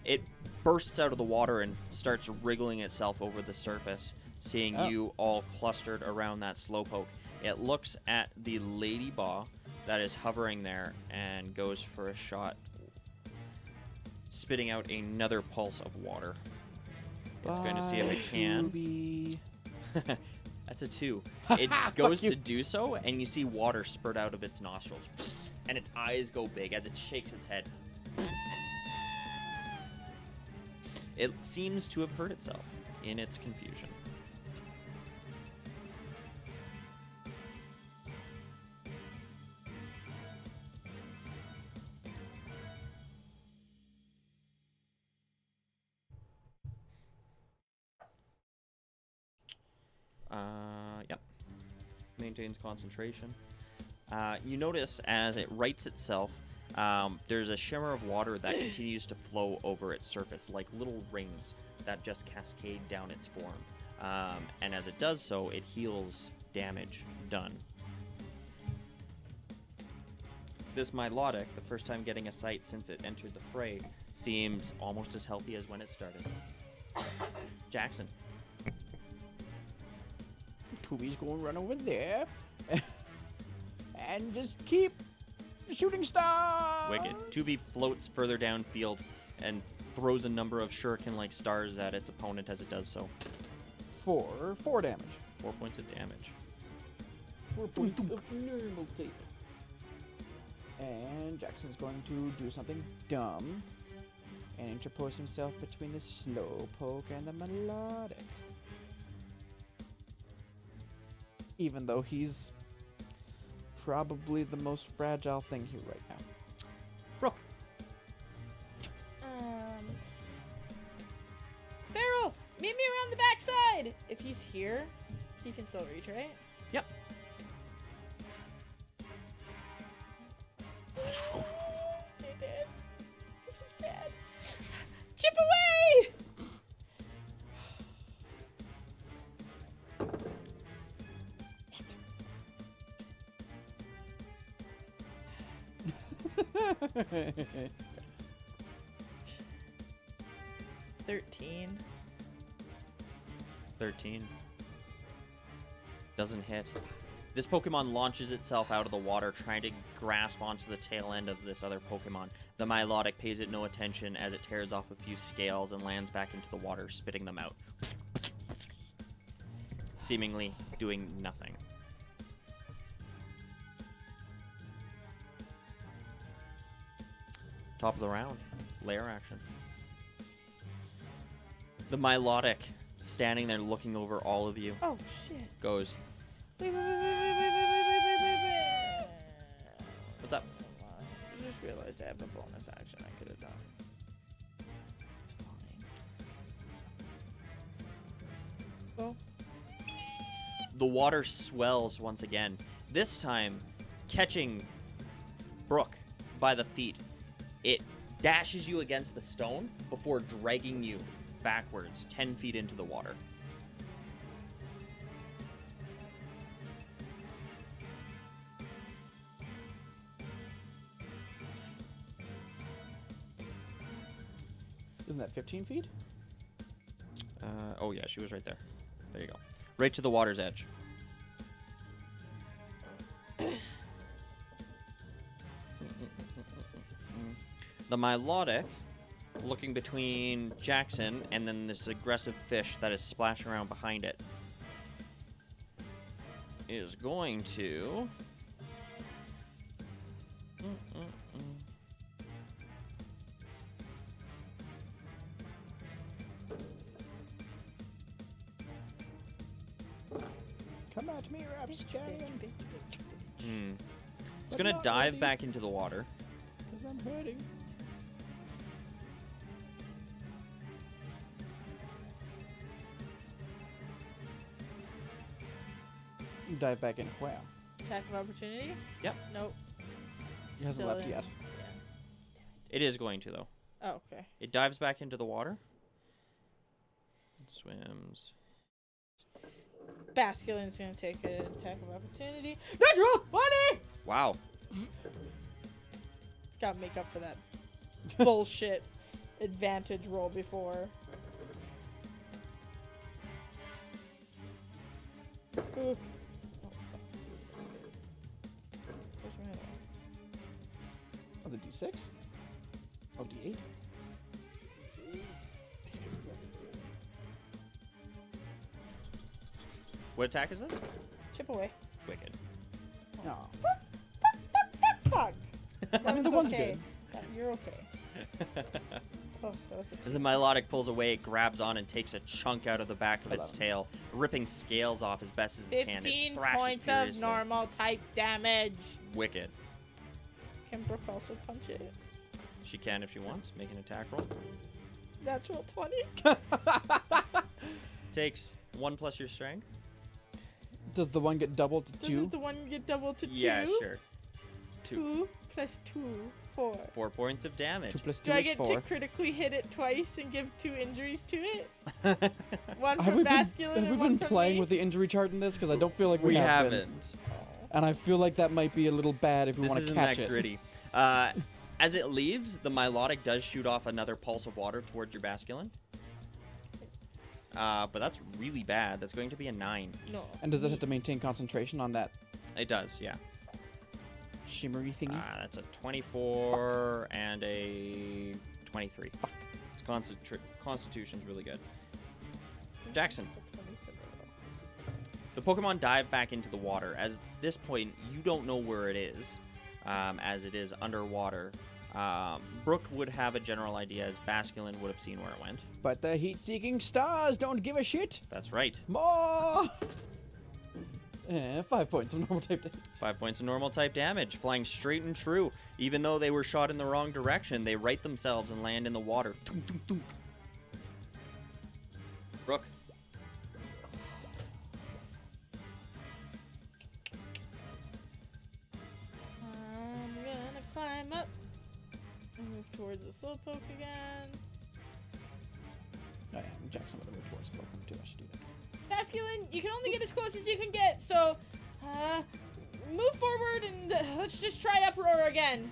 It bursts out of the water and starts wriggling itself over the surface, seeing Oh. you all clustered around that slowpoke. It looks at the ladyball that is hovering there and goes for a shot, spitting out another pulse of water. It's going to see if it can. Be... That's a 2. It goes you. to do so, and you see water spurt out of its nostrils. And its eyes go big as it shakes its head. It seems to have hurt itself in its confusion. Yep. Maintains concentration. You notice as it rights itself, there's a shimmer of water that continues to flow over its surface, like little rings that just cascade down its form. And as it does so, it heals damage done. This Milotic, the first time getting a sight since it entered the fray, seems almost as healthy as when it started. Jackson. Tubi's going to run over there and just keep shooting stars. Wicked. 2B floats further downfield and throws a number of shuriken-like stars at its opponent as it does so. For 4 damage. 4 points of damage. 4 points of normal tape. And Jackson's going to do something dumb and interpose himself between the slowpoke and the melodic. Even though he's probably the most fragile thing here right now. Brook. Barrel, meet me around the backside. If he's here, he can still reach, right? Yep. They did. This is bad. Chip away! What? 13. 13. Doesn't hit. This Pokemon launches itself out of the water, trying to grasp onto the tail end of this other Pokemon. The Milotic pays it no attention as it tears off a few scales and lands back into the water, spitting them out. Seemingly doing nothing. Top of the round. Lair action. The Milotic, standing there looking over all of you, Oh, shit. goes, Wait. "What's up?" I just realized I have a bonus action I could have done. It's fine. Well, The water swells once again, this time catching Brook by the feet. It dashes you against the stone before dragging you backwards 10 feet into the water. Isn't that 15 feet? Oh yeah, she was right there. There you go. Right to the water's edge. The Milotic, looking between Jackson and then this aggressive fish that is splashing around behind it, is going to... Come at me, Rapscallion. It's going to dive back into the water. Because I'm hurting. Dive back in where? attack of opportunity? Yep. Nope. He hasn't Still left in. yet. It is going to, though. Oh, okay. It dives back into the water. Swims. Basculin's gonna take an attack of opportunity. Natural 20! Wow. It's gotta make up for that bullshit advantage roll before. Ooh. Where's my other one? Oh, the D6? Oh, D8? What attack is this? Chip away. Wicked. No. Fuck! I mean, the one's okay. good. You're okay. Oh, that was a As the Milotic pulls away, it grabs on and takes a chunk out of the back of its 11. tail, ripping scales off as best as it can. It 15 thrashes points of furiously. normal type damage. Wicked. Can Brook also punch it? She can if she wants. Make an attack roll. Natural 20. Takes 1 plus your strength. Does the one get doubled to 2? Doesn't the one get doubled to 2? Yeah, sure. 2 plus 2, 4. 4 points of damage. 2 plus 2 Do I is get 4. to critically hit it twice and give 2 injuries to it? One Have from we Basculin been, and have we one been from playing me? with the injury chart in this? Because I don't feel like We have been. haven't. And I feel like that might be a little bad if we This want to isn't catch that it. gritty. As it leaves, the Milotic does shoot off another pulse of water towards your Basculin. But that's really bad. That's going to be a 9. No. And does it have to maintain concentration on that It does, yeah. shimmery thingy? That's a 24 and a 23. Fuck. Its Constitution's really good. Jackson. The Pokemon dive back into the water. At this point, you don't know where it is, as it is underwater. Brook would have a general idea, as Basculin would have seen where it went. But the heat-seeking stars don't give a shit. That's right. More! 5 points of normal type damage. 5 points of normal type damage, flying straight and true. Even though they were shot in the wrong direction, they right themselves and land in the water. Tunk, tunk, tunk. Brook. I'm gonna climb up and move towards the slowpoke again. Oh, yeah, Jackson would have moved towards the locum too. I should do that. Basculin, you can only get as close as you can get, so move forward and let's just try uproar again.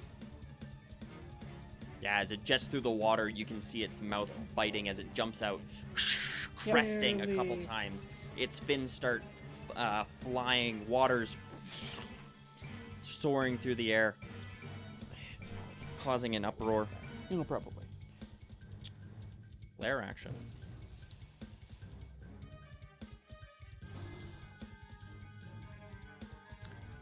Yeah, as it jets through the water, you can see its mouth biting as it jumps out, cresting a couple Yay. times. Its fins start flying, water's soaring through the air, causing an uproar. No, probably. Lair action.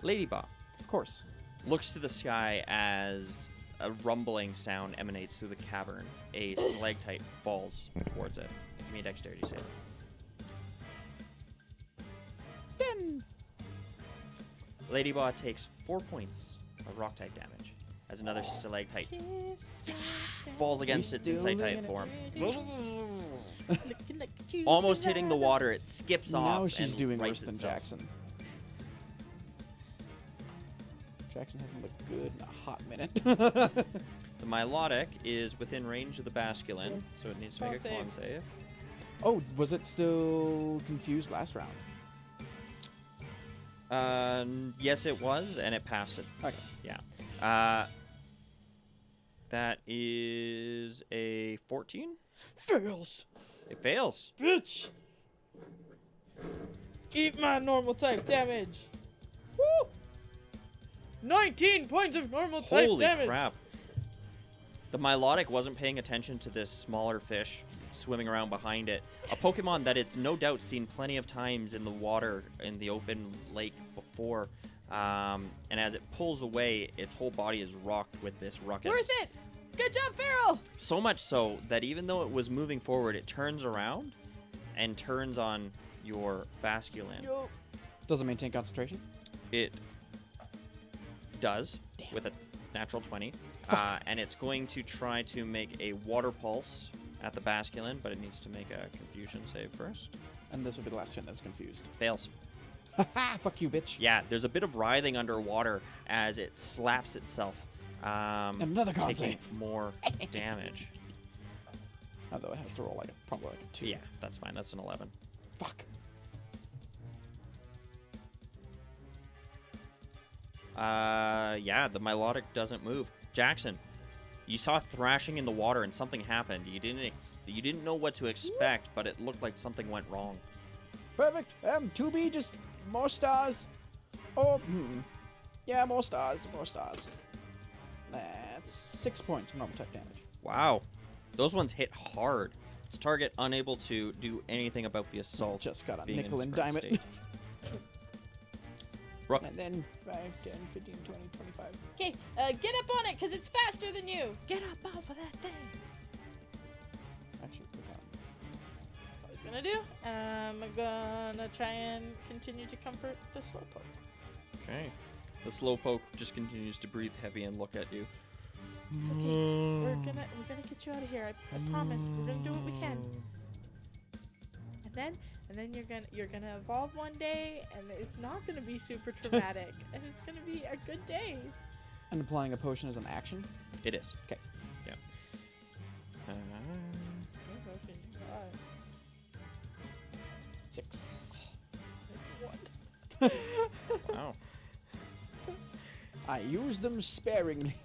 Ladybot Of course. looks to the sky as a rumbling sound emanates through the cavern. A stalactite falls towards it. Give me a dexterity save. 10. Ladybot takes 4 points of rock type damage as another stalactite falls against its inside type form. Almost hitting the water, it skips off. Now she's and doing rights worse than itself. Jackson. Jackson hasn't looked good in a hot minute. The Milotic is within range of the Basculin, so it needs to make a con save. Oh, was it still confused last round? Yes, it was, and it passed it. Okay. Yeah. That is a 14. Fails. It fails. Bitch! Eat my normal type damage. Woo! 19 points of normal type Holy damage. crap. The Milotic wasn't paying attention to this smaller fish swimming around behind it. A Pokemon that it's no doubt seen plenty of times in the water in the open lake before. And as it pulls away, its whole body is rocked with this ruckus. Worth it. Good job, Feral. So much so that even though it was moving forward, it turns around and turns on your Basculin. Does it maintain concentration? It does with a natural 20. And it's going to try to make a water pulse at the Basculin, but it needs to make a confusion save first. And this will be the last turn that's confused. Fails. Haha, fuck you, bitch. Yeah, there's a bit of writhing underwater as it slaps itself. And another con taking save. more damage. Although it has to roll probably like a 2. Yeah, that's fine. That's an 11. Fuck. Yeah, the Milotic doesn't move. Jackson, you saw thrashing in the water and something happened. You didn't know what to expect, but it looked like something went wrong. Perfect. 2B, just more stars. Oh, yeah, more stars, more stars. That's 6 points of normal type damage. Wow, those ones hit hard. Its target unable to do anything about the assault. Just got a being in nickel and its current dime it. state. Brook, And then 5, 10, 15, 20, 25. Okay, get up on it, because it's faster than you. Get up off of that thing. Actually, look out. That's all he's gonna do. I'm gonna try and continue to comfort the slowpoke. okay. The slowpoke just continues to breathe heavy and look at you. It's okay. We're gonna get you out of here. I promise. We're gonna do what we can. And then and then you're gonna evolve one day, and it's not gonna be super traumatic, and it's gonna be a good day. And applying a potion is an action? It is. 'Kay. Yeah. What potion you got? 6. What? Wow. I use them sparingly.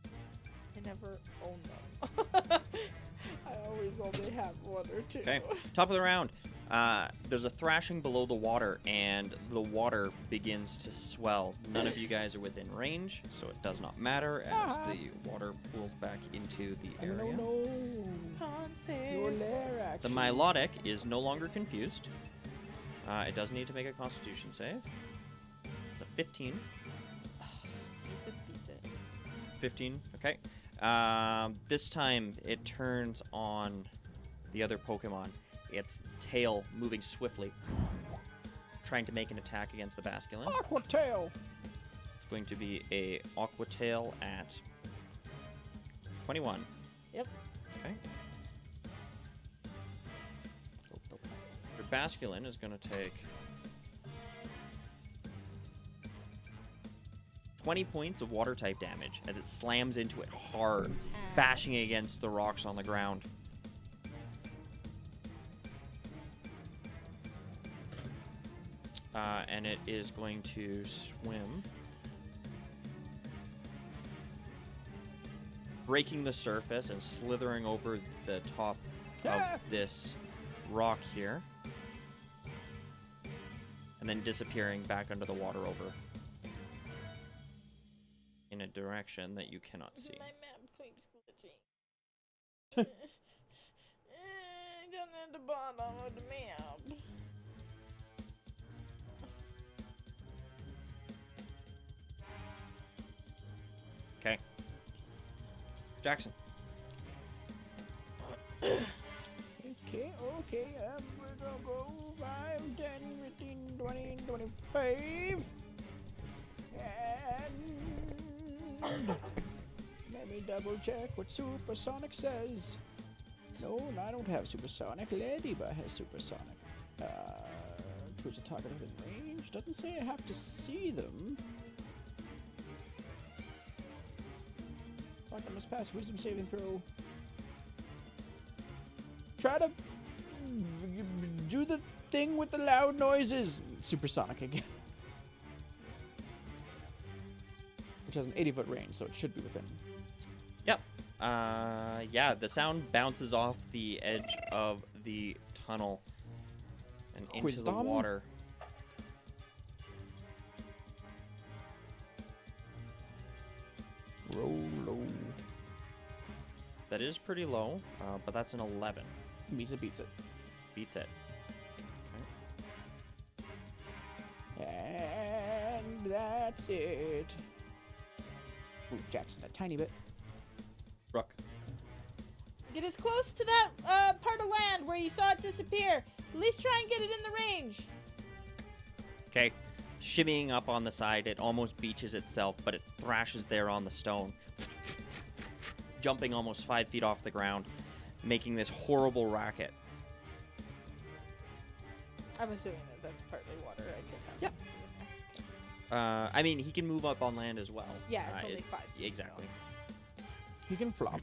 I never own them. I always only have one or two. Okay. Top of the round. There's a thrashing below the water, and the water begins to swell. None of you guys are within range, so it does not matter as the water pools back into the area. No. Can't say. Your lair action. The Milotic is no longer confused. It does need to make a Constitution save. It's a 15. Beats it. 15. Okay. This time it turns on the other Pokemon. Its tail moving swiftly, trying to make an attack against the Basculin. Aqua tail. It's going to be a Aqua Tail at 21. Yep. Okay. Your Basculin is going to take 20 points of water type damage as it slams into it hard, bashing it against the rocks on the ground. And it is going to swim, breaking the surface and slithering over the top of this rock here, and then disappearing back under the water over in a direction that you cannot see. My map keeps glitching. Down at the bottom of the map. Okay. Jackson. Okay. I'm gonna go 5, 10, 15, 20, 25. And let me double check what Supersonic says. No, I don't have Supersonic. Ladybug has Supersonic. Choose a target within range. Doesn't say I have to see them. I must pass wisdom saving throw. Try to do the thing with the loud noises. Supersonic again. Which has an 80-foot range, so it should be within. Yep. Yeah, the sound bounces off the edge of the tunnel and into the Wisdom? water. Roll low. That is pretty low, but that's an 11. Misa beats it. Beats it. And that's it. Move Jackson a tiny bit. Brook. Get as close to that part of land where you saw it disappear. At least try and get it in the range. Okay. Shimmying up on the side, it almost beaches itself, but it thrashes there on the stone. Jumping almost 5 feet off the ground, making this horrible racket. I'm assuming that that's partly water. I could have. Yep. I mean, he can move up on land as well. Yeah, it's only 5 feet. Exactly. You can flop.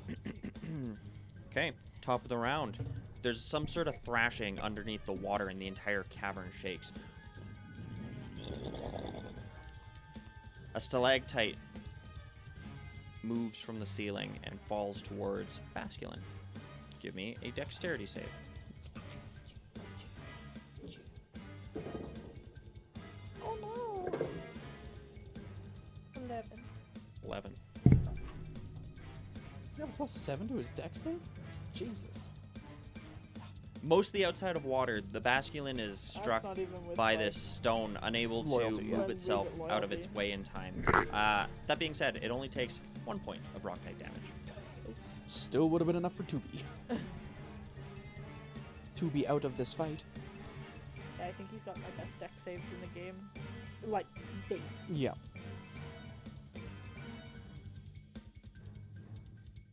Okay, top of the round. There's some sort of thrashing underneath the water, and the entire cavern shakes. A stalactite moves from the ceiling and falls towards Basculin. Give me a dexterity save. Oh no. 11. 11. Does he have a +7 to his dex save? Jesus. Mostly outside of water, the Basculin is struck not even with, by like, this stone, unable loyalty, to yeah. move itself Loyalty. out of its way in time. That being said, it only takes 1 point of rock type damage. Still would have been enough for Tubi. Tubi out of this fight. Yeah, I think he's got my best deck saves in the game. Like, base. Yeah.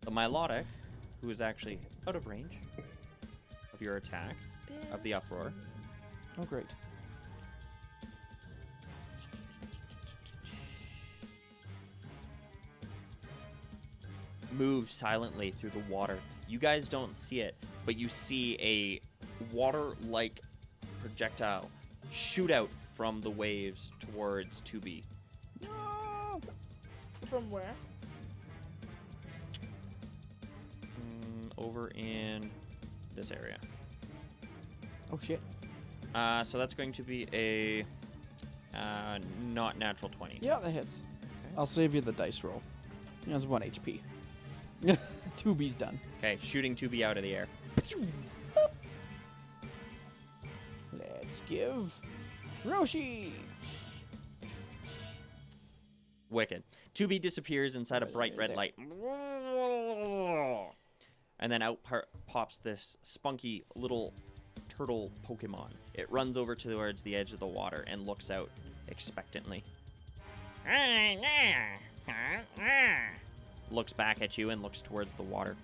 The Milotic, who is actually out of range of your attack, Big of the uproar. Oh, great. Move silently through the water. You guys don't see it, but you see a water-like projectile shoot out from the waves towards 2B. No! From where? Over in this area. Oh, shit. So that's going to be a not natural 20. Yeah, that hits. I'll save you the dice roll. He has 1 HP. 2B's done. Okay, shooting 2B out of the air. Let's give Roshi. Wicked. 2B disappears inside a Right bright red there. light. And then out pops this spunky little turtle Pokemon. It runs over towards the edge of the water and looks out expectantly. Looks back at you and looks towards the water.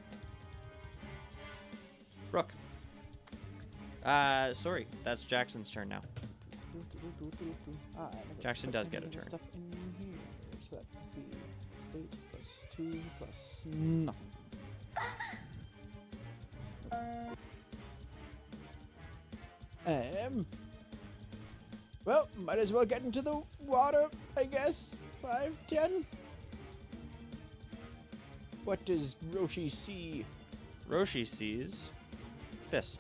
Brook. Sorry, that's Jackson's turn now. Jackson does get a turn. Stuff in here. So that would be 8 plus 2 plus nothing. Well, might as well get into the water, I guess. 5, 10. What does Roshi see? Roshi sees this.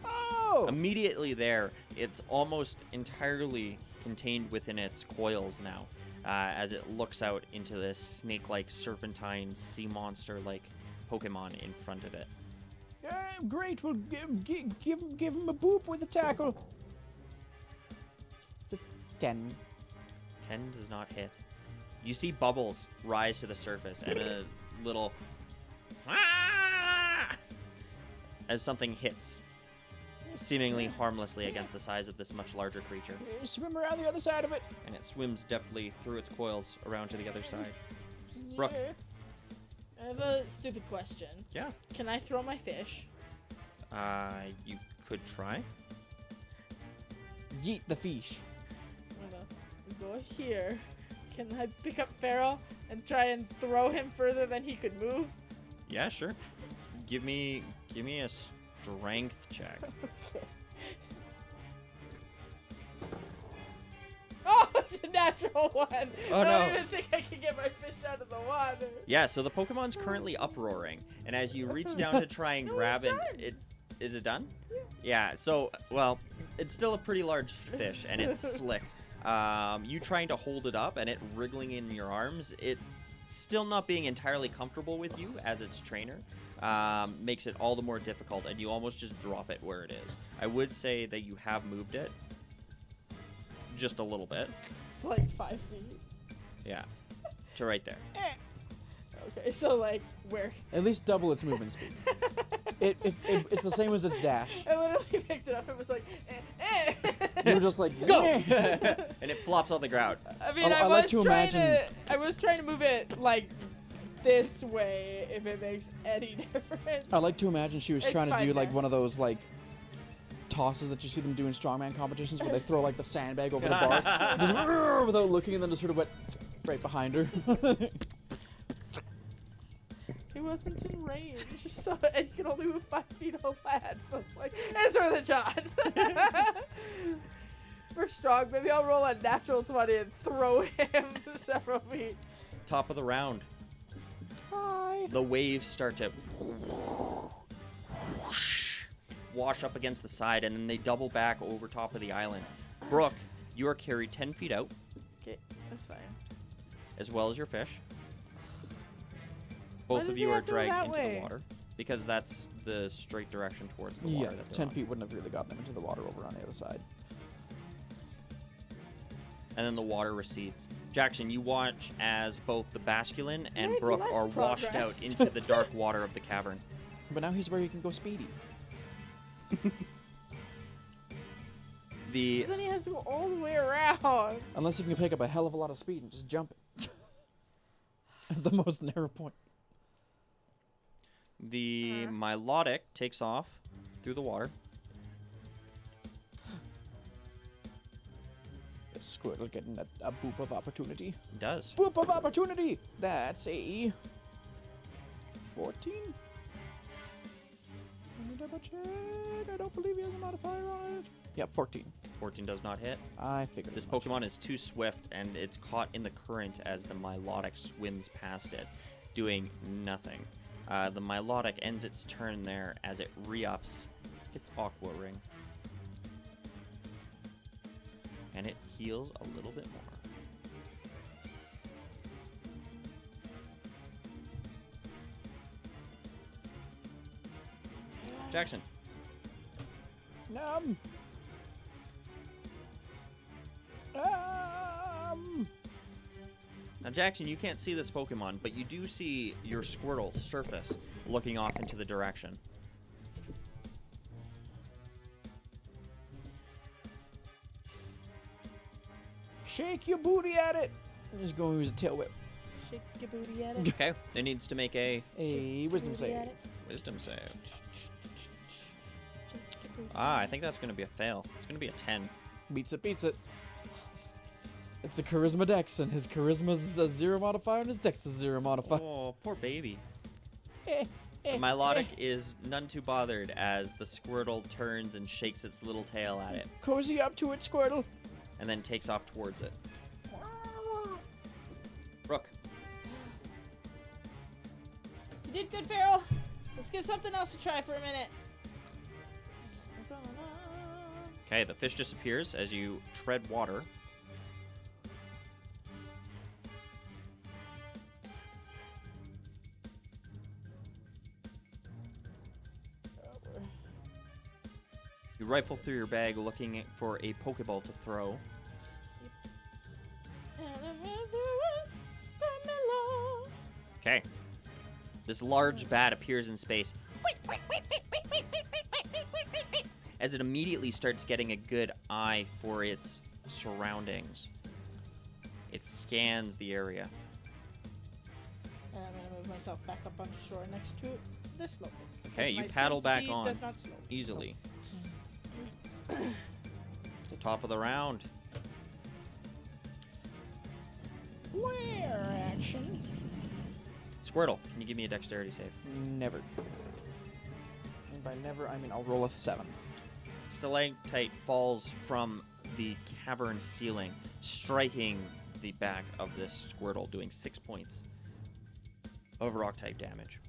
Oh! Immediately there, it's almost entirely contained within its coils now, as it looks out into this snake-like, serpentine, sea monster-like Pokemon in front of it. Great. We'll give him a boop with a tackle. It's a 10. 10 does not hit. You see bubbles rise to the surface and a little as something hits, seemingly harmlessly against the size of this much larger creature. Swim around the other side of it. And it swims deftly through its coils around to the other side. Brook. Yeah. I have a stupid question. Yeah. Can I throw my fish? You could try. Yeet the fish. I'm gonna go here. Can I pick up Pharaoh and try and throw him further than he could move? Yeah, sure. Give me a strength check. Oh, it's a natural one. Oh, I no. don't even think I can get my fish out of the water. Yeah, so the Pokemon's currently uproaring, and as you reach down to try and grab it, is it done? Yeah. So, well, it's still a pretty large fish, and it's slick. You trying to hold it up, and it wriggling in your arms, it still not being entirely comfortable with you as its trainer, makes it all the more difficult, and you almost just drop it where it is. I would say that you have moved it just a little bit. Like 5 feet. Yeah, to right there. Okay, so like where? At least double its movement speed. It's the same as its dash. I literally picked it up and was like, You were just like, Go! "Eh." And it flops on the ground. I mean, I I like was to trying imagine- I was trying to move it like this way, if it makes any difference. I like to imagine she was It's trying to fine do like there. one of those like tosses that you see them do in strongman competitions where they throw like the sandbag over the bar just "Rrr," without looking and then just sort of went right behind her. He wasn't in range, so and you can only move 5 feet all flat, so it's like, it's worth a shot. For strong, maybe I'll roll a natural 20 and throw him several feet. Top of the round. Hi. The waves start to wash up against the side, and then they double back over top of the island. Brook, you are carried 10 feet out, Okay, that's fine. as well as your fish. Why Both does of he you are have to go dragged that into way? the water, because that's the straight direction towards the Yeah, water that they're 10 on. feet wouldn't have really gotten them into the water over on the other side. And then the water recedes. Jackson, you watch as both the Basculin and Hey, Brook nice are washed out progress. into the dark water of the cavern. But now he's where he can go speedy. The Then he has to go all the way around. Unless he can pick up a hell of a lot of speed and just jump it. At the most narrow point. The Milotic takes off through the water. Squirtle getting a boop of opportunity. It does. Boop of opportunity! That's a 14? Let me double check. I don't believe he has a modifier on it. Yep, 14. 14 does not hit. I figured This as much. Pokemon is too swift, and it's caught in the current as the Milotic swims past it, doing nothing. The Milotic ends its turn there as it re-ups its Aqua Ring. And it heals a little bit more. Jackson. Um. Now, Jackson, you can't see this Pokemon, but you do see your Squirtle surface looking off into the direction. Shake your booty at it. I'm just going to use a tail whip. Shake your booty at it. Okay, it needs to make a A wisdom Booty save. at it. Wisdom save. Shake your booty Ah, I at think that's going to be a fail. It's going to be a 10. Beats it, beats it. It's a charisma dex, and his charisma's a 0 modifier, and his dex is 0 modifier. Oh, poor baby. Eh, The eh, Milotic eh. is none too bothered as the Squirtle turns and shakes its little tail at it, Cozy up to it, Squirtle. and then takes off towards it. Brook. You did good, Farrell. Let's give something else a try for a minute. Okay, the fish disappears as you tread water. You rifle through your bag looking for a Pokeball to throw. Okay. This large bat appears in space as it immediately starts getting a good eye for its surroundings. It scans the area. And I'm gonna move myself back up onto shore next to this slowpoke. Okay, because you my paddle swim back speed on does not slow. easily. The top of the round. Flare action. Squirtle, can you give me a dexterity save? Never. And by never, I mean I'll roll a 7. Stalactite falls from the cavern ceiling, striking the back of this Squirtle, doing 6 points of rock type damage.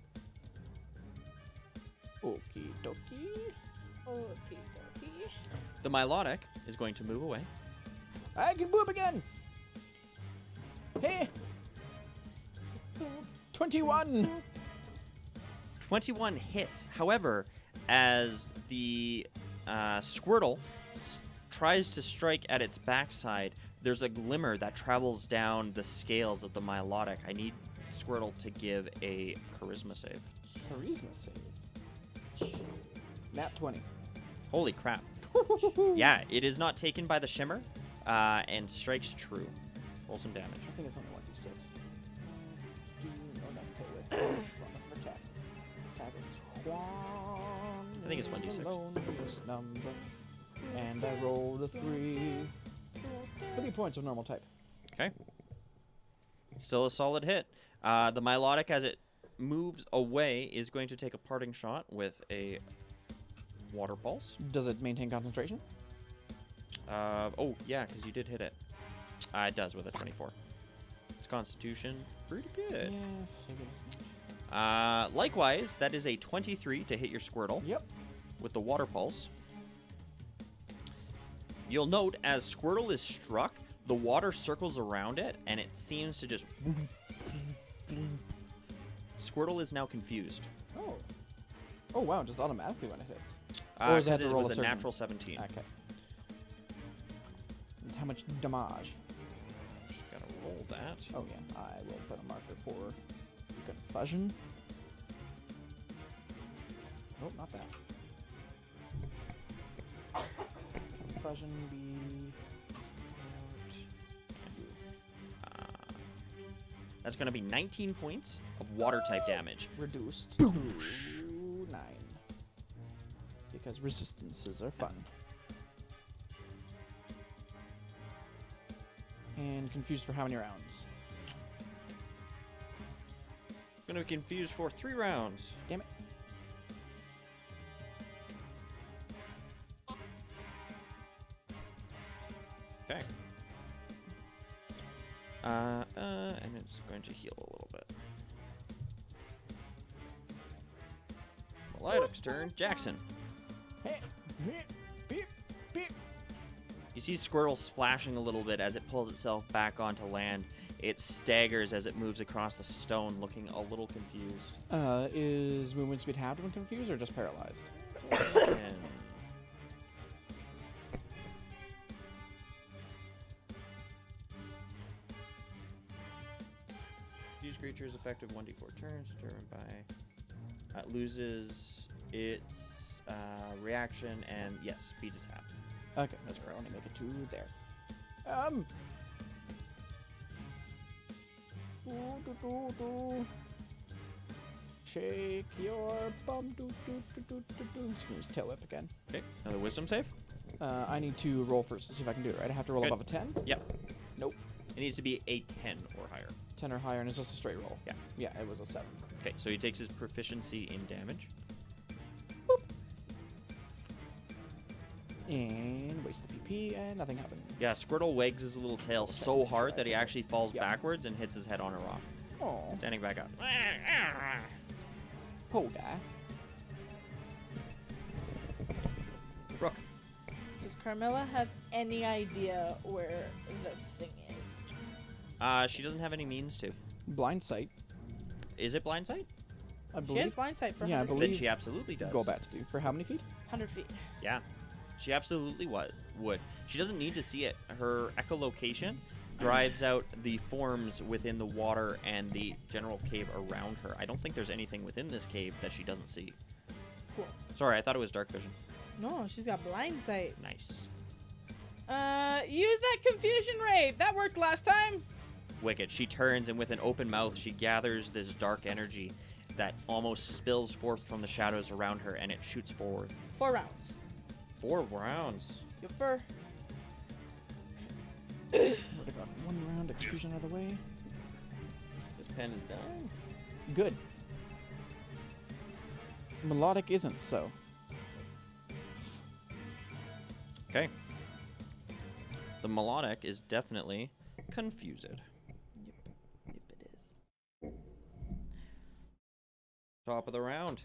Okie dokie. Oh, tee. The Milotic is going to move away. I can boop again. Hey. 21. 21 hits. However, as the Squirtle tries to strike at its backside, there's a glimmer that travels down the scales of the Milotic. I need Squirtle to give a Charisma save. Charisma save. Nat 20. Holy crap. Yeah, it is not taken by the shimmer and strikes true. Roll some damage. I think it's only 1d6. No, that's totally. Attack. Attack is I think it's 1d6. the loneliest number. And I rolled a 3. 3 points of normal type. Okay. Still a solid hit. The Milotic, as it moves away, is going to take a parting shot with a Water Pulse. Does it maintain concentration? Oh, yeah, because you did hit it. It does with a 24. Its Constitution, pretty good. Yeah, Likewise, that is a 23 to hit your Squirtle Yep. with the Water Pulse. You'll note as Squirtle is struck, the water circles around it, and it seems to just... Squirtle is now confused. Oh. Oh, wow. Just automatically when it hits. Or does it have to Because it roll was a a certain- natural 17. Okay. And how much damage? Just gotta roll that. Oh, yeah. I will put a marker for confusion. Nope, not that. Confusion be... That's gonna be 19 points of water type damage. reduced to 9. Because resistances are fun. And confused for how many rounds? Gonna be confused for 3 rounds. Damn it. Okay. And it's going to heal a little bit. Melodic's turn. Jackson. Hey, beep, beep, beep. You see Squirtle splashing a little bit as it pulls itself back onto land. It staggers as it moves across the stone, looking a little confused. Is movement speed halved when confused or just paralyzed? And Confused creatures effective 1d4 turns determined by loses its reaction, and yes, speed is halved. Okay, That's correct. I'll only make it to there. Shake your bum. Just gonna use tail whip again. Okay, another wisdom save. I need to roll first to see if I can do it right. I have to roll Good. above a 10. Yep. Nope. It needs to be a 10 or higher. 10 or higher, and it's just a straight roll. Yeah. Yeah, it was a 7. Okay, so he takes his proficiency in damage. And waste the PP, and nothing happened. Yeah, Squirtle wags his little tail so hard that he actually falls Yep. backwards and hits his head on a rock. Oh, Standing back up. Poda. Brook. Does Carmela have any idea where the thing is? She doesn't have any means to. Blind sight, Is it blind sight? I She has believe. blind sight for Yeah, I 100 believe- Then she absolutely does. Golbats do. For how many feet? 100 feet. Yeah. She absolutely would. She doesn't need to see it. Her echolocation drives out the forms within the water and the general cave around her. I don't think there's anything within this cave that she doesn't see. Cool. Sorry, I thought it was dark vision. No, she's got blind sight. Nice. Use that confusion ray. That worked last time. Wicked. She turns, and with an open mouth, she gathers this dark energy that almost spills forth from the shadows around her, and it shoots forward. 4 rounds. 4 rounds. Yupper. Would have got 1 round of confusion out of the way. This pen is done. Good. Melodic isn't, so. Okay. The melodic is definitely confused. Yep, it is. Top of the round.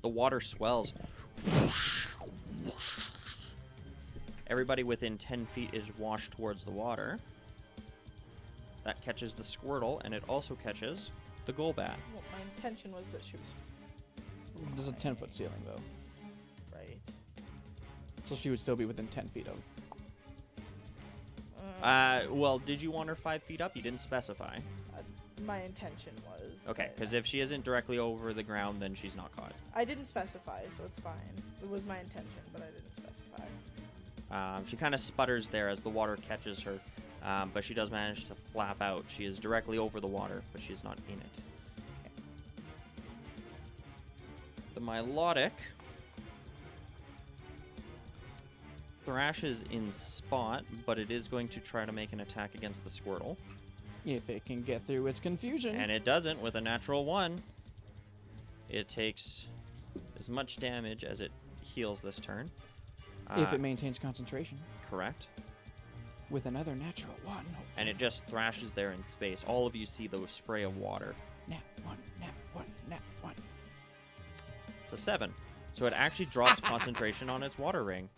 The water swells. Everybody within 10 feet is washed towards the water. That catches the Squirtle, and it also catches the Golbat. Well, my intention was that she was There's a 10-foot ceiling, though. right. So she would still be within 10 feet of. Well, did you want her 5 feet up? You didn't specify. My intention was. Okay, but because if she isn't directly over the ground, then she's not caught. I didn't specify, so it's fine. It was my intention, but I didn't specify. She kind of sputters there as the water catches her, but she does manage to flap out. She is directly over the water, but she's not in it. The Milotic thrashes in spot, but it is going to try to make an attack against the Squirtle. If it can get through its confusion. And it doesn't with a natural 1. It takes as much damage as it heals this turn. If it maintains concentration. Correct. With another natural 1. And it just thrashes there in space. All of you see the spray of water. Nat 1, nat 1, nat 1. It's a 7. So it actually drops concentration on its water ring.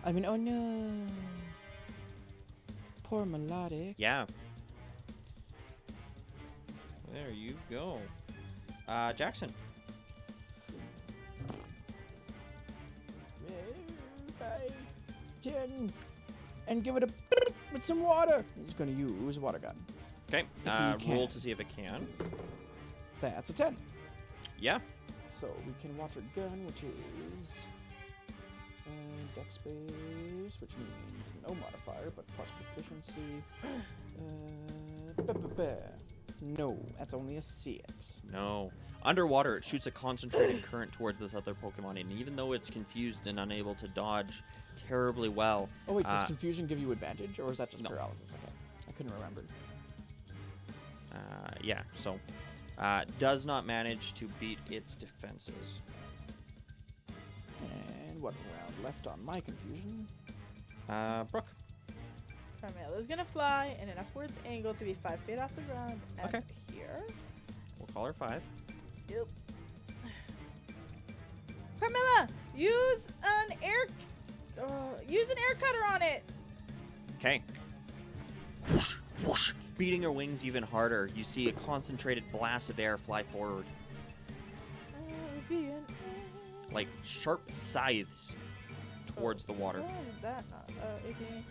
I mean, oh no. Poor Melodic. Yeah. There you go. Jackson. 5, 10, and give it a with some water. He's going to use a water gun. Okay. If you Roll can. to see if it can. That's a 10. Yeah. So we can water gun, which is dex space, which means no modifier, but plus proficiency. No, that's only a 6. No. Underwater, it shoots a concentrated current towards this other Pokemon, and even though it's confused and unable to dodge, terribly well. Oh wait, does Uh, confusion give you advantage, or is that just no. paralysis? Okay, I couldn't remember. Yeah, so does not manage to beat its defenses. And what round left on my confusion? Brook. Carmela's gonna fly in an upwards angle to be 5 feet off the ground. And Okay. here. We'll call her 5. Yep. Carmela, use an air cutter on it. Okay. Beating her wings even harder, you see a concentrated blast of air fly forward, like sharp scythes towards the water. Why is that not? 18.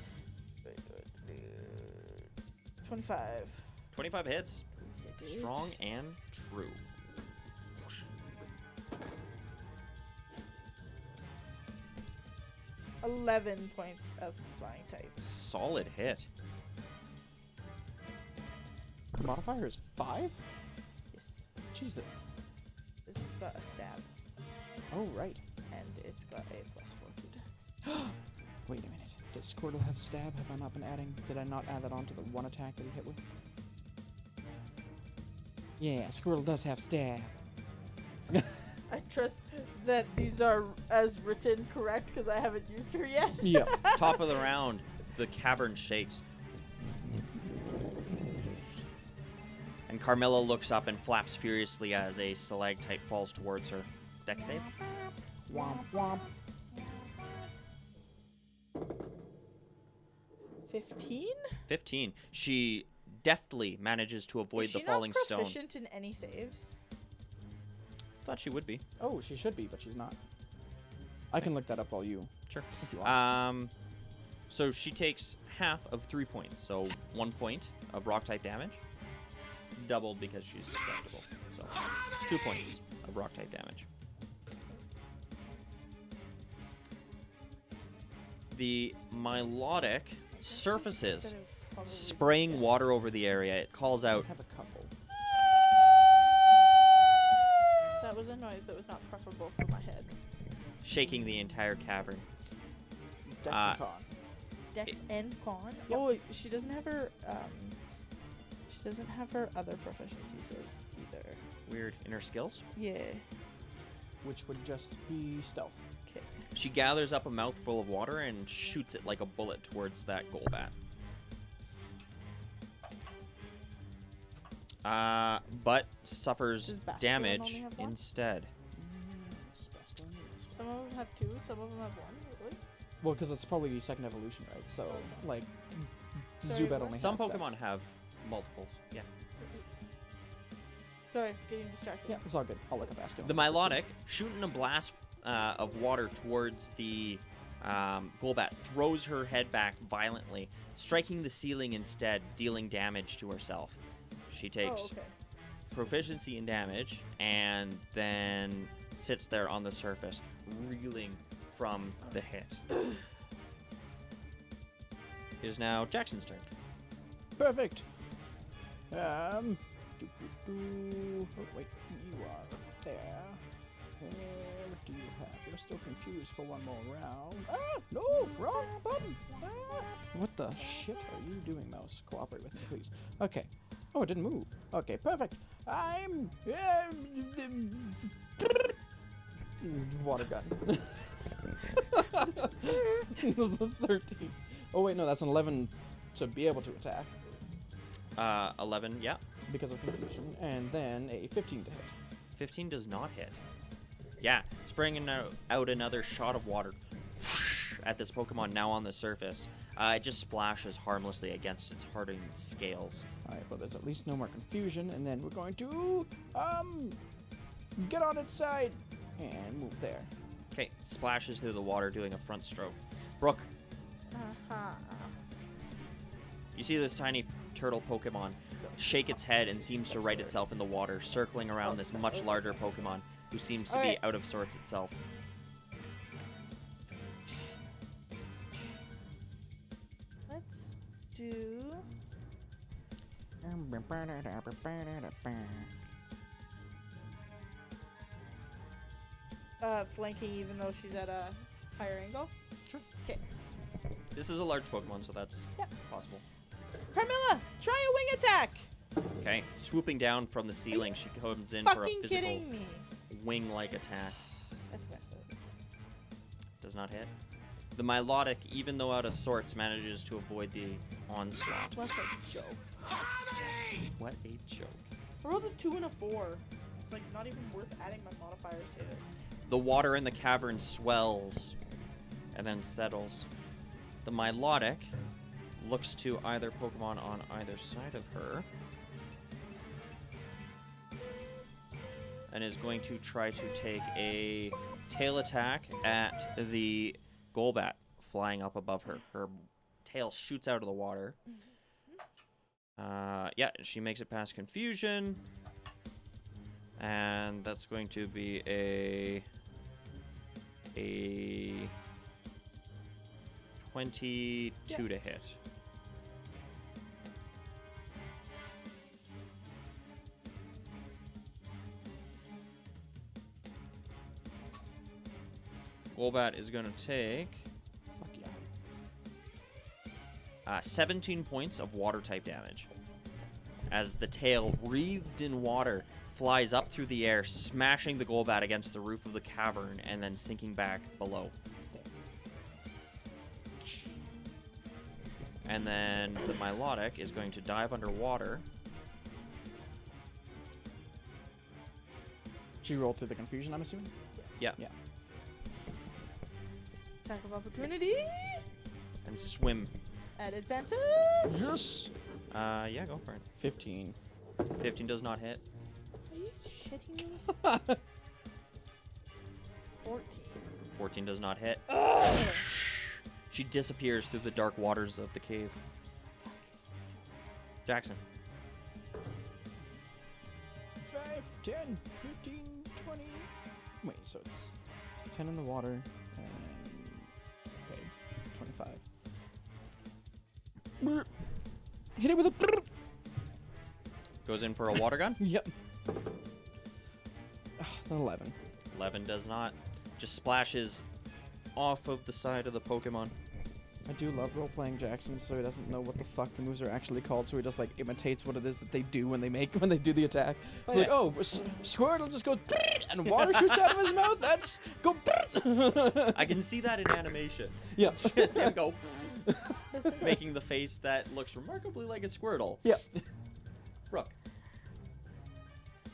25. 25 hits. It is. Strong and true. 11 points of flying type. Solid hit. The modifier is 5? Yes. Jesus. This has got a stab, Oh, right. and it's got a +4 to dex. Wait a minute. Does Squirtle have stab? Have I not been adding? Did I not add that on to the one attack that he hit with? Yeah, Squirtle does have stab. I trust that these are as written correct because I haven't used her yet. Yeah. Top of the round, the cavern shakes. And Carmilla looks up and flaps furiously as a stalactite falls towards her. Dex save? Womp womp. 15? 15. She deftly manages to avoid Is the she falling not stone. proficient in any saves? Thought she would be. Oh, she should be, but she's not. I can look that up while you. Sure. If you want. So she takes half of 3 points. So 1 point of rock type damage. Doubled because she's susceptible. So 2 points of rock type damage. The melodic surfaces, Could've probably spraying guessed. water over the area. It calls I out, have a couple. That was a noise that was not preferable for my head. shaking the entire cavern. Dex Uh, and con. Dex and con. Yep. Oh, she doesn't have her. She doesn't have her other proficiencies either. Weird inner skills. Yeah. Which would just be stealth. Okay. She gathers up a mouthful of water and shoots it like a bullet towards that Golbat. But suffers Does Basculin damage only have one? instead. Some of them have 2. Some of them have 1. Really? Well, because it's probably second evolution, right? So, like, Sorry, Zubat what? only Some has Pokemon steps. have multiples. Yeah. Sorry, getting distracted. Yeah, it's all good. I'll look up Basculin. The Milotic, shooting a blast of water towards the Golbat, throws her head back violently, striking the ceiling instead, dealing damage to herself. She takes Oh, okay. proficiency in damage and then sits there on the surface, reeling from the hit. It is now Jackson's turn. Perfect. Oh, wait, you are there. What do you have? You're still confused for one more round. Ah, no, wrong button. Ah. What the shit are you doing, mouse? Cooperate with me, please. Okay. Oh, it didn't move. Okay, perfect. I'm water gun. This is a 13. Oh wait, no, that's an 11 to be able to attack 11, yeah. because of confusion, and then a 15 to hit. 15 does not hit. Yeah, spraying out another shot of water at this Pokemon now on the surface. It just splashes harmlessly against its hardened scales. Alright, well there's at least no more confusion, and then we're going to get on its side and move there. Okay, splashes through the water doing a front stroke. Brook, Uh-huh. you see this tiny turtle Pokemon shake its head and seems to right itself in the water, circling around this much larger Pokemon who seems to be Alright. out of sorts itself. Let's do. Flanking, even though she's at a Higher angle. Sure. Okay. This is a large Pokemon, so that's Yep. possible. Carmilla, try a wing attack. Okay, swooping down from the ceiling, she comes in for a Fucking physical kidding me. wing-like attack. That's massive. Does not hit. The Milotic, even though out of sorts, manages to avoid the onslaught. What a joke. What a joke. I rolled a 2 and a 4. It's like not even worth adding my modifiers to it. The water in the cavern swells and then settles. The Milotic looks to either Pokemon on either side of her and is going to try to take a tail attack at the Golbat flying up above her. Her tail shoots out of the water. Yeah, she makes it past confusion. And that's going to be a 22 to hit. Golbat is going to take Fuck yeah. 17 points of water type damage as the tail, wreathed in water, flies up through the air, smashing the Golbat against the roof of the cavern and then sinking back below. And then the Milotic is going to dive underwater. She rolled through the confusion, I'm assuming? Yeah. Yeah. Attack of opportunity. And swim. At advantage. Yes! Yeah, go for it. 15. 15 does not hit. Are you shitting me? 14. 14 does not hit. She disappears through the dark waters of the cave. Jackson. 5, 10, 15, 20. Wait, so it's 10 in the water and. Okay, 25. Brr. Hit it with a. Brr. Goes in for a water gun. Yep. An 11. 11 does not. Just splashes off of the side of the Pokemon. I do love role-playing Jackson, so he doesn't know what the fuck the moves are actually called, so he just like imitates what it is that they do when they do the attack. It's like, oh, Squirtle just goes and water shoots out of his mouth. That's go. I can see that in animation. Yeah. Just him go, making the face that looks remarkably like a Squirtle. Yeah. Brook.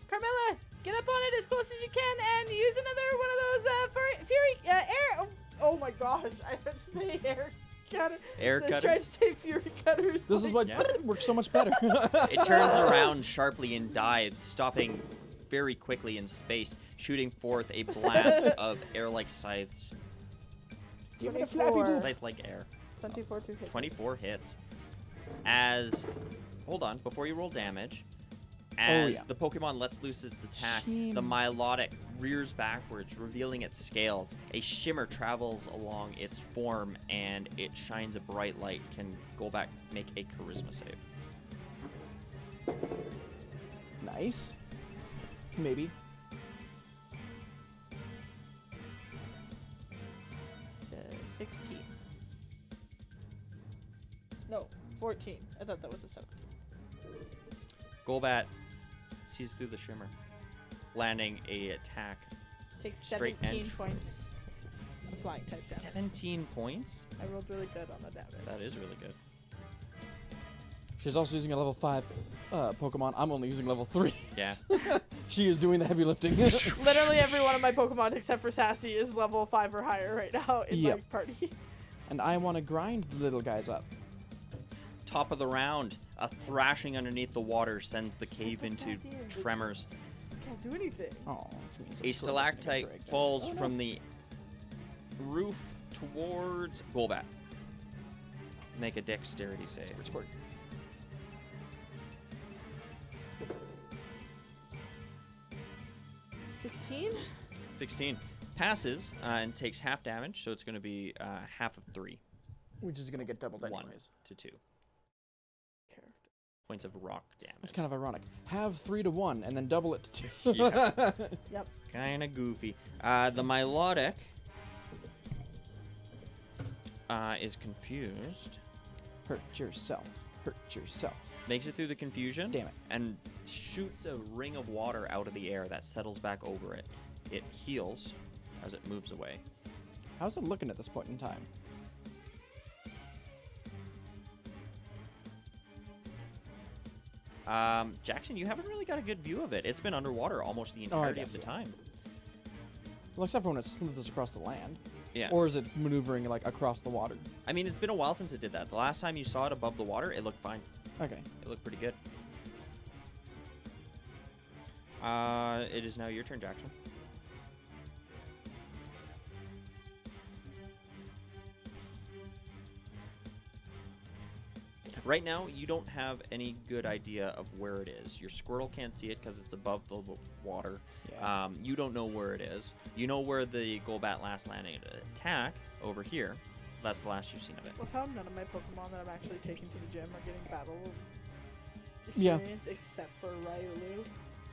Carmilla, get up on it as close as you can and use another one of those fury air. Oh my gosh, I had to say air cutter. Air So I cutter? tried to say fury cutters. This is what Yeah. works so much better. It turns around sharply and dives, stopping very quickly in space, shooting forth a blast of air-like scythes. Give it a 24. flappy. Scythe-like air. 24 to hit. 24 hits. As... Hold on, before you roll damage. As yeah. the Pokemon lets loose its attack, Shim. the Milotic rears backwards, revealing its scales. A shimmer travels along its form, and it shines a bright light. Can Golbat make a Charisma save? Nice. Maybe. To 16. No, 14. I thought that was a 17. Golbat sees through the shimmer, landing a attack. Takes Straight 17 edge. points of flying type damage. 17 points? I rolled really good on the damage. That is really good. She's also using a level 5 Pokemon. I'm only using level 3. Yeah. She is doing the heavy lifting. Literally every one of my Pokemon except for Sassy is level 5 or higher right now in my Yep. party. And I want to grind the little guys up. Top of the round, a thrashing underneath the water sends the cave put into Sassy in, bitch. tremors. Can't do anything. Oh, which means A it's still just gonna get stalactite dragged down. falls Oh, no. from the roof towards Golbat. Make a dexterity save. Squirt, squirt. 16? 16. Passes and takes half damage, so it's going to be half of 3. Which is gonna get doubled 1 anyways. to 2 Character. points of rock damage. That's kind of ironic. Have 3 to 1 and then double it to 2. Yeah. Yep. Kind of goofy. The Milotic is confused. Hurt yourself. Hurt yourself. Makes it through the confusion. Damn it. And shoots a ring of water out of the air that settles back over it. It heals as it moves away. How's it looking at this point in time? Jackson, you haven't really got a good view of it. It's been underwater almost the entirety of guess, the yeah. time. Well, except for when it slithers across the land. Yeah. Or is it maneuvering like across the water? I mean, it's been a while since it did that. The last time you saw it above the water, it looked fine. Okay. It looked pretty good. It is now your turn, Jackson. Right now, you don't have any good idea of where it is. Your Squirtle can't see it because it's above the water. Yeah. You don't know where it is. You know where the Golbat last landed an attack over here. That's the last you've seen of it. With how none of my Pokemon that I'm actually taking to the gym are getting battle Yeah. experience, except for Ryulu,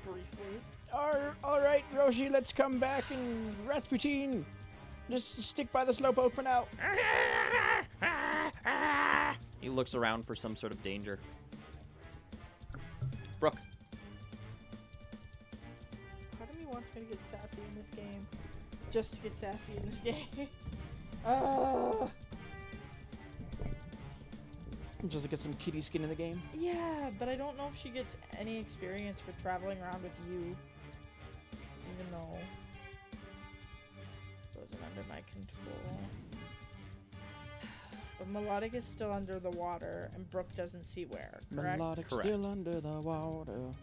briefly. All right, Roshi, let's come back and Rasputin. Just stick by the slowpoke for now. He looks around for some sort of danger. Brook. Part of me wants me to get sassy in this game. Just to get sassy in this game. Just to get some kitty skin in the game. Yeah, but I don't know if she gets any experience for traveling around with you. Even though it wasn't under my control. But Melodic is still under the water, and Brook doesn't see where, correct? Melodic Correct. still under the water.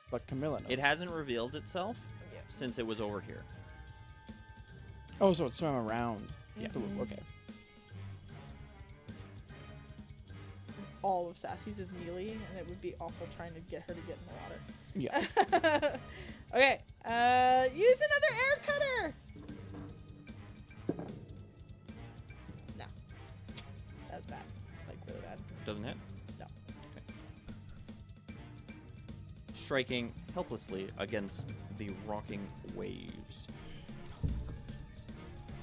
But Camilla knows. It hasn't revealed itself Yeah. since it was over here. Oh, so it swam around. Yeah. Mhm. Okay. All of Sassy's is melee, and it would be awful trying to get her to get in the water. Yeah. Okay, use another air cutter! No. That was bad. Like, really bad. Doesn't hit? No. Okay. Striking helplessly against the rocking waves.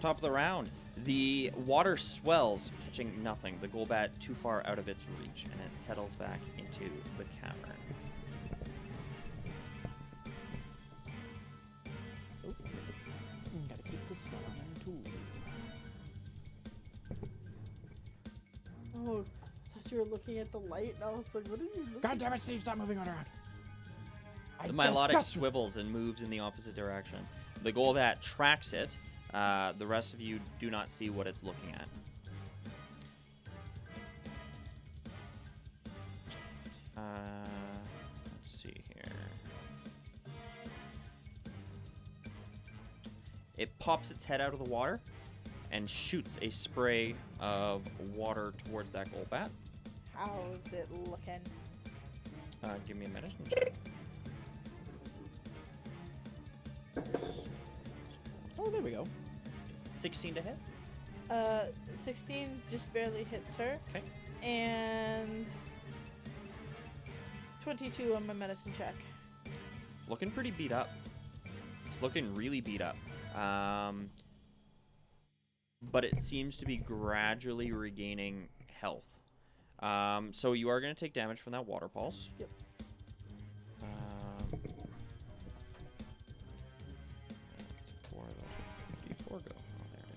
Top of the round. The water swells, touching nothing. The Golbat too far out of its reach, and it settles back into the cavern. Gotta keep this going too. Oh, I thought you were looking at the light, and I was like, what is he looking God damn it, Steve! Stop moving around. I The just Milotic got- swivels and moves in the opposite direction. The Golbat tracks it. The rest of you do not see what it's looking at. Let's see here. It pops its head out of the water and shoots a spray of water towards that Golbat. How's it looking? Give me a medicine check. Oh, there we go. 16 to hit. 16 just barely hits her. Okay. And 22 on my medicine check. It's looking pretty beat up. It's looking really beat up. But it seems to be gradually regaining health. So you are going to take damage from that water pulse. Yep. It's 4 of those. D4 go. Oh, there it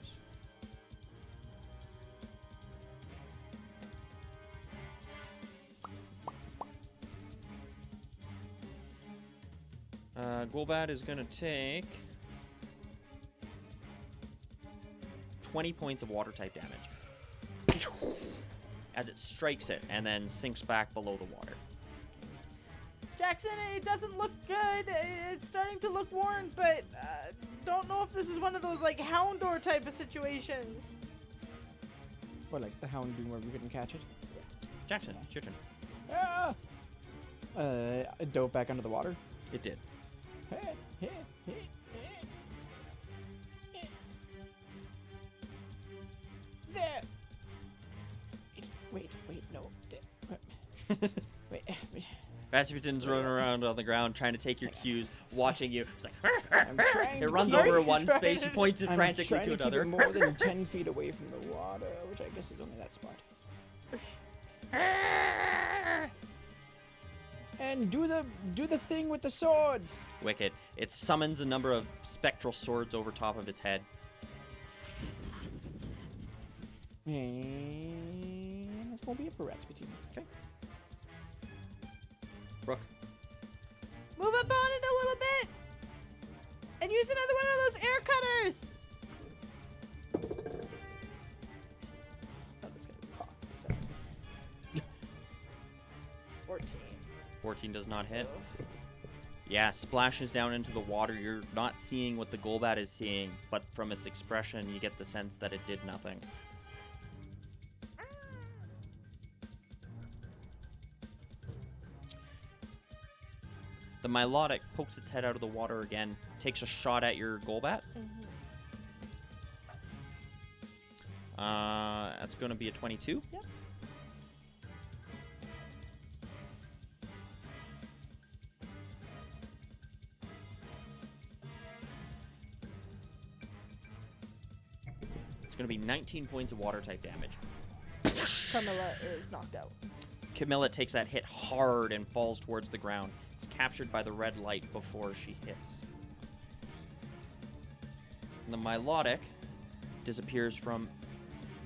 is. Golbat is going to take 20 points of water type damage as it strikes it and then sinks back below the water. Jackson, it doesn't look good. It's starting to look worn, but don't know if this is one of those like Houndour type of situations. Or like the Houndoom where we couldn't catch it. Jackson, it's your turn. Ah! It dove back under the water. It did. There. Wait, no. Wait. Rasputin's running around on the ground trying to take your cues, watching you. It's like, I'm trying It to runs keep over it- one space, you point it I'm frantically trying to keep another. it more than 10 feet away from the water, which I guess is only that spot. And do the thing with the swords. Wicked. It summons a number of spectral swords over top of its head. And that's gonna be it for Ratsby. Okay. Brook. Move up on it a little bit. And use another one of those air cutters. Oh, that's gonna cough. So. 14. 14 does not hit. Yeah, splashes down into the water. You're not seeing what the Golbat is seeing, but from its expression, you get the sense that it did nothing. The Milotic pokes its head out of the water again, takes a shot at your Golbat. That's going to be a 22. Yep. It's going to be 19 points of water type damage. Carmilla is knocked out. Camilla takes that hit hard and falls towards the ground. It's captured by the red light before she hits. And the Milotic disappears from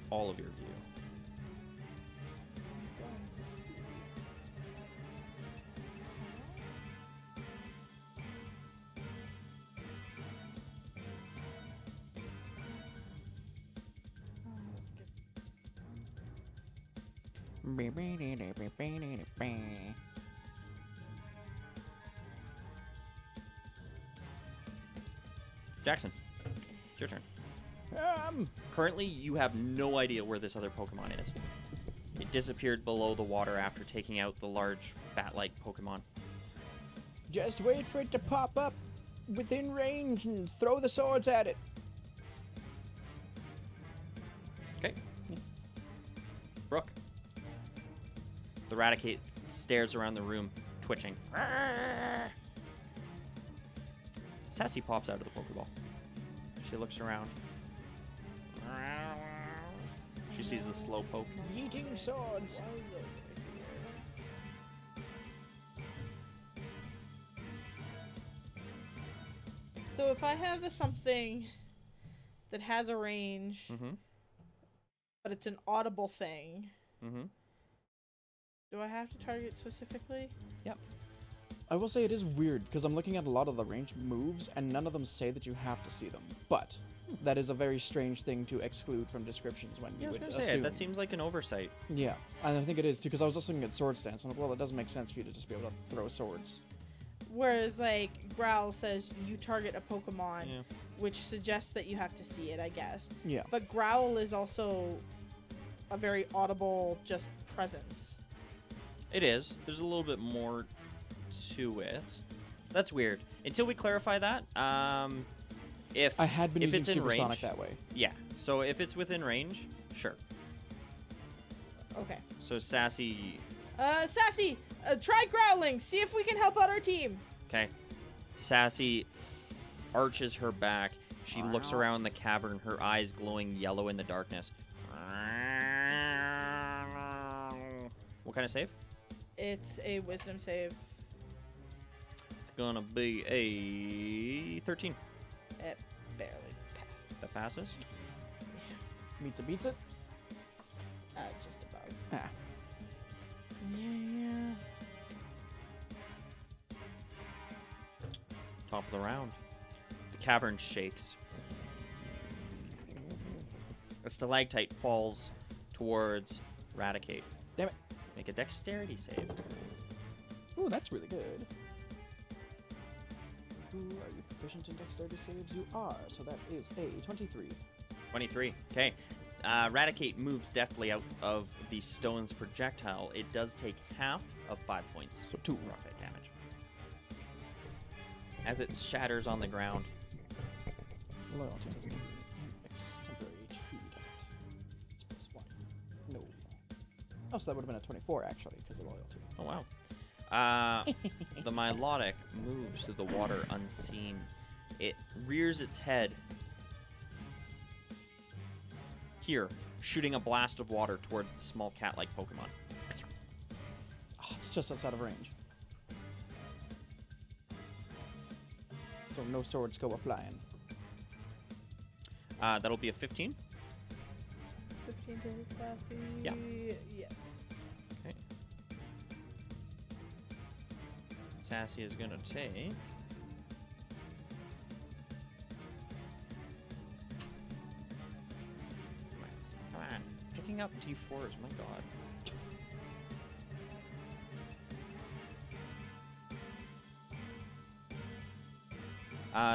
all of your view. Jackson, it's your turn. Currently, you have no idea where this other Pokemon is. It disappeared below the water after taking out the large bat-like Pokemon. Just wait for it to pop up within range and throw the swords at it. Okay. Brook. The Raticate stares around the room, twitching. Sassy pops out of the Pokeball. She looks around. She sees the slowpoke. Yeeting swords. So if I have something that has a range, Mm-hmm. but it's an audible thing, Mm-hmm. Do I have to target specifically? Yep. I will say it is weird because I'm looking at a lot of the range moves and none of them say that you have to see them. But that is a very strange thing to exclude from descriptions when Yeah, you I was would gonna say assume. it. That seems like an oversight. Yeah, and I think it is too because I was just looking at sword stance. I'm like, well, it doesn't make sense for you to just be able to throw swords. whereas like Growl says you target a Pokemon, Yeah. which suggests that you have to see it, I guess. Yeah. But Growl is also a very audible just presence. It is. There's a little bit more to it. That's weird. Until we clarify that, if I had been if using it's in Supersonic range, that way. yeah. So if it's within range, sure. Okay. So Sassy, Sassy, try growling. See if we can help out our team. okay. Sassy arches her back. She looks around the cavern, her eyes glowing yellow in the darkness. What kind of save? It's a wisdom save. It's gonna be a 13. It barely passes. That passes. Meets it, beats it. Just above. Ah. Yeah. Top of the round. The cavern shakes. A stalactite falls towards Raticate. Damn it. Make a dexterity save. Ooh, that's really good. Ooh, are you proficient in dexterity saves? You are, so that is a 23. 23. Okay. Raticate moves deftly out of the stone's projectile. It does take half of 5 points. So 2. Rocket damage. As it shatters on the ground. Loyalty doesn't give temporary HP, does it? It's +1. No. Oh, so that would have been a 24, actually, because of loyalty. Oh, wow. The Milotic moves through the water unseen. It rears its head here, shooting a blast of water towards the small cat-like Pokemon. Oh, it's just outside of range. So no swords go a-flying. That'll be a 15. 15 to his sassy. Yeah. Yeah. Okay. Sassy is gonna take. Come on, picking up D4s. My God.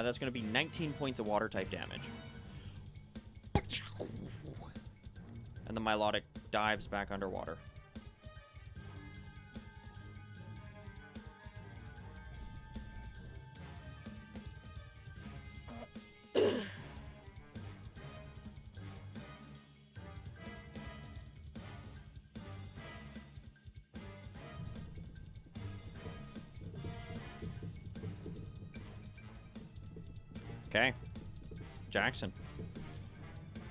That's gonna be 19 points of water type damage. And the Milotic dives back underwater. Okay. Jackson.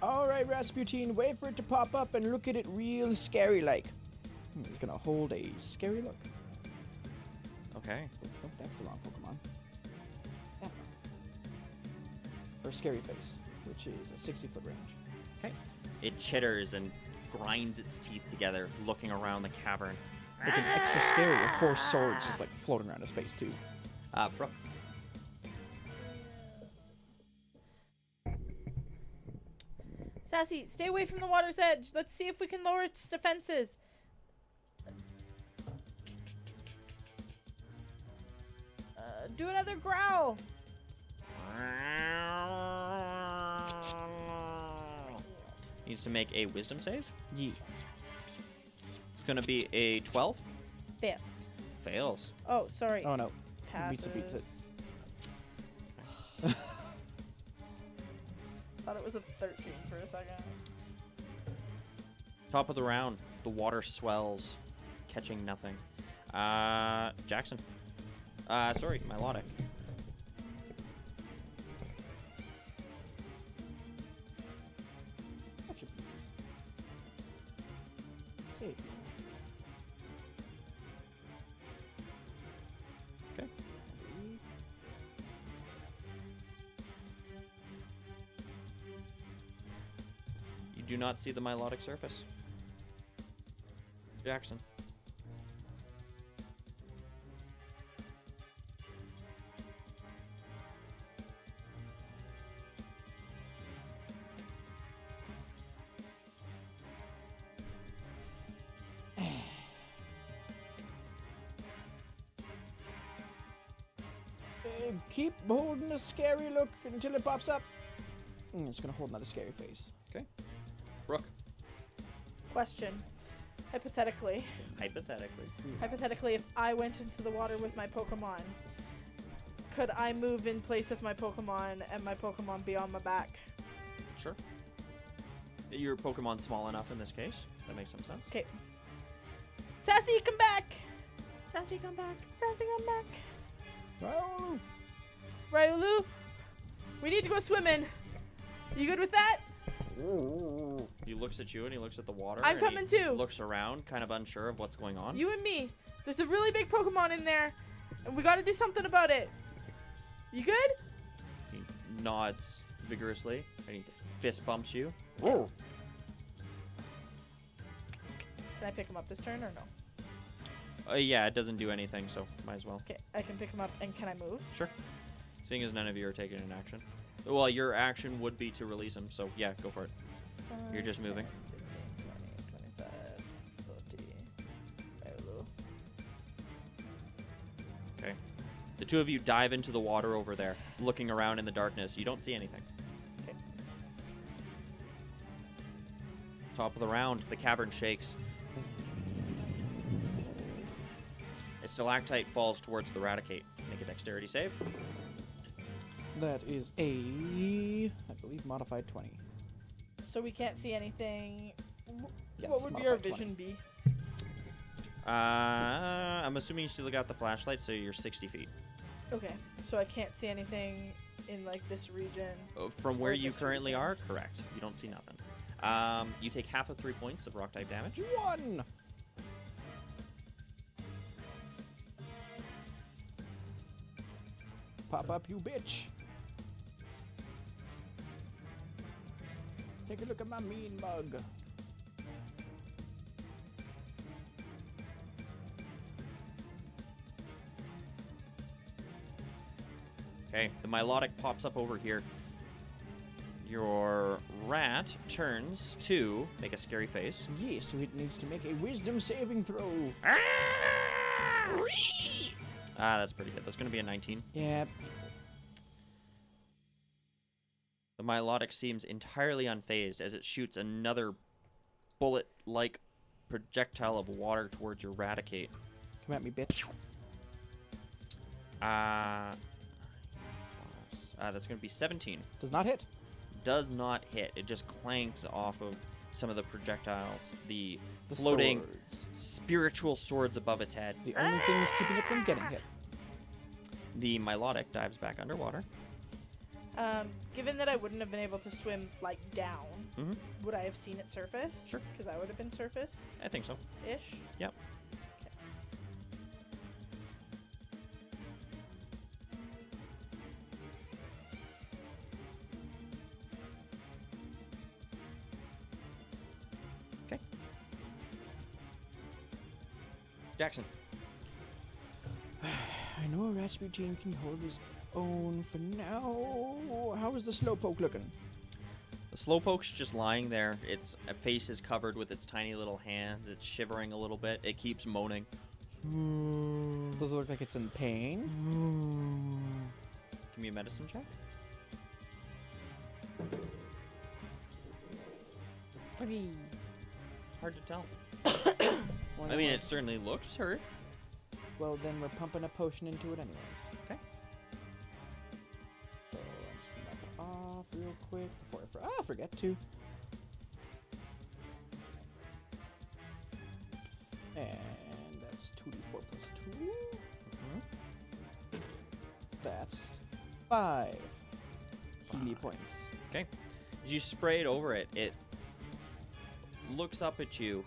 All right, Rasputin, wait for it to pop up and look at it real scary-like. It's gonna hold a scary look. Okay. Oh, that's the wrong Pokemon. Yeah. Or scary face, which is a 60-foot range. Okay. It chitters and grinds its teeth together, looking around the cavern. Looking extra scary with 4 swords just like floating around his face too. Brook. Sassy, stay away from the water's edge. Let's see if we can lower its defenses. Do another growl. Needs to make a wisdom save. Yeah. It's gonna be a 12. Fails. Fails. Oh, sorry. Oh no. Passes. Beats it. Thought it was a 13 for a second. Top of the round, the water swells, catching nothing. Jackson. Sorry, Milotic. Actually, save. Okay. You do not see the Milotic surface. Jackson. Keep holding a scary look until it pops up. It's gonna hold another scary face. Okay. Brook. Question. Hypothetically, Hypothetically. if I went into the water with my Pokemon, could I move in place of my Pokemon and my Pokemon be on my back? Sure. Your Pokemon's small enough in this case. That makes some sense. Okay. Sassy, come back! Sassy, come back! Sassy, come back! Oh, Ryulu, we need to go swimming. You good with that? He looks at you and he looks at the water. I'm and coming he too. Looks around, kind of unsure of what's going on. You and me. There's a really big Pokemon in there, and we gotta do something about it. You good? He nods vigorously and he fist bumps you. whoa. Can I pick him up this turn or no? Yeah, it doesn't do anything, so might as well. Okay, I can pick him up, and can I move? Sure. Seeing as none of you are taking an action. Well, your action would be to release him, so yeah, go for it. You're just moving. 15, 20, 25, 30. Ryulu. Okay. The two of you dive into the water over there, looking around in the darkness. You don't see anything. Okay. Top of the round, the cavern shakes. A stalactite falls towards the Raticate. Make a dexterity save. That is a, I believe, modified 20. So we can't see anything. Yes, What would your modified 20. vision be? I'm assuming you still got the flashlight, so you're 60 feet. Okay, so I can't see anything in like this region. From where Or you this currently region. are, correct. You don't see nothing. You take half of 3 points of rock type damage. 1. Pop up, you bitch. Take a look at my mean mug. Okay, the Milotic pops up over here. Your rat turns to make a scary face. Yes, so it needs to make a wisdom saving throw. That's pretty good. That's going to be a 19. Yeah. The Milotic seems entirely unfazed as it shoots another bullet-like projectile of water towards your Raticate. Come at me, bitch. That's going to be 17. Does not hit. Does not hit. It just clanks off of some of the projectiles. The The floating swords. spiritual swords above its head. The only thing is keeping it from getting hit. The Milotic dives back underwater. Given that I wouldn't have been able to swim like down, Mm-hmm. would I have seen it surface? Sure. Because I would have been surface-ish. I think so. Yep. Okay. Jackson. I know Rasputin can hold his own for now. How is the slowpoke looking? The Slowpoke's just lying there. Its face is covered with its tiny little hands. It's shivering a little bit. It keeps moaning. Does it look like it's in pain? Give me a medicine check. Hard to tell. Well, I mean, it certainly looks hurt. Well, then we're pumping a potion into it anyways. Okay. So I'm just gonna knock it off real quick before I forget to. And that's 2d4 plus 2. Mhm. That's 5 healy points. Okay. As you spray it over it, it looks up at you,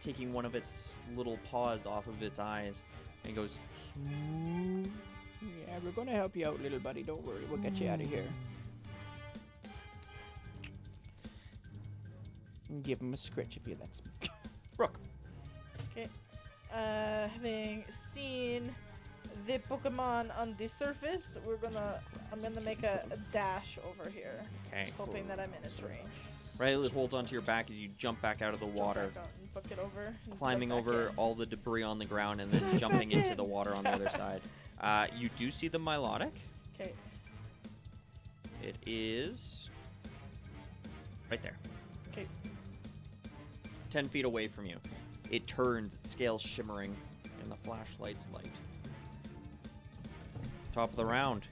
taking one of its little paws off of its eyes, and goes, Yeah, we're gonna help you out, little buddy. Don't worry, we'll get you out of here. And give him a scritch if he lets me. Brook. Okay. Having seen the Pokemon on the surface, I'm gonna make a dash over here, Okay. hoping that I'm in its range. Riley holds onto your back as you jump back out of the water, Jump back out and book it over. and jump climbing back over in. all the debris on the ground and then Dive jumping back into in. the water on the other side. You do see the Milotic. Okay. It is right there. Okay. 10 feet away from you. It turns, its scales shimmering in the flashlight's light. Top of the round.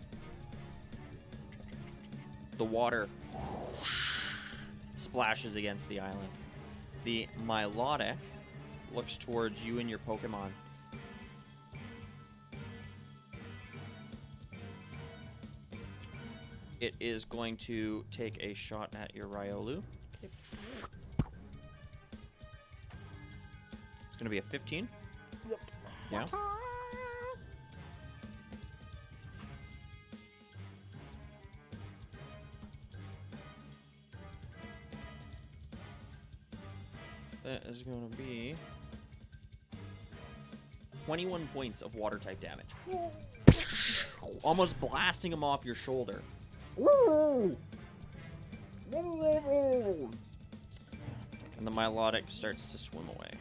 The water splashes against the island. The Milotic looks towards you and your Pokemon. It is going to take a shot at your Riolu. Okay. It's going to be a 15. Yep. Yeah. That is going to be 21 points of water type damage. Almost blasting him off your shoulder. And the Milotic starts to swim away.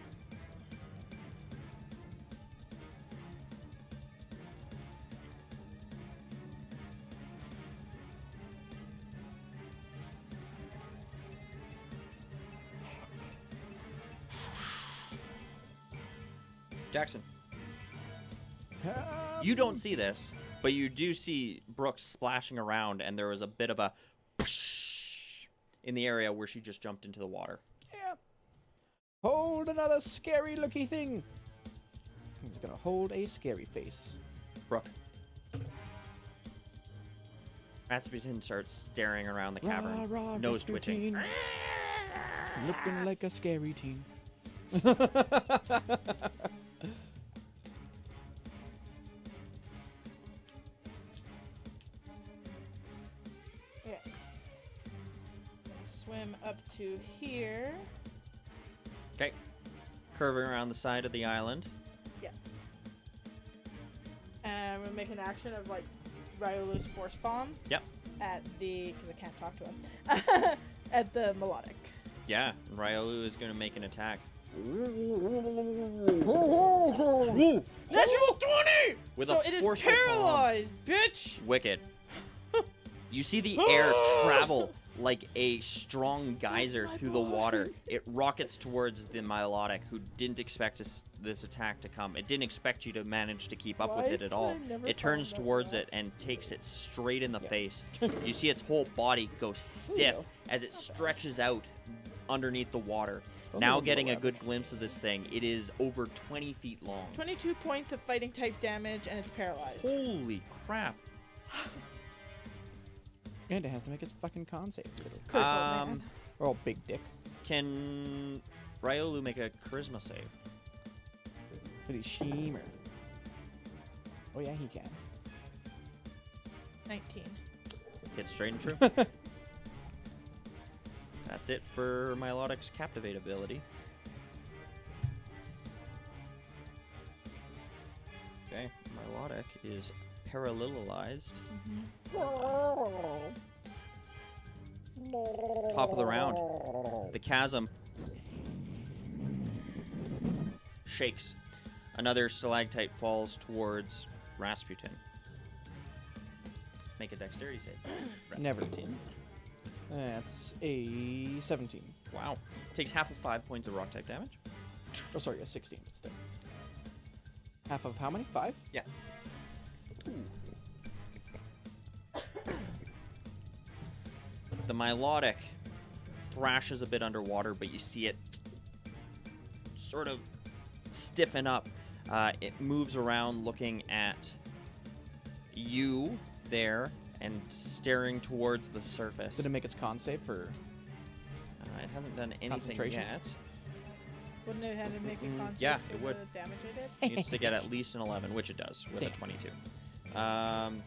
Jackson, you don't see this, but you do see Brook splashing around, and there was a bit of a in the area where she just jumped into the water. Yeah. Hold another scary looky thing. He's gonna hold a scary face. Brook. Rasputin starts staring around the Rah, cavern, rah, nose twitching. Rasputin. Looking like a scary teen. Yeah. Swim up to here. Okay. Curving around the side of the island. And we'll make an action of like Ryolu's force bomb. Yep. At the, because I can't talk to him. At the melodic. Yeah, Ryolu is going to make an attack. Natural 20! With so a it is forceful palm. paralyzed, bitch! Wicked. You see the air travel like a strong geyser through the water. It rockets towards the Milotic, who didn't expect this attack to come. It didn't expect you to manage to keep up with it at all. It turns towards it and takes it straight in the face. You see its whole body go stiff as it stretches out underneath the water. Now getting a good glimpse of this thing. It is over 20 feet long. 22 points of fighting type damage, and it's paralyzed. Holy crap. And it has to make its fucking con save. Critical, man. Or all big dick. Can Ryolu make a charisma save? For the Sheemer. Oh yeah, he can. 19. Hit straight and true. That's it for Milotic's Captivate ability. Okay, Milotic is parallelized. Top of the round. The chasm shakes. Another stalactite falls towards Rasputin. Make a dexterity save. Never. Rasputin. That's a 17. Wow. Takes half of 5 points of rock type damage. Oh, sorry, a 16, but still. Half of how many? 5? Yeah. The Milotic thrashes a bit underwater, but you see it sort of stiffen up. It moves around looking at you there and staring towards the surface. Did it make its con save for... It hasn't done anything Concentration? yet. Wouldn't it have to make a con save yeah, for it would. the damage I did? Needs to get at least an 11, which it does with a Damn. 22.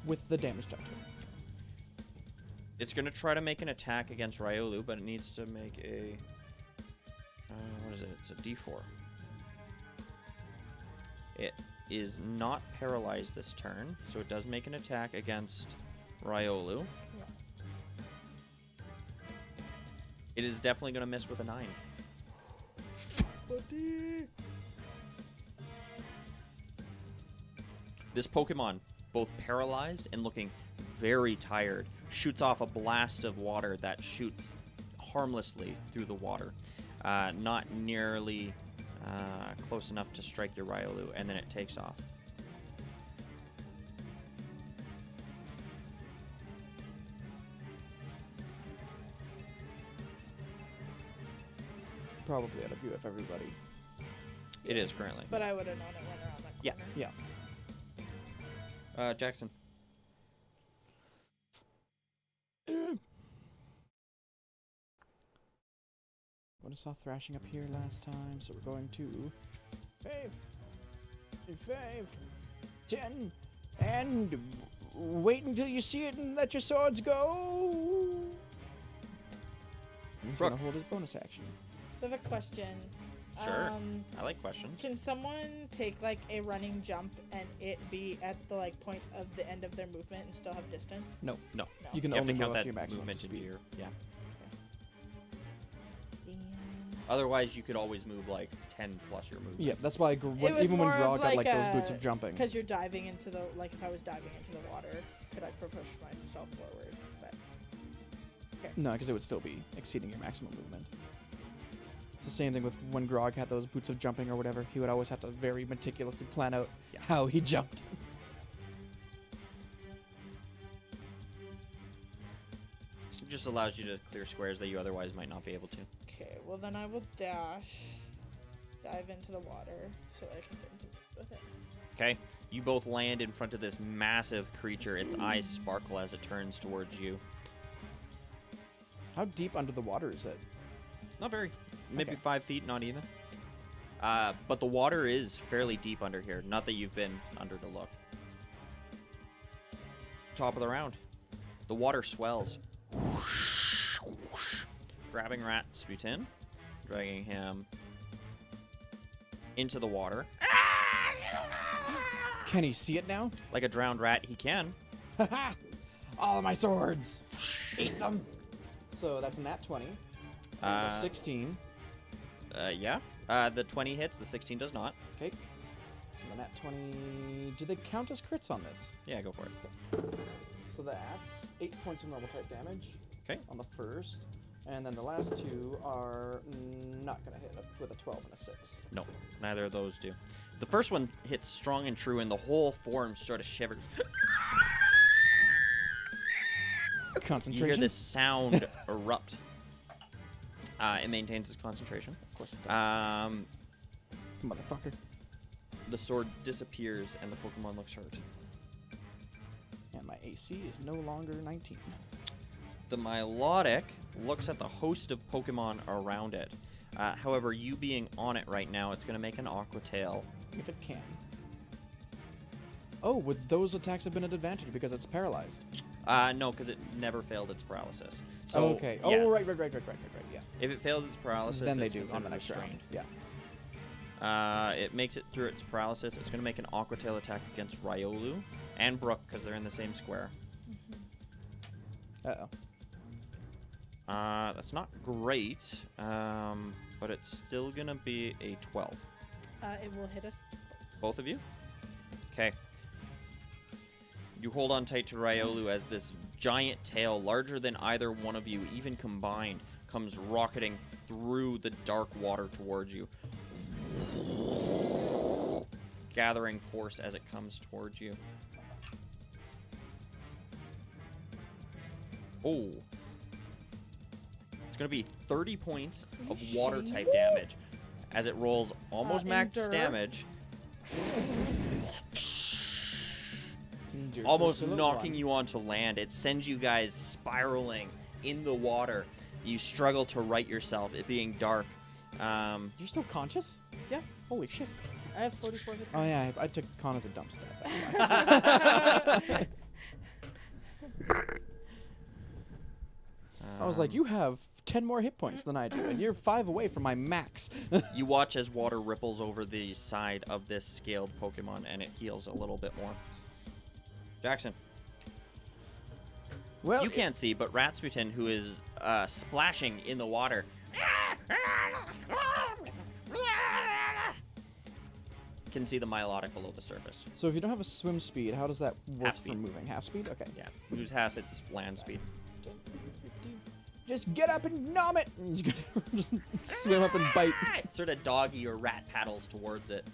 with the damage done to it? It's going to try to make an attack against Ryolu, but it needs to make a... what is it? It's a D4. It is not paralyzed this turn, so it does make an attack against Ryolu. It is definitely going to miss with a 9. This Pokemon, both paralyzed and looking very tired, shoots off a blast of water that shoots harmlessly through the water. Not nearly close enough to strike your Ryolu, and then it takes off. Probably out of view of everybody. It is currently. But I would have known it went around that Yeah. corner. Yeah. Jackson. Would have saw thrashing up here last time, so we're going to 5, 10, and wait until you see it and let your swords go. He's Brook. gonna hold his bonus action. So I have a question. Sure. I like questions. Can someone take like a running jump and it be at the like point of the end of their movement and still have distance? No. No. You can You have only to move count up that to your maximum movement into speed. your... Yeah. Damn. Otherwise, you could always move like 10 plus your movement. Yeah, that's why It was even when more of Grog got like like those boots a- of jumping. Because you're diving into the like if I was diving into the water, could I push myself forward? But No, because it would still be exceeding your maximum movement. It's the same thing with when Grog had those boots of jumping or whatever. He would always have to very meticulously plan out Yeah. how he jumped. It just allows you to clear squares that you otherwise might not be able to. okay, well then I will dive into the water so I can get into with it. Okay. You both land in front of this massive creature. Its eyes sparkle as it turns towards you. How deep under the water is it? Not very. Maybe Okay. 5 feet, not even. But the water is fairly deep under here. Not that you've been under to look. Top of the round. The water swells. Grabbing Rasputin, dragging him into the water. Can he see it now? Like a drowned rat, he can. Haha! All of my swords! Eat them! So that's a nat 20. And a 16. Yeah. The 20 hits, the 16 does not. Okay. So the nat 20... Do they count as crits on this? Yeah, go for it. So that's 8 points of normal type damage. 'Kay. On the first. And then the last two are not going to hit with a 12 and a 6. No, neither of those do. The first one hits strong and true, and the whole form sort of shivers. Concentration. You hear this sound erupt. It maintains its concentration. Of course it does. Motherfucker. The sword disappears, and the Pokemon looks hurt. And my AC is no longer 19. The Milotic looks at the host of Pokemon around it. However, you being on it right now, it's going to make an Aqua Tail. If it can. Oh, would those attacks have been an advantage because it's paralyzed? No, because it never failed its paralysis. So, okay. yeah, Oh, right, yeah. if it fails its paralysis, Then they it's do on the considered next restrained. round. Yeah. It makes it through its paralysis. It's going to make an Aqua Tail attack against Riolu and Brook because they're in the same square. Uh-oh. That's not great, but it's still going to be a 12. It will hit us. Both of you? Okay. You hold on tight to Riolu as this giant tail, larger than either one of you, even combined, comes rocketing through the dark water towards you. Gathering force as it comes towards you. Oh. It's going to be 30 points of water type damage as it rolls almost max endure. damage. Endure Almost to the knocking one. you onto land. It sends you guys spiraling in the water. You struggle to right yourself, it being dark. You're still conscious? Yeah. Holy shit. I have 44 hit Oh points. yeah, I took con as a dump stat. That's why. I was like, you have 10 more hit points than I do, and you're 5 away from my max. You watch as water ripples over the side of this scaled Pokemon, and it heals a little bit more. Jackson, Well, you can't see, but Rasputin, who is splashing in the water, can see the Milotic below the surface. So if you don't have a swim speed, how does that work Half for speed. moving? Half speed? Okay. Yeah, lose half its land speed. Just get up and nom it! And you just swim up and bite. Sort of doggy or rat paddles towards it.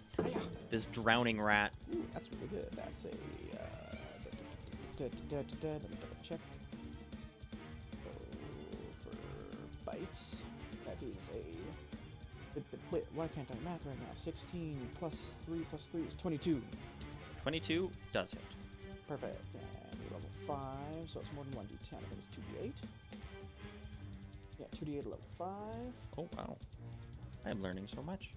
This drowning rat. Ooh, that's really good. That's a. Let me double check. So for bite, that is a. Wait, why can't I math right now? 16 plus 3 plus 3 is 22. 22 does hit. Perfect. And we're level 5, so it's more than 1d10. I think it's 2d8. Yeah, 2d8 level 5. Oh, wow. I'm learning so much.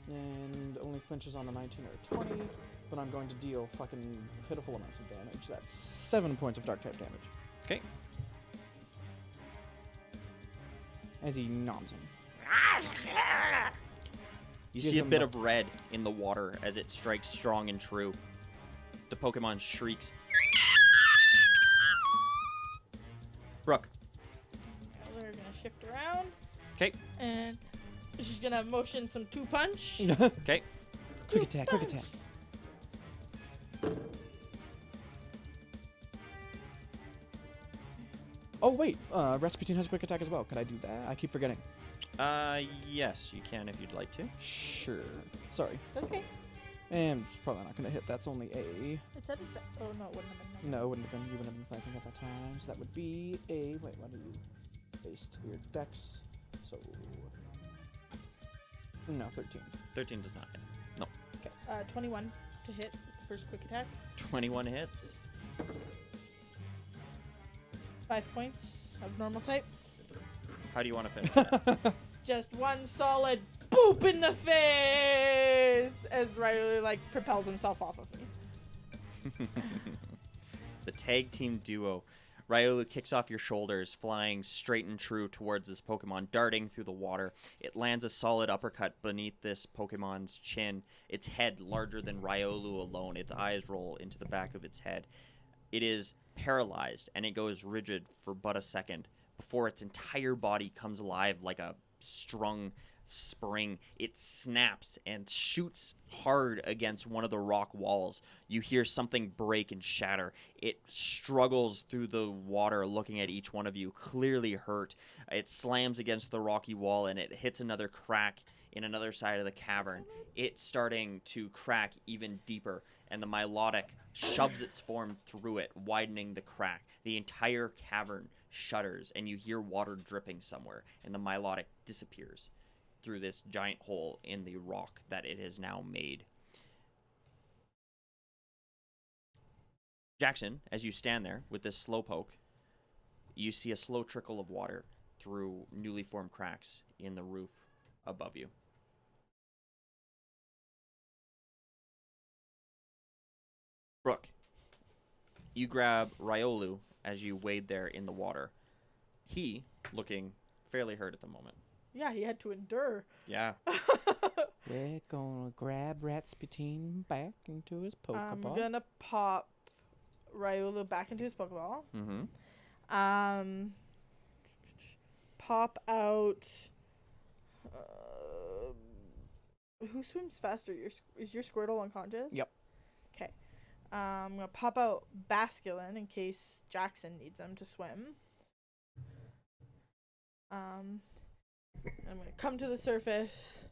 And only flinches on the 19 or 20. But I'm going to deal fucking pitiful amounts of damage. That's 7 points of dark type damage. Okay. As he noms him. You Gives see a him bit the- of red in the water as it strikes strong and true. The Pokemon shrieks. Brook. We're gonna shift around, Okay. and she's gonna motion some 2-punch. Okay. Quick attack, quick attack. Oh wait, Rasputin has quick attack as well. Could I do that? I keep forgetting. Yes, you can if you'd like to. Sure. Sorry. That's okay. And it's probably not going to hit. That's only a... It's at the. Oh no, it wouldn't have been. No, it wouldn't have been. You wouldn't have been fighting at that time. So that would be a... Wait, what are you? Based your dex. So... No, 13. 13 does not hit. No. 21 to hit first quick attack. 21 hits. 5 points of normal type. How do you want to finish that? Just one solid boop in the face as Ryolu like propels himself off of me. The tag team duo. Ryolu kicks off your shoulders, flying straight and true towards this Pokemon, darting through the water. It lands a solid uppercut beneath this Pokemon's chin. Its head larger than Ryolu alone. Its eyes roll into the back of its head. It is paralyzed, and it goes rigid for but a second before its entire body comes alive like a strung spring. It snaps and shoots hard against one of the rock walls. You hear something break and shatter. It struggles through the water looking at each one of you, clearly hurt. It slams against the rocky wall and it hits another crack in another side of the cavern. It's starting to crack even deeper, and the Milotic shoves its form through it, widening the crack. The entire cavern shudders, and you hear water dripping somewhere, and the Milotic disappears through this giant hole in the rock that it has now made. Jackson, as you stand there with this slowpoke, you see a slow trickle of water through newly formed cracks in the roof above you. Brook, you grab Ryolu as you wade there in the water. He, looking fairly hurt at the moment. Yeah, he had to endure. Yeah. We're gonna grab Ratsputin back into his Pokeball. I'm gonna pop Ryolu back into his Pokeball. Mm-hmm. Pop out. Who swims faster? Is your Squirtle unconscious? Yep. Okay. I'm gonna pop out Basculin in case Jackson needs him to swim. I'm gonna come to the surface.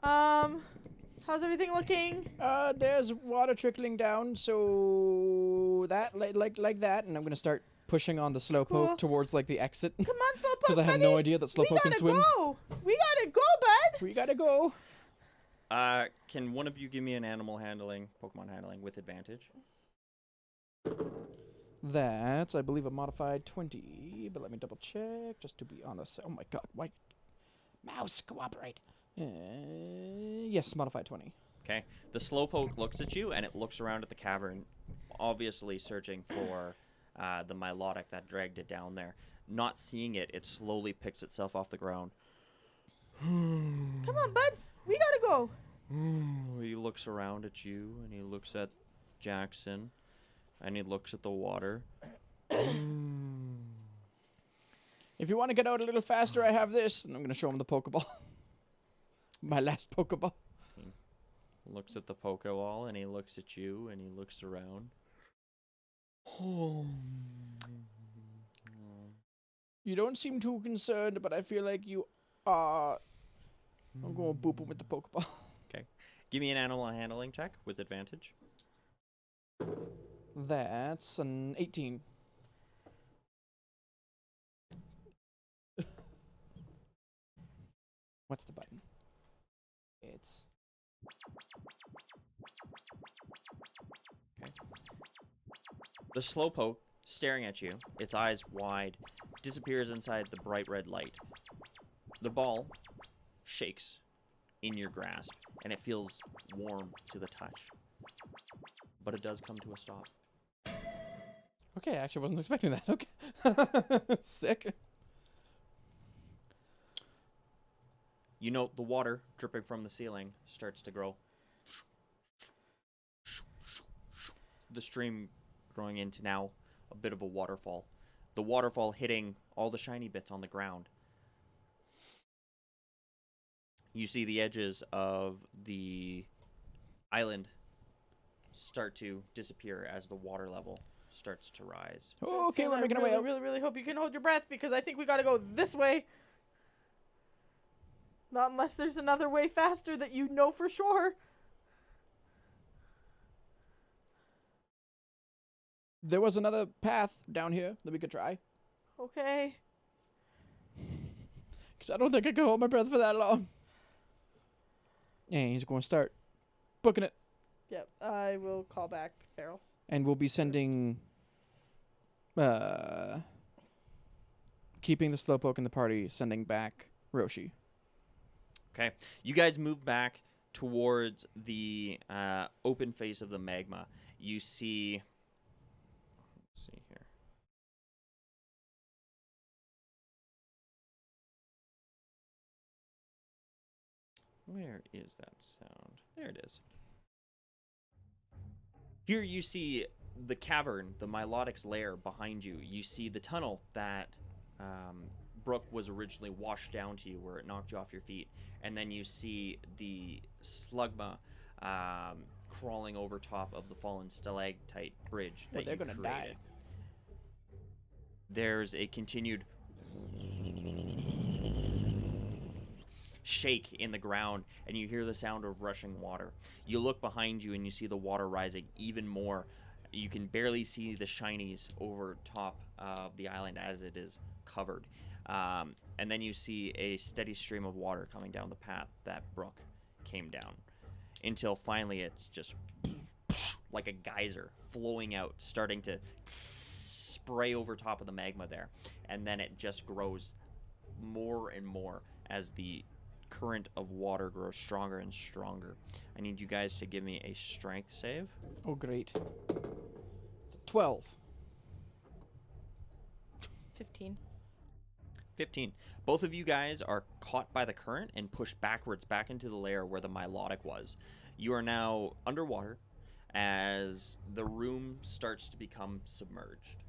How's everything looking? There's water trickling down, so that like that, and I'm gonna start pushing on the Slowpoke Cool. towards like the exit Come on, Slowpoke, because I have no idea that Slowpoke can swim. We gotta go, bud. We gotta go. Can one of you give me an animal handling, Pokemon handling with advantage? That's, I believe, a modified 20, but let me double check just to be honest. Oh my god, why? Mouse, cooperate. Yes, modified 20. Okay. The Slowpoke looks at you, and it looks around at the cavern, obviously searching for the Milotic that dragged it down there. Not seeing it, it slowly picks itself off the ground. Come on, bud. We gotta go. He looks around at you, and he looks at Jackson, and he looks at the water. If you want to get out a little faster, I have this, and I'm going to show him the Pokeball. My last Pokeball. He looks at the Pokeball, and he looks at you, and he looks around. You don't seem too concerned, but I feel like you are. I'm going to boop him with the Pokeball. Okay. Give me an animal handling check with advantage. That's an 18. What's the button? It's... Okay. The Slowpoke, staring at you, its eyes wide, disappears inside the bright red light. The ball shakes in your grasp, and it feels warm to the touch. But it does come to a stop. Okay, I actually wasn't expecting that. Okay. Sick. You know, the water dripping from the ceiling starts to grow. The stream growing into now a bit of a waterfall. The waterfall hitting all the shiny bits on the ground. You see the edges of the island start to disappear as the water level starts to rise. Oh, okay, we're I making our way really, out. really, really hope you can hold your breath because I think we gotta go this way. Not unless there's another way faster that you know for sure. There was another path down here that we could try. Okay. Because I don't think I can hold my breath for that long. And he's going to start booking it. Yep. I will call back Feral. And we'll be sending, keeping the slowpoke in the party, sending back Roshi. Okay. You guys move back towards the open face of the magma. You see... Let's see here. Where is that sound? There it is. Here you see the cavern, the Milotic's lair behind you. You see the tunnel that Brook was originally washed down to you, where it knocked you off your feet. And then you see the slugma crawling over top of the fallen stalactite bridge that they're you gonna created. die. There's a continued shake in the ground, and you hear the sound of rushing water. You look behind you and you see the water rising even more. You can barely see the shinies over top of the island as it is covered. And then you see a steady stream of water coming down the path that Brook came down, until finally it's just like a geyser flowing out, starting to spray over top of the magma there. And then it just grows more and more as the current of water grows stronger and stronger. I need you guys to give me a strength save. Oh, great. 12. 15. 15. Both of you guys are caught by the current and pushed backwards back into the lair where the Milotic was. You are now underwater as the room starts to become submerged.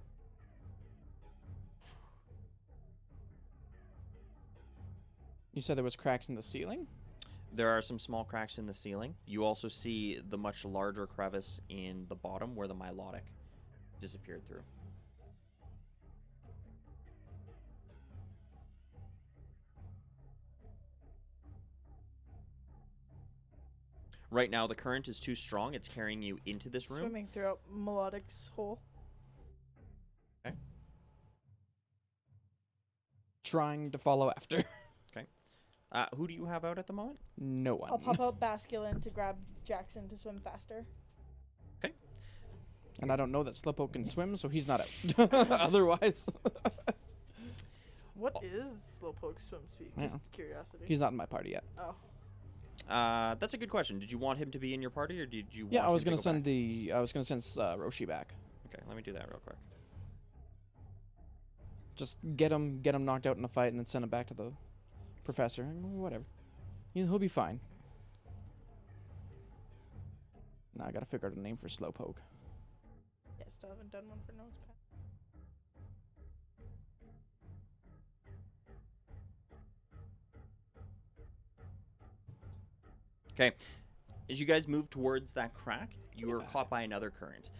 You said there was cracks in the ceiling? There are some small cracks in the ceiling. You also see the much larger crevice in the bottom where the Milotic disappeared through. Right now, the current is too strong. It's carrying you into this room. Swimming throughout Melodic's hole. Okay. Trying to follow after. Who do you have out at the moment? No one. I'll pop out Basculin to grab Jackson to swim faster. Okay. And I don't know that Slowpoke can swim, so he's not out. Otherwise. What is Slowpoke's swim speed? Just curiosity. He's not in my party yet. Oh. That's a good question. Did you want him to be in your party, or did you? Yeah, want I was him gonna to go send back? I was gonna send Roshi back. Okay, let me do that real quick. Just get him knocked out in a fight, and then send him back to the professor. Whatever. He'll be fine. Now I gotta figure out a name for Slowpoke. Yeah, still haven't done one for Notepad. Okay, as you guys move towards that crack, you are caught by another current.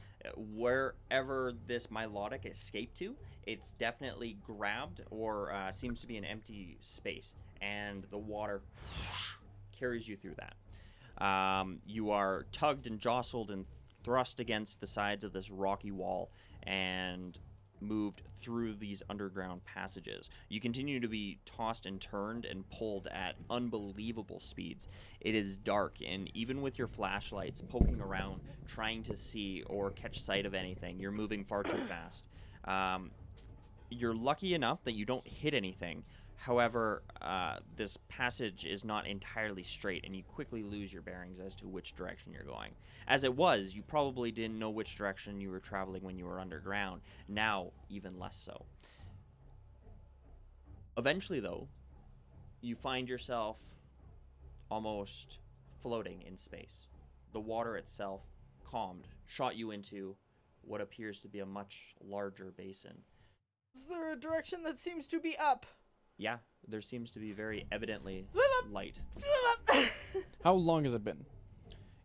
Wherever this Milotic escaped to, it's definitely grabbed or seems to be an empty space, and the water carries you through that. You are tugged and jostled and thrust against the sides of this rocky wall and moved through these underground passages. You continue to be tossed and turned and pulled at unbelievable speeds. It is dark, and even with your flashlights poking around, trying to see or catch sight of anything, you're moving far too fast. You're lucky enough that you don't hit anything. However, this passage is not entirely straight, and you quickly lose your bearings as to which direction you're going. As it was, you probably didn't know which direction you were traveling when you were underground. Now, even less so. Eventually, though, you find yourself almost floating in space. The water itself, calmed, shot you into what appears to be a much larger basin. Is there a direction that seems to be up? Yeah, there seems to be very evidently Swim up! light. Swim up! How long has it been?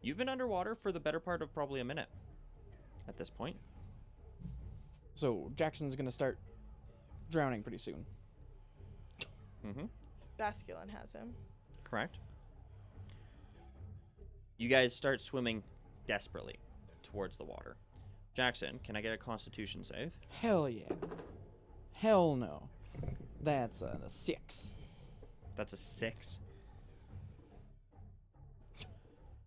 You've been underwater for the better part of probably a minute at this point. So Jackson's gonna start drowning pretty soon. Mm-hmm. Basculin has him. Correct. You guys start swimming desperately towards the water. Jackson, can I get a Constitution save? Hell yeah. Hell no. That's a 6. That's a 6.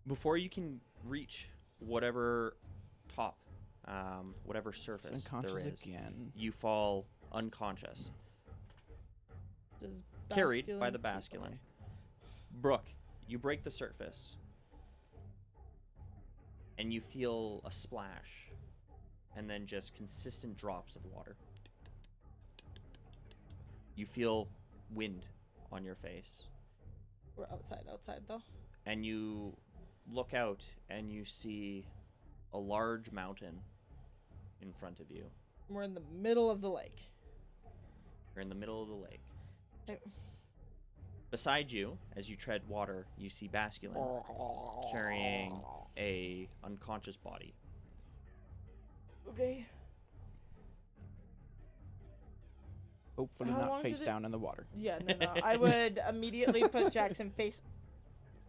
Before you can reach whatever top, whatever surface It's there unconscious is, again. you fall unconscious, Does carried by the basculin keep- basculin. Brook, you break the surface, and you feel a splash, and then just consistent drops of water. You feel wind on your face, We're outside though. and you look out and you see a large mountain in front of you. We're in the middle of the lake. You're in the middle of the lake. Eh. Beside you, as you tread water, you see Basculin carrying a unconscious body. Okay. Hopefully How long not face did it- down in the water. Yeah, no. I would immediately put Jackson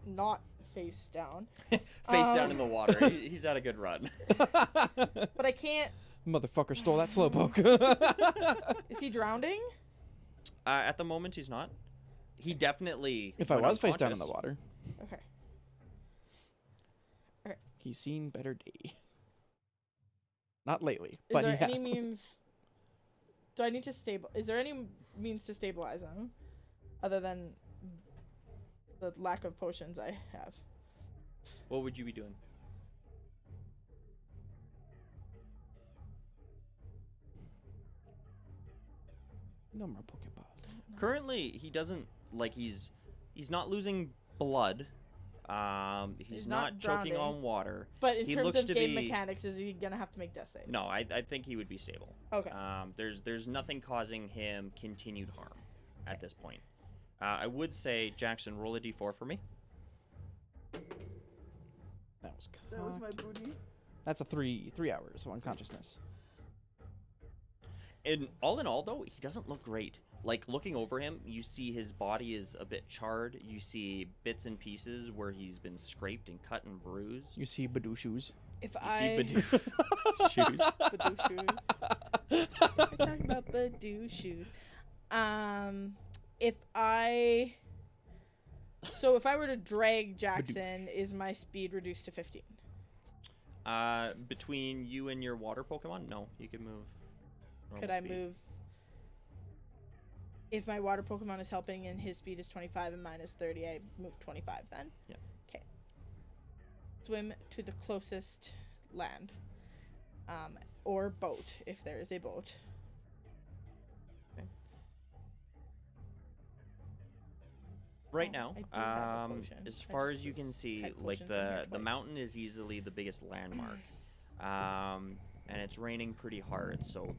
not face down. Face down in the water. He's had a good run. But I can't. Motherfucker stole that slowpoke. Is he drowning? At the moment, he's not. He definitely. If I went was face down in the unconscious. water, Okay. he's seen better day. Not lately, Is but there he any has. means? Do I need to Is there any means to stabilize him, other than the lack of potions I have? What would you be doing? No more Pokeballs. Currently, he doesn't like. He's not losing blood. He's not choking drowning. on water. But in He terms looks of to game be- mechanics, is he gonna have to make death saves? No, I think he would be stable. Okay. There's nothing causing him continued harm at this point. I would say, Jackson, roll a d4 for me. That was That was my cocked. booty. That's a 3 hours of unconsciousness. And all in all, though, he doesn't look great. Like, looking over him, you see his body is a bit charred. You see bits and pieces where he's been scraped and cut and bruised. You see Badoo shoes. If You I see Badoo shoes. Badoo shoes. We're talking about Badoo shoes. If I were to drag Jackson, is my speed reduced to 15? Between you and your water Pokemon, no, you can move. Could I move? If my water Pokemon is helping and his speed is 25 and mine is 30, I move 25 then? Yeah. Okay. Swim to the closest land. Or boat, if there is a boat. Right Oh, now, I do have a potion. as I far just as you can was- see, had like potions in here the twice. mountain is easily the biggest landmark, and it's raining pretty hard, so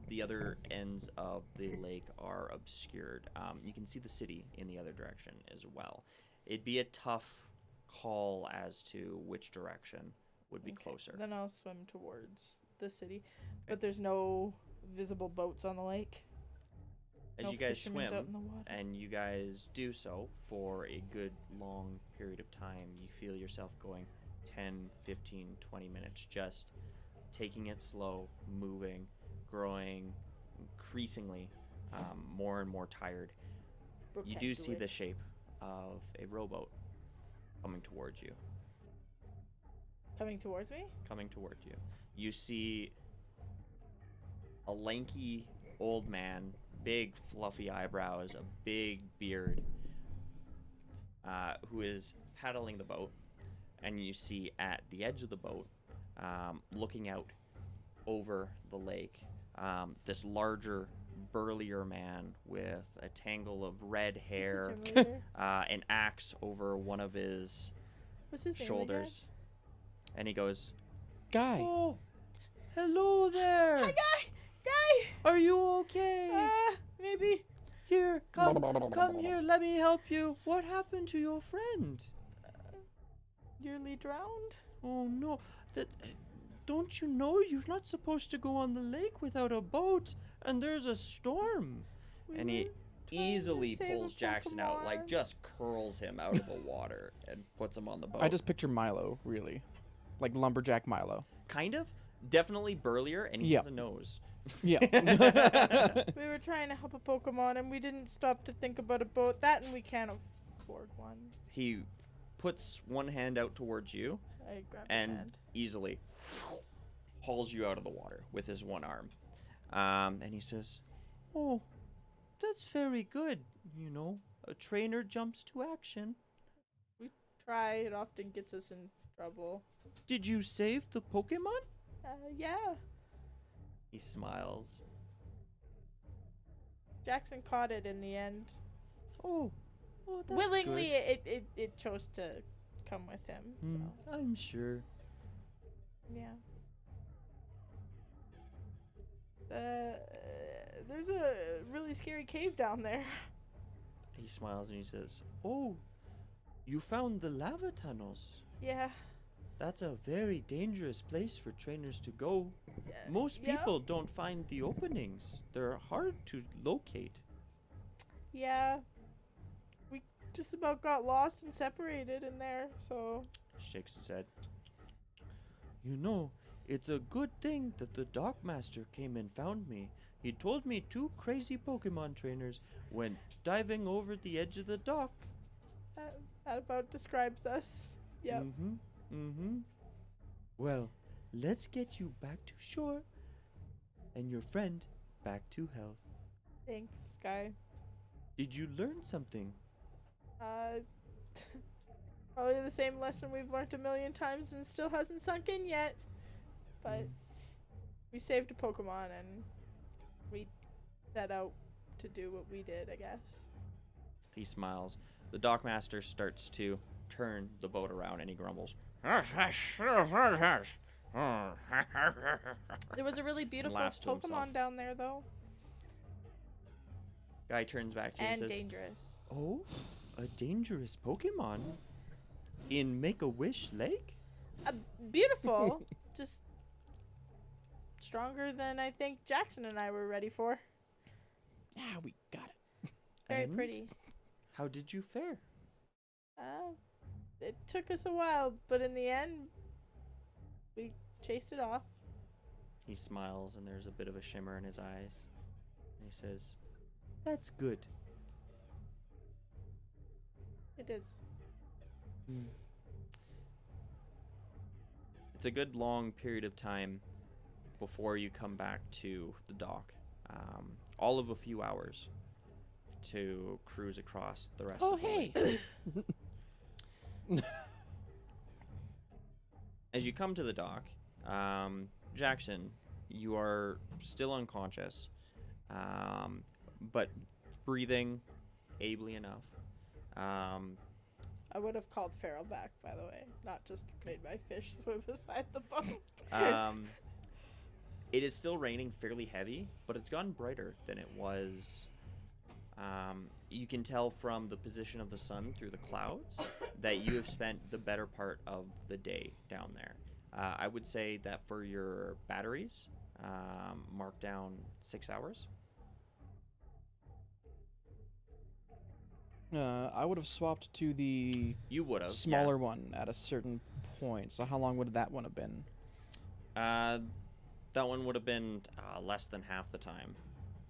the other ends of the lake are obscured. You can see the city in the other direction as well. It'd be a tough call as to which direction would be Okay, closer. Then I'll swim towards the city. But there's no visible boats on the lake. As No you guys fishermen's swim, out in the water. and you guys do so for a good long period of time, you feel yourself going 10, 15, 20 minutes, just taking it slow, moving, growing increasingly more and more tired. Brook You can't do see it. the shape of a rowboat coming towards you. Coming towards me? Coming towards you. You see a lanky old man, big fluffy eyebrows, a big beard, who is paddling the boat. And you see at the edge of the boat, looking out over the lake, this larger, burlier man with a tangle of red hair, an axe over one of his What's his name shoulders. And he goes, Guy. "Oh, hello there. again? Hi, guy! Are you okay? Maybe. Here, come here. Let me help you. What happened to your friend? Nearly drowned? Oh no, don't you know you're not supposed to go on the lake without a boat? And there's a storm." And he were trying to easily save a pulls Jackson out, like Pokemon. just curls him out of the water and puts him on the boat. I just picture Milo, really. Like lumberjack Milo. kind of, definitely burlier, and he Yeah. has a nose. Yeah. We were trying to help a Pokemon and we didn't stop to think about a boat. That and we can't afford one. He puts one hand out towards you I grab and your hand. easily hauls you out of the water with his one arm. And he says, "Oh, that's very good. You know, a trainer jumps to action. Try. It often gets us in trouble. Did you save the Pokemon?" Yeah. He smiles. Jackson caught it in the end. Oh, that's Willingly, good. it chose to come with him. So I'm sure. yeah. There's a really scary cave down there. He smiles and he says, "Oh, you found the lava tunnels. Yeah. That's a very dangerous place for trainers to go. Most yeah. people don't find the openings. They're hard to locate." Yeah. We just about got lost and separated in there, so. Shakes his head. "You know, it's a good thing that the dock master came and found me. He told me 2 crazy Pokemon trainers went diving over the edge of the dock." That about describes us. Yep. Well, let's get you back to shore and your friend back to health. Thanks, Sky. Did you learn something? Probably the same lesson we've learned a million times and still hasn't sunk in yet. But we saved a Pokemon and we set out to do what we did, I guess. He smiles. The dockmaster starts to turn the boat around and he grumbles. There was a really beautiful laughs to himself. Pokemon down there, though. Guy turns back to you and And says, dangerous. "Oh, a dangerous Pokemon? In Make-A-Wish Lake?" Beautiful. Just stronger than I think Jackson and I were ready for. Ah, we got it. Very And pretty. How did you fare? It took us a while, but in the end, we chased it off. He smiles and there's a bit of a shimmer in his eyes. And he says, "That's good." It is. It's a good long period of time before you come back to the dock. All of a few hours to cruise across the rest Oh, of the lake. hey. As you come to the dock, Jackson, you are still unconscious, but breathing ably enough. I would have called Farrell back, by the way, not just made my fish swim beside the boat. It is still raining fairly heavy, but it's gotten brighter than it was. You can tell from the position of the sun through the clouds that you have spent the better part of the day down there. I would say that for your batteries, mark down 6 hours. I would have swapped to the You would have. smaller one at a certain point. So how long would that one have been? That one would have been less than half the time.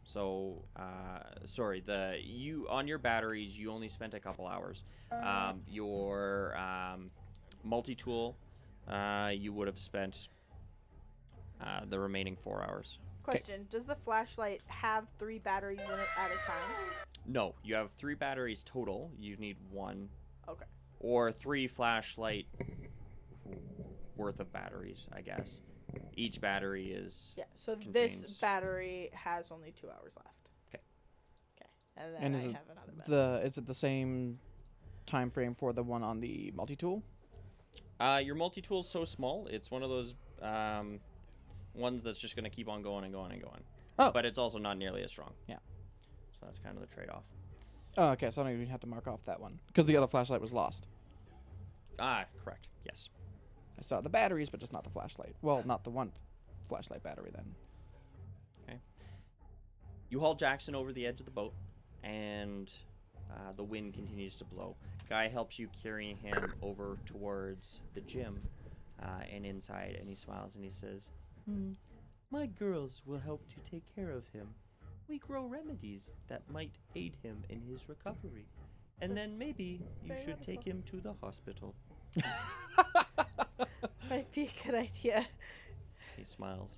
So, sorry, on your batteries, you only spent a couple hours. Your multi-tool, you would have spent the remaining 4 hours. Question, does the flashlight have 3 batteries in it at a time? No, you have 3 batteries total. You need 1. Okay. Or 3 flashlight worth of batteries, I guess. Each battery is... Yeah, so this contains- battery has only 2 hours left. 'Kay. Okay. And then And I is it have another battery. Is it the same time frame for the one on the multi-tool? Your multi-tool's so small, it's one of those ones that's just going to keep on going and going and going. Oh. But it's also not nearly as strong. Yeah. So that's kind of the trade-off. Oh, okay. So I don't even have to mark off that one because the other flashlight was lost. Correct. Yes. I saw the batteries, but just not the flashlight. Well, not the one flashlight battery then. Okay. You haul Jackson over the edge of the boat, and the wind continues to blow. Guy helps you carry him over towards the gym and inside, and he smiles and he says, "My girls will help to take care of him. We grow remedies that might aid him in his recovery. And then That's maybe you very should take wonderful. him to the hospital. Might be a good idea. He smiles.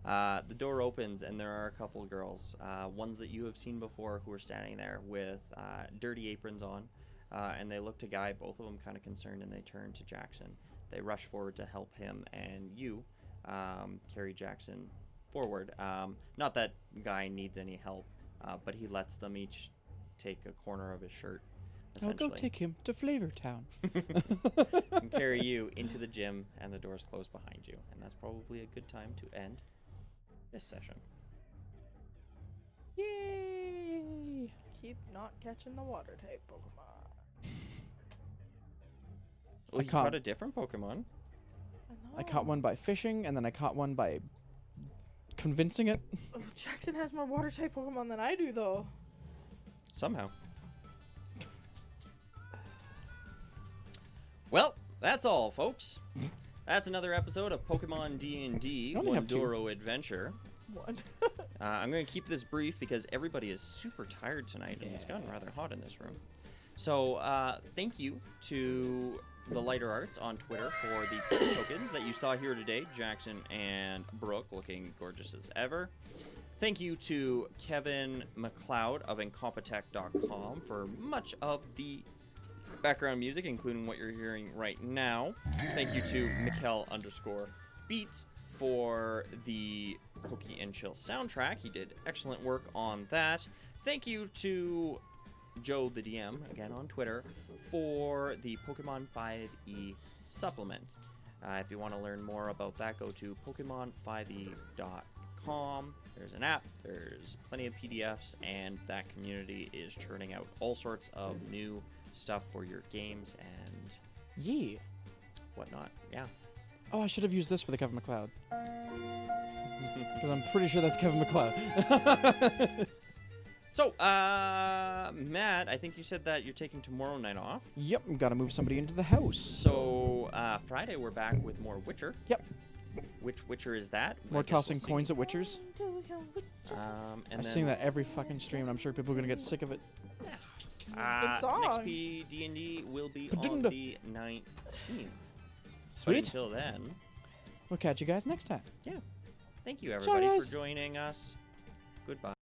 The door opens, and there are a couple of girls, ones that you have seen before, who are standing there with dirty aprons on, and they look to Guy, both of them kind of concerned, and they turn to Jackson. They rush forward to help him, and you carry Jackson forward. Not that Guy needs any help, but he lets them each take a corner of his shirt, I'll essentially. go take him to Flavor Town. And carry you into the gym, and the doors close behind you. And that's probably a good time to end this session. Yay! Keep not catching the water type Pokemon. Well, I you caught- caught a different Pokemon. I caught one by fishing, and then I caught one by convincing it. Oh, Jackson has more water type Pokemon than I do, though. Somehow. Well, that's all, folks. That's another episode of Pokemon D&D I only have 2. Wundoro Adventure. One. I'm going to keep this brief because everybody is super tired tonight, and it's gotten rather hot in this room. So, thank you to the Lighter Arts on Twitter for the tokens that you saw here today. Jackson and Brook looking gorgeous as ever. Thank you to Kevin McLeod of Incompetech.com for much of the background music, including what you're hearing right now. Thank you to Mikkel_Beats for the Pokey and Chill soundtrack. He did excellent work on that. Thank you to Joe the DM, again on Twitter, for the Pokemon 5e supplement. If you want to learn more about that, go to Pokemon5e.com. There's an app, there's plenty of PDFs, and that community is churning out all sorts of new stuff for your games and Yeah. whatnot. Yeah. Oh, I should have used this for the Kevin McLeod. Because I'm pretty sure that's Kevin McLeod. So, Matt, I think you said that you're taking tomorrow night off. Yep, gotta move somebody into the house. So, Friday we're back with more Witcher. Yep. Which Witcher is that? More I guess tossing we'll see. coins at Witchers. And I'm then, seeing that every fucking stream, and I'm sure people are gonna get sick of it. Good song. Next D&D will be on Ba-ding-da. the 19th. But Sweet. until then, We'll catch you guys next time. thank you everybody guys. for joining us. Goodbye.